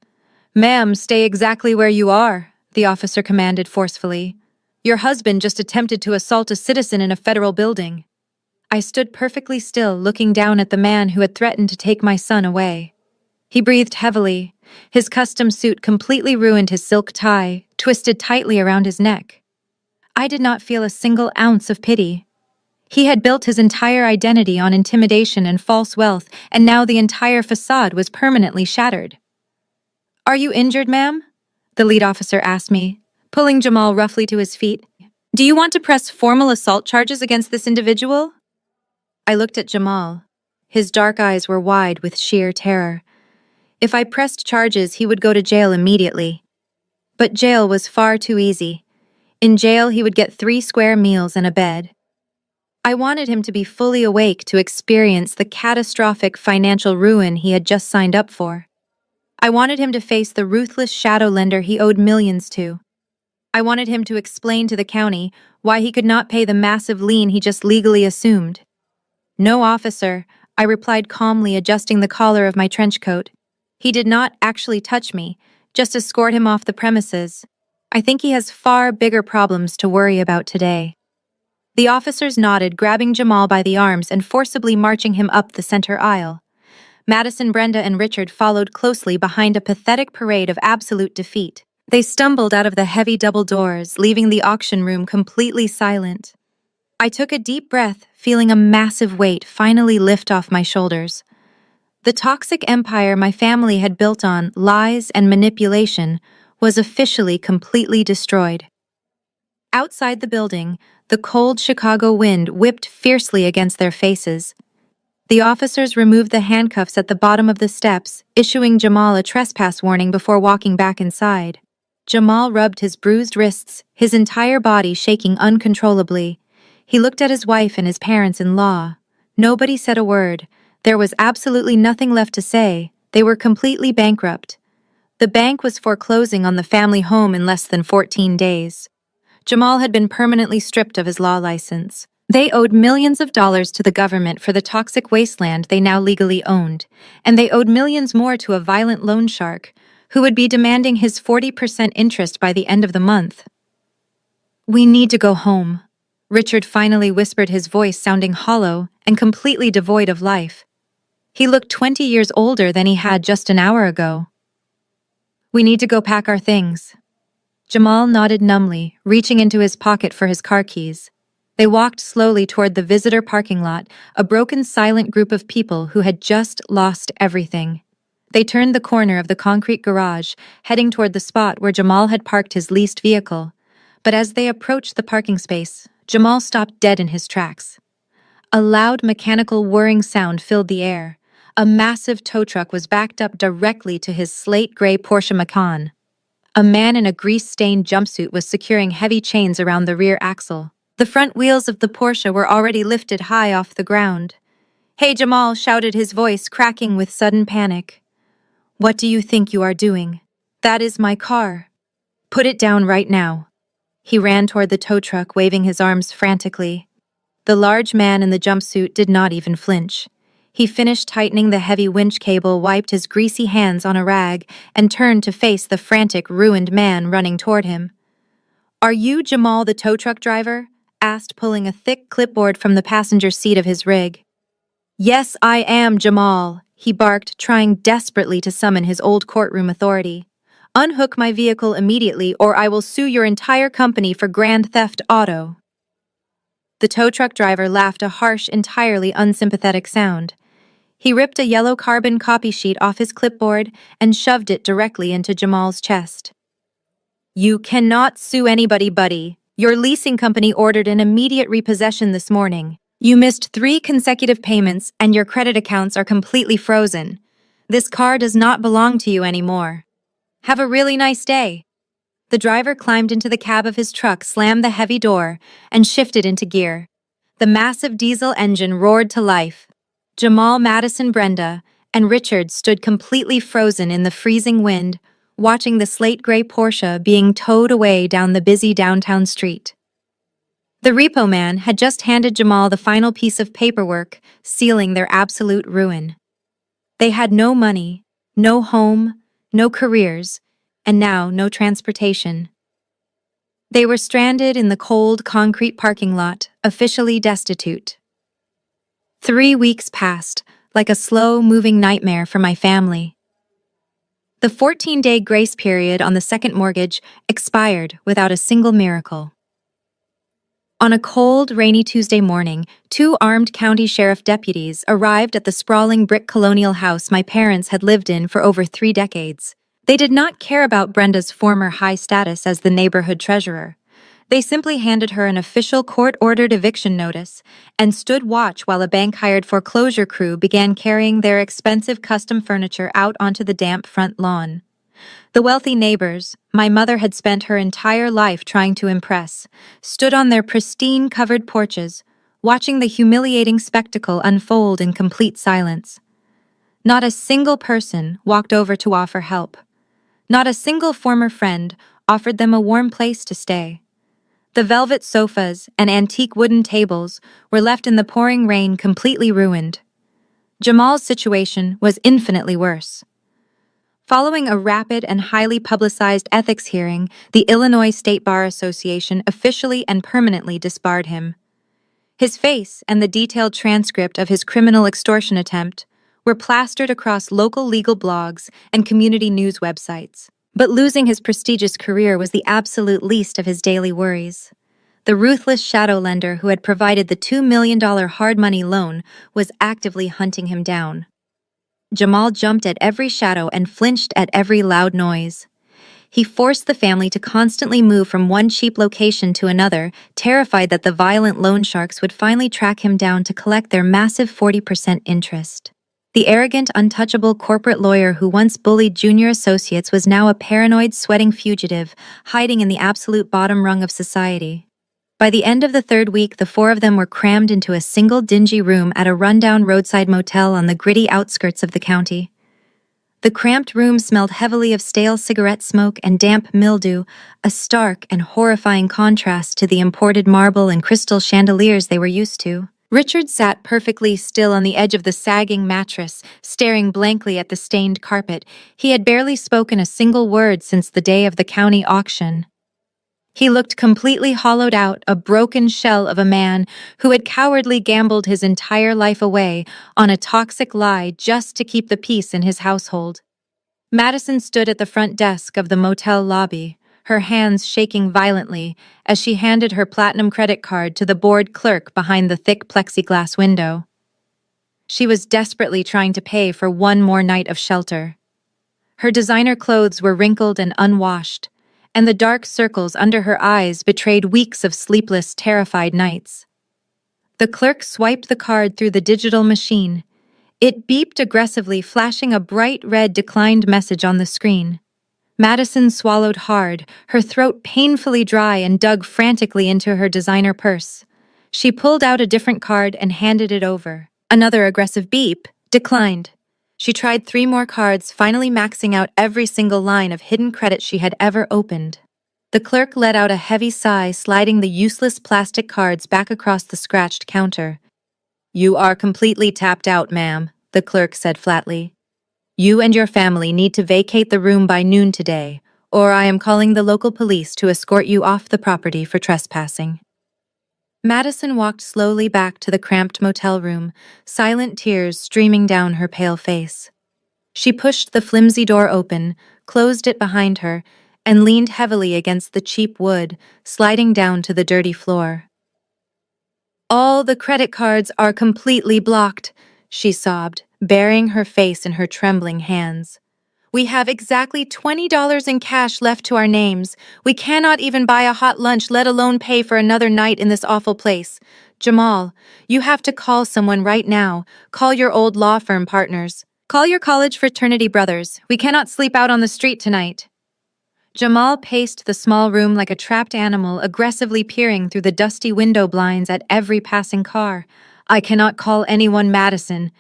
Ma'am, stay exactly where you are, the officer commanded forcefully. Your husband just attempted to assault a citizen in a federal building. I stood perfectly still, looking down at the man who had threatened to take my son away. He breathed heavily. His custom suit completely ruined his silk tie, twisted tightly around his neck. I did not feel a single ounce of pity. He had built his entire identity on intimidation and false wealth, and now the entire facade was permanently shattered. Are you injured, ma'am? The lead officer asked me, pulling Jamal roughly to his feet. Do you want to press formal assault charges against this individual? I looked at Jamal. His dark eyes were wide with sheer terror. If I pressed charges, he would go to jail immediately. But jail was far too easy. In jail, he would get 3 square meals and a bed. I wanted him to be fully awake to experience the catastrophic financial ruin he had just signed up for. I wanted him to face the ruthless shadow lender he owed millions to. I wanted him to explain to the county why he could not pay the massive lien he just legally assumed. "No, officer," I replied calmly, adjusting the collar of my trench coat. "He did not actually touch me, just escort him off the premises. I think he has far bigger problems to worry about today." The officers nodded, grabbing Jamal by the arms and forcibly marching him up the center aisle. Madison, Brenda, and Richard followed closely behind a pathetic parade of absolute defeat. They stumbled out of the heavy double doors, leaving the auction room completely silent. I took a deep breath, feeling a massive weight finally lift off my shoulders. The toxic empire my family had built on lies and manipulation was officially completely destroyed. Outside the building, the cold Chicago wind whipped fiercely against their faces. The officers removed the handcuffs at the bottom of the steps, issuing Jamal a trespass warning before walking back inside. Jamal rubbed his bruised wrists, his entire body shaking uncontrollably. He looked at his wife and his parents-in-law. Nobody said a word. There was absolutely nothing left to say. They were completely bankrupt. The bank was foreclosing on the family home in less than 14 days. Jamal had been permanently stripped of his law license. They owed millions of dollars to the government for the toxic wasteland they now legally owned, and they owed millions more to a violent loan shark, who would be demanding his 40% interest by the end of the month. "We need to go home," Richard finally whispered, his voice sounding hollow and completely devoid of life. He looked 20 years older than he had just an hour ago. "We need to go pack our things." Jamal nodded numbly, reaching into his pocket for his car keys. They walked slowly toward the visitor parking lot, a broken, silent group of people who had just lost everything. They turned the corner of the concrete garage, heading toward the spot where Jamal had parked his leased vehicle. But as they approached the parking space, Jamal stopped dead in his tracks. A loud mechanical whirring sound filled the air. A massive tow truck was backed up directly to his slate-gray Porsche Macan. A man in a grease-stained jumpsuit was securing heavy chains around the rear axle. The front wheels of the Porsche were already lifted high off the ground. "Hey, Jamal," shouted his voice, cracking with sudden panic. "What do you think you are doing? That is my car. Put it down right now." He ran toward the tow truck, waving his arms frantically. The large man in the jumpsuit did not even flinch. He finished tightening the heavy winch cable, wiped his greasy hands on a rag, and turned to face the frantic, ruined man running toward him. "Are you Jamal, the tow truck driver?" asked, pulling a thick clipboard from the passenger seat of his rig. "Yes, I am Jamal," he barked, trying desperately to summon his old courtroom authority. "Unhook my vehicle immediately, or I will sue your entire company for grand theft auto." The tow truck driver laughed, a harsh, entirely unsympathetic sound. He ripped a yellow carbon copy sheet off his clipboard and shoved it directly into Jamal's chest. "You cannot sue anybody, buddy. Your leasing company ordered an immediate repossession this morning. You missed 3 consecutive payments and your credit accounts are completely frozen. This car does not belong to you anymore. Have a really nice day." The driver climbed into the cab of his truck, slammed the heavy door, and shifted into gear. The massive diesel engine roared to life. Jamal, Madison, Brenda, and Richard stood completely frozen in the freezing wind, watching the slate-gray Porsche being towed away down the busy downtown street. The repo man had just handed Jamal the final piece of paperwork, sealing their absolute ruin. They had no money, no home, no careers, and now no transportation. They were stranded in the cold concrete parking lot, officially destitute. 3 weeks passed, like a slow-moving nightmare for my family. The 14-day grace period on the second mortgage expired without a single miracle. On a cold, rainy Tuesday morning, 2 armed county sheriff deputies arrived at the sprawling brick colonial house my parents had lived in for over 3 decades. They did not care about Brenda's former high status as the neighborhood treasurer. They simply handed her an official court-ordered eviction notice and stood watch while a bank-hired foreclosure crew began carrying their expensive custom furniture out onto the damp front lawn. The wealthy neighbors, my mother had spent her entire life trying to impress, stood on their pristine covered porches, watching the humiliating spectacle unfold in complete silence. Not a single person walked over to offer help. Not a single former friend offered them a warm place to stay. The velvet sofas and antique wooden tables were left in the pouring rain completely ruined. Jamal's situation was infinitely worse. Following a rapid and highly publicized ethics hearing, the Illinois State Bar Association officially and permanently disbarred him. His face and the detailed transcript of his criminal extortion attempt were plastered across local legal blogs and community news websites. But losing his prestigious career was the absolute least of his daily worries. The ruthless shadow lender who had provided the $2 million hard money loan was actively hunting him down. Jamal jumped at every shadow and flinched at every loud noise. He forced the family to constantly move from one cheap location to another, terrified that the violent loan sharks would finally track him down to collect their massive 40% interest. The arrogant, untouchable corporate lawyer who once bullied junior associates was now a paranoid, sweating fugitive, hiding in the absolute bottom rung of society. By the end of the third week, the four of them were crammed into a single dingy room at a rundown roadside motel on the gritty outskirts of the county. The cramped room smelled heavily of stale cigarette smoke and damp mildew, a stark and horrifying contrast to the imported marble and crystal chandeliers they were used to. Richard sat perfectly still on the edge of the sagging mattress, staring blankly at the stained carpet. He had barely spoken a single word since the day of the county auction. He looked completely hollowed out, a broken shell of a man who had cowardly gambled his entire life away on a toxic lie just to keep the peace in his household. Madison stood at the front desk of the motel lobby, her hands shaking violently as she handed her platinum credit card to the bored clerk behind the thick plexiglass window. She was desperately trying to pay for one more night of shelter. Her designer clothes were wrinkled and unwashed, and the dark circles under her eyes betrayed weeks of sleepless, terrified nights. The clerk swiped the card through the digital machine. It beeped aggressively, flashing a bright red declined message on the screen. Madison swallowed hard, her throat painfully dry, and dug frantically into her designer purse. She pulled out a different card and handed it over. Another aggressive beep. Declined. She tried 3 more cards, finally maxing out every single line of hidden credit she had ever opened. The clerk let out a heavy sigh, sliding the useless plastic cards back across the scratched counter. "You are completely tapped out, ma'am," the clerk said flatly. "You and your family need to vacate the room by noon today, or I am calling the local police to escort you off the property for trespassing." Madison walked slowly back to the cramped motel room, silent tears streaming down her pale face. She pushed the flimsy door open, closed it behind her, and leaned heavily against the cheap wood, sliding down to the dirty floor. "All the credit cards are completely blocked," she sobbed, burying her face in her trembling hands. "We have exactly $20 in cash left to our names. We cannot even buy a hot lunch, let alone pay for another night in this awful place. Jamal, you have to call someone right now. Call your old law firm partners. Call your college fraternity brothers. We cannot sleep out on the street tonight." Jamal paced the small room like a trapped animal, aggressively peering through the dusty window blinds at every passing car. "I cannot call anyone, Madison."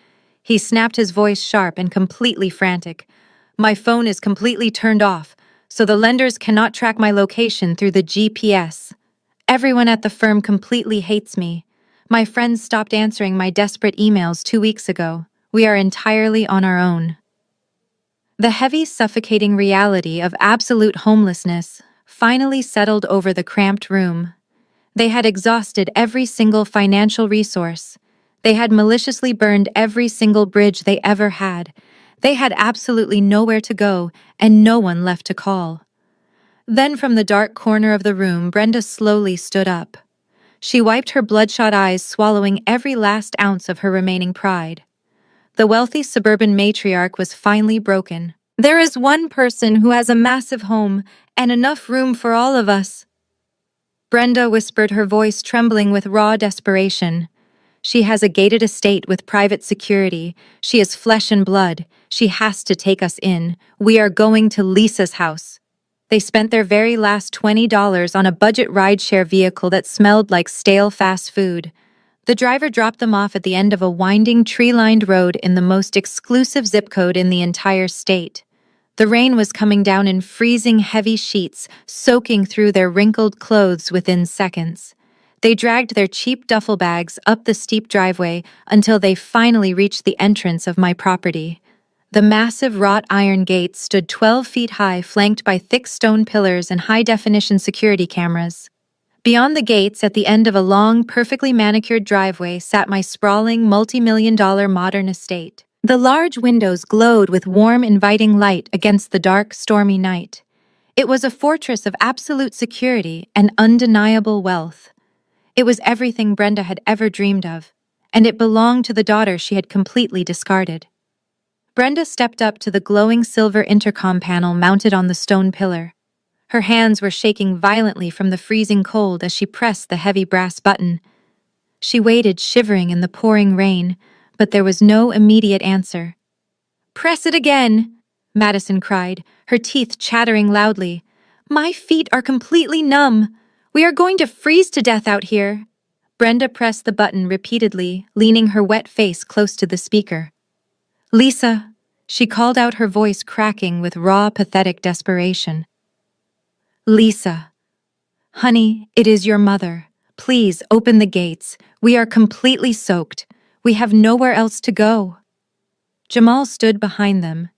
He snapped, his voice sharp and completely frantic. "My phone is completely turned off, so the lenders cannot track my location through the GPS. Everyone at the firm completely hates me. My friends stopped answering my desperate emails 2 weeks ago. We are entirely on our own." The heavy, suffocating reality of absolute homelessness finally settled over the cramped room. They had exhausted every single financial resource. They had maliciously burned every single bridge they ever had. They had absolutely nowhere to go and no one left to call. Then from the dark corner of the room, Brenda slowly stood up. She wiped her bloodshot eyes, swallowing every last ounce of her remaining pride. The wealthy suburban matriarch was finally broken. "There is one person who has a massive home and enough room for all of us," Brenda whispered, her voice trembling with raw desperation. "She has a gated estate with private security. She is flesh and blood. She has to take us in. We are going to Lisa's house." They spent their very last $20 on a budget rideshare vehicle that smelled like stale fast food. The driver dropped them off at the end of a winding, tree-lined road in the most exclusive zip code in the entire state. The rain was coming down in freezing heavy sheets, soaking through their wrinkled clothes within seconds. They dragged their cheap duffel bags up the steep driveway until they finally reached the entrance of my property. The massive wrought iron gate stood 12 feet high, flanked by thick stone pillars and high-definition security cameras. Beyond the gates, at the end of a long, perfectly manicured driveway, sat my sprawling, multi-million-dollar modern estate. The large windows glowed with warm, inviting light against the dark, stormy night. It was a fortress of absolute security and undeniable wealth. It was everything Brenda had ever dreamed of, and it belonged to the daughter she had completely discarded. Brenda stepped up to the glowing silver intercom panel mounted on the stone pillar. Her hands were shaking violently from the freezing cold as she pressed the heavy brass button. She waited, shivering in the pouring rain, but there was no immediate answer. "Press it again!" Madison cried, her teeth chattering loudly. "My feet are completely numb. We are going to freeze to death out here." Brenda pressed the button repeatedly, leaning her wet face close to the speaker. "Lisa," she called out, her voice cracking with raw, pathetic desperation. "Lisa. Honey, it is your mother. Please open the gates. We are completely soaked. We have nowhere else to go." Jamal stood behind them,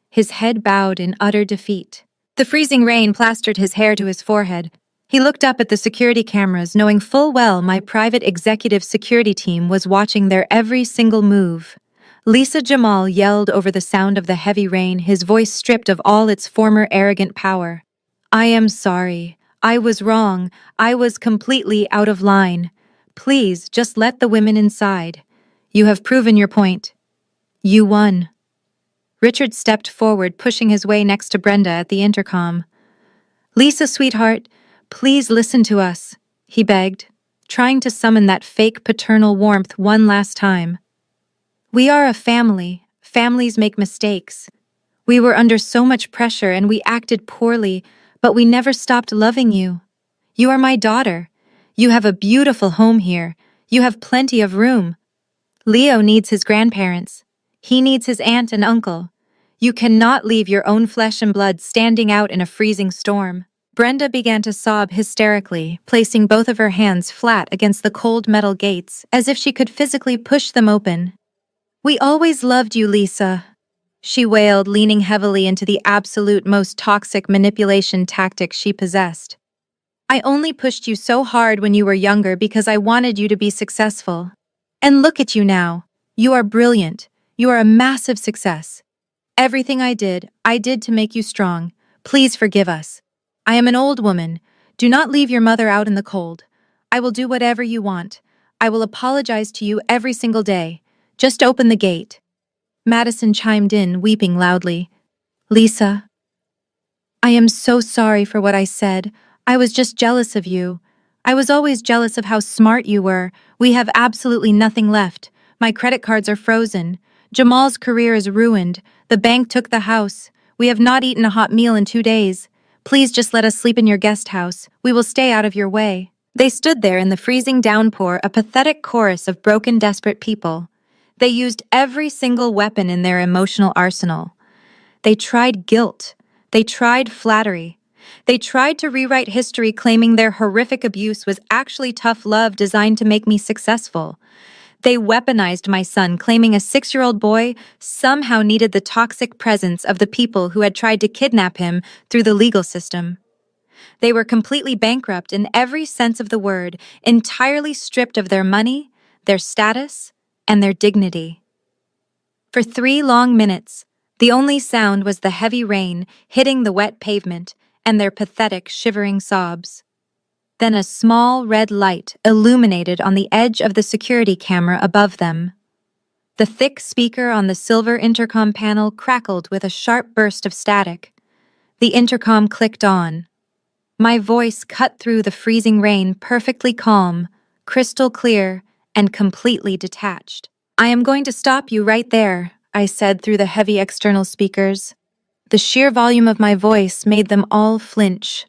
his head bowed in utter defeat. The freezing rain plastered his hair to his forehead. He looked up at the security cameras, knowing full well my private executive security team was watching their every single move. Lisa, Jamal yelled over the sound of the heavy rain, his voice stripped of all its former arrogant power. "I am sorry. I was wrong. I was completely out of line. Please, just let the women inside. You have proven your point. You won." Richard stepped forward, pushing his way next to Brenda at the intercom. "Lisa, sweetheart, please listen to us," he begged, trying to summon that fake paternal warmth one last time. "We are a family. Families make mistakes. We were under so much pressure and we acted poorly, but we never stopped loving you. You are my daughter. You have a beautiful home here. You have plenty of room. Leo needs his grandparents. He needs his aunt and uncle. You cannot leave your own flesh and blood standing out in a freezing storm." Brenda began to sob hysterically, placing both of her hands flat against the cold metal gates, as if she could physically push them open. "We always loved you, Lisa," she wailed, leaning heavily into the absolute most toxic manipulation tactic she possessed. "I only pushed you so hard when you were younger because I wanted you to be successful. And look at you now. You are brilliant. You are a massive success. Everything I did to make you strong. Please forgive us. I am an old woman. Do not leave your mother out in the cold. I will do whatever you want. I will apologize to you every single day. Just open the gate." Madison chimed in, weeping loudly. "Lisa, I am so sorry for what I said. I was just jealous of you. I was always jealous of how smart you were. We have absolutely nothing left. My credit cards are frozen. Jamal's career is ruined. The bank took the house. We have not eaten a hot meal in 2 days. Please just let us sleep in your guest house. We will stay out of your way." They stood there in the freezing downpour, a pathetic chorus of broken, desperate people. They used every single weapon in their emotional arsenal. They tried guilt. They tried flattery. They tried to rewrite history, claiming their horrific abuse was actually tough love designed to make me successful. They weaponized my son, claiming a 6-year-old boy somehow needed the toxic presence of the people who had tried to kidnap him through the legal system. They were completely bankrupt in every sense of the word, entirely stripped of their money, their status, and their dignity. For 3 long minutes, the only sound was the heavy rain hitting the wet pavement and their pathetic, shivering sobs. Then a small red light illuminated on the edge of the security camera above them. The thick speaker on the silver intercom panel crackled with a sharp burst of static. The intercom clicked on. My voice cut through the freezing rain, perfectly calm, crystal clear, and completely detached. "I am going to stop you right there," I said through the heavy external speakers. The sheer volume of my voice made them all flinch.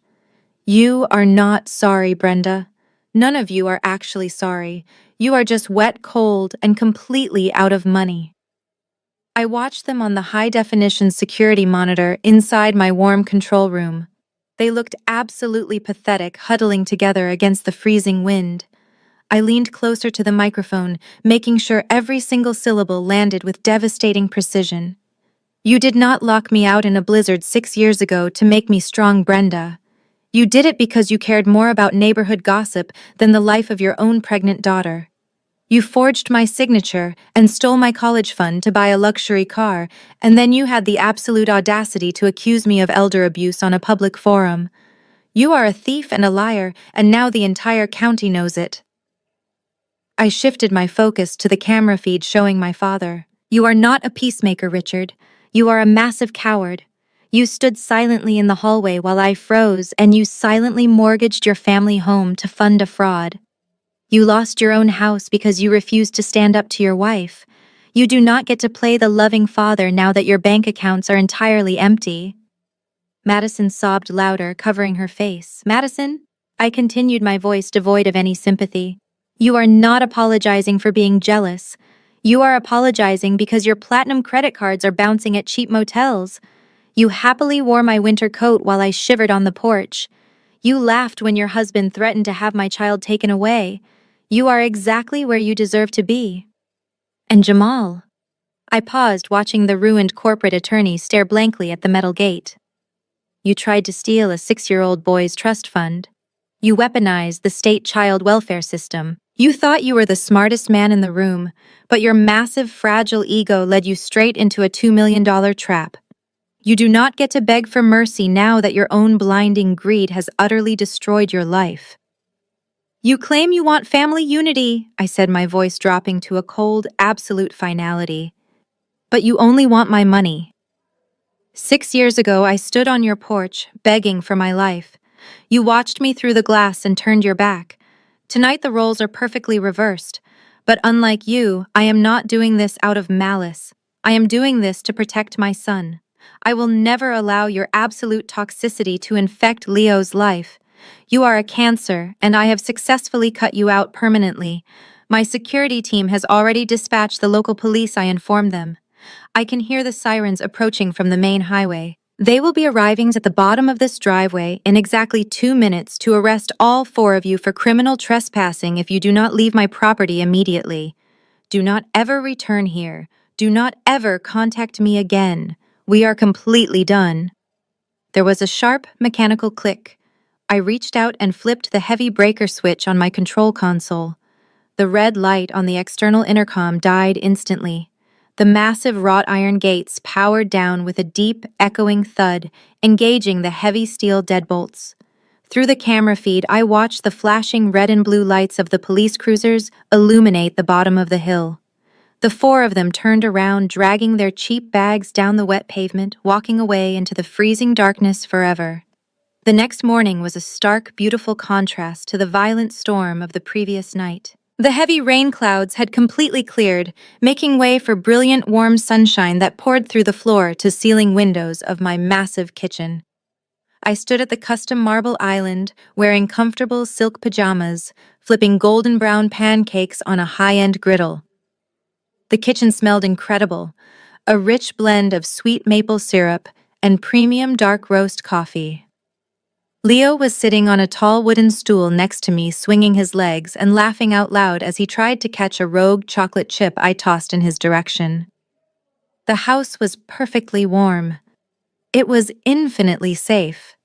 "You are not sorry, Brenda. None of you are actually sorry. You are just wet, cold, and completely out of money." I watched them on the high-definition security monitor inside my warm control room. They looked absolutely pathetic, huddling together against the freezing wind. I leaned closer to the microphone, making sure every single syllable landed with devastating precision. You did not lock me out in a blizzard 6 years ago to make me strong, Brenda. You did it because you cared more about neighborhood gossip than the life of your own pregnant daughter. You forged my signature and stole my college fund to buy a luxury car, and then you had the absolute audacity to accuse me of elder abuse on a public forum. You are a thief and a liar, and now the entire county knows it. I shifted my focus to the camera feed showing my father. You are not a peacemaker, Richard. You are a massive coward. You stood silently in the hallway while I froze, and you silently mortgaged your family home to fund a fraud. You lost your own house because you refused to stand up to your wife. You do not get to play the loving father now that your bank accounts are entirely empty. Madison sobbed louder, covering her face. Madison? I continued, my voice devoid of any sympathy. You are not apologizing for being jealous. You are apologizing because your platinum credit cards are bouncing at cheap motels. You happily wore my winter coat while I shivered on the porch. You laughed when your husband threatened to have my child taken away. You are exactly where you deserve to be. And Jamal? I paused, watching the ruined corporate attorney stare blankly at the metal gate. You tried to steal a 6-year-old boy's trust fund. You weaponized the state child welfare system. You thought you were the smartest man in the room, but your massive, fragile ego led you straight into a $2 million trap. You do not get to beg for mercy now that your own blinding greed has utterly destroyed your life. You claim you want family unity, I said, my voice dropping to a cold, absolute finality. But you only want my money. 6 years ago, I stood on your porch, begging for my life. You watched me through the glass and turned your back. Tonight the roles are perfectly reversed. But unlike you, I am not doing this out of malice. I am doing this to protect my son. I will never allow your absolute toxicity to infect Leo's life. You are a cancer, and I have successfully cut you out permanently. My security team has already dispatched the local police, I informed them. I can hear the sirens approaching from the main highway. They will be arriving at the bottom of this driveway in exactly 2 minutes to arrest all 4 of you for criminal trespassing if you do not leave my property immediately. Do not ever return here. Do not ever contact me again. We are completely done. There was a sharp, mechanical click. I reached out and flipped the heavy breaker switch on my control console. The red light on the external intercom died instantly. The massive wrought iron gates powered down with a deep, echoing thud, engaging the heavy steel deadbolts. Through the camera feed, I watched the flashing red and blue lights of the police cruisers illuminate the bottom of the hill. The 4 of them turned around, dragging their cheap bags down the wet pavement, walking away into the freezing darkness forever. The next morning was a stark, beautiful contrast to the violent storm of the previous night. The heavy rain clouds had completely cleared, making way for brilliant, warm sunshine that poured through the floor-to-ceiling windows of my massive kitchen. I stood at the custom marble island, wearing comfortable silk pajamas, flipping golden brown pancakes on a high-end griddle. The kitchen smelled incredible, a rich blend of sweet maple syrup and premium dark roast coffee. Leo was sitting on a tall wooden stool next to me, swinging his legs and laughing out loud as he tried to catch a rogue chocolate chip I tossed in his direction. The house was perfectly warm. It was infinitely safe.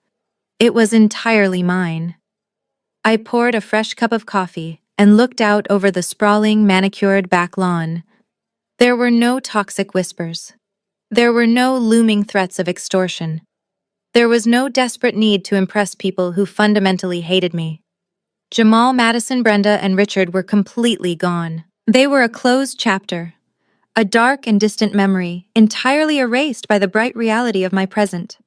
It was entirely mine. I poured a fresh cup of coffee and looked out over the sprawling, manicured back lawn. There were no toxic whispers. There were no looming threats of extortion. There was no desperate need to impress people who fundamentally hated me. Jamal, Madison, Brenda, and Richard were completely gone. They were a closed chapter, a dark and distant memory, entirely erased by the bright reality of my present.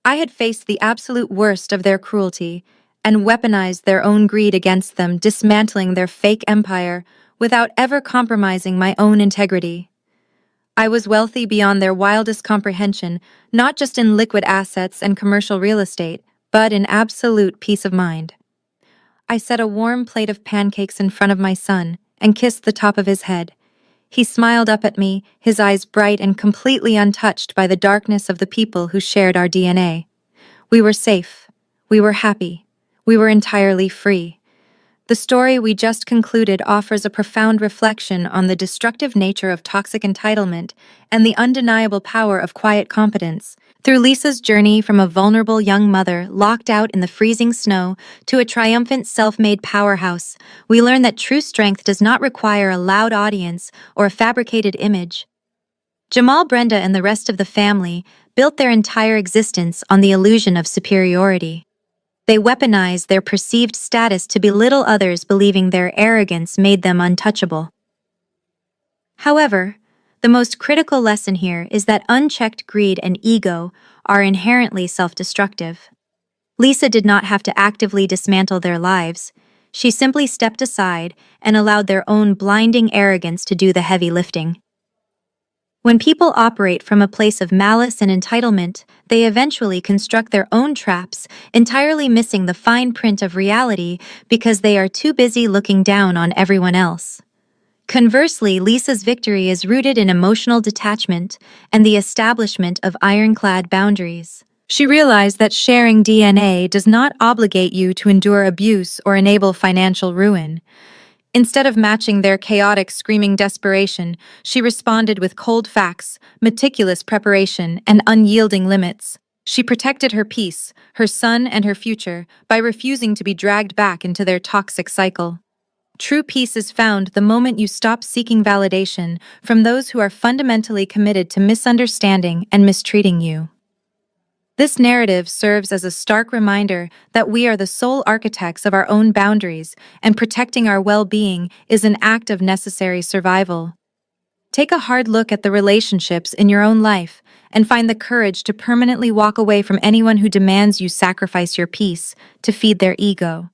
I had faced the absolute worst of their cruelty and weaponized their own greed against them, dismantling their fake empire without ever compromising my own integrity. I was wealthy beyond their wildest comprehension, not just in liquid assets and commercial real estate, but in absolute peace of mind. I set a warm plate of pancakes in front of my son and kissed the top of his head. He smiled up at me, his eyes bright and completely untouched by the darkness of the people who shared our DNA. We were safe. We were happy. We were entirely free. The story we just concluded offers a profound reflection on the destructive nature of toxic entitlement and the undeniable power of quiet competence. Through Lisa's journey from a vulnerable young mother locked out in the freezing snow to a triumphant self-made powerhouse, we learn that true strength does not require a loud audience or a fabricated image. Jamal, Brenda, and the rest of the family built their entire existence on the illusion of superiority. They weaponized their perceived status to belittle others, believing their arrogance made them untouchable. However, the most critical lesson here is that unchecked greed and ego are inherently self-destructive. Lisa did not have to actively dismantle their lives. She simply stepped aside and allowed their own blinding arrogance to do the heavy lifting. When people operate from a place of malice and entitlement, they eventually construct their own traps, entirely missing the fine print of reality because they are too busy looking down on everyone else. Conversely, Lisa's victory is rooted in emotional detachment and the establishment of ironclad boundaries. She realized that sharing DNA does not obligate you to endure abuse or enable financial ruin. Instead of matching their chaotic, screaming desperation, she responded with cold facts, meticulous preparation, and unyielding limits. She protected her peace, her son, and her future by refusing to be dragged back into their toxic cycle. True peace is found the moment you stop seeking validation from those who are fundamentally committed to misunderstanding and mistreating you. This narrative serves as a stark reminder that we are the sole architects of our own boundaries, and protecting our well-being is an act of necessary survival. Take a hard look at the relationships in your own life and find the courage to permanently walk away from anyone who demands you sacrifice your peace to feed their ego.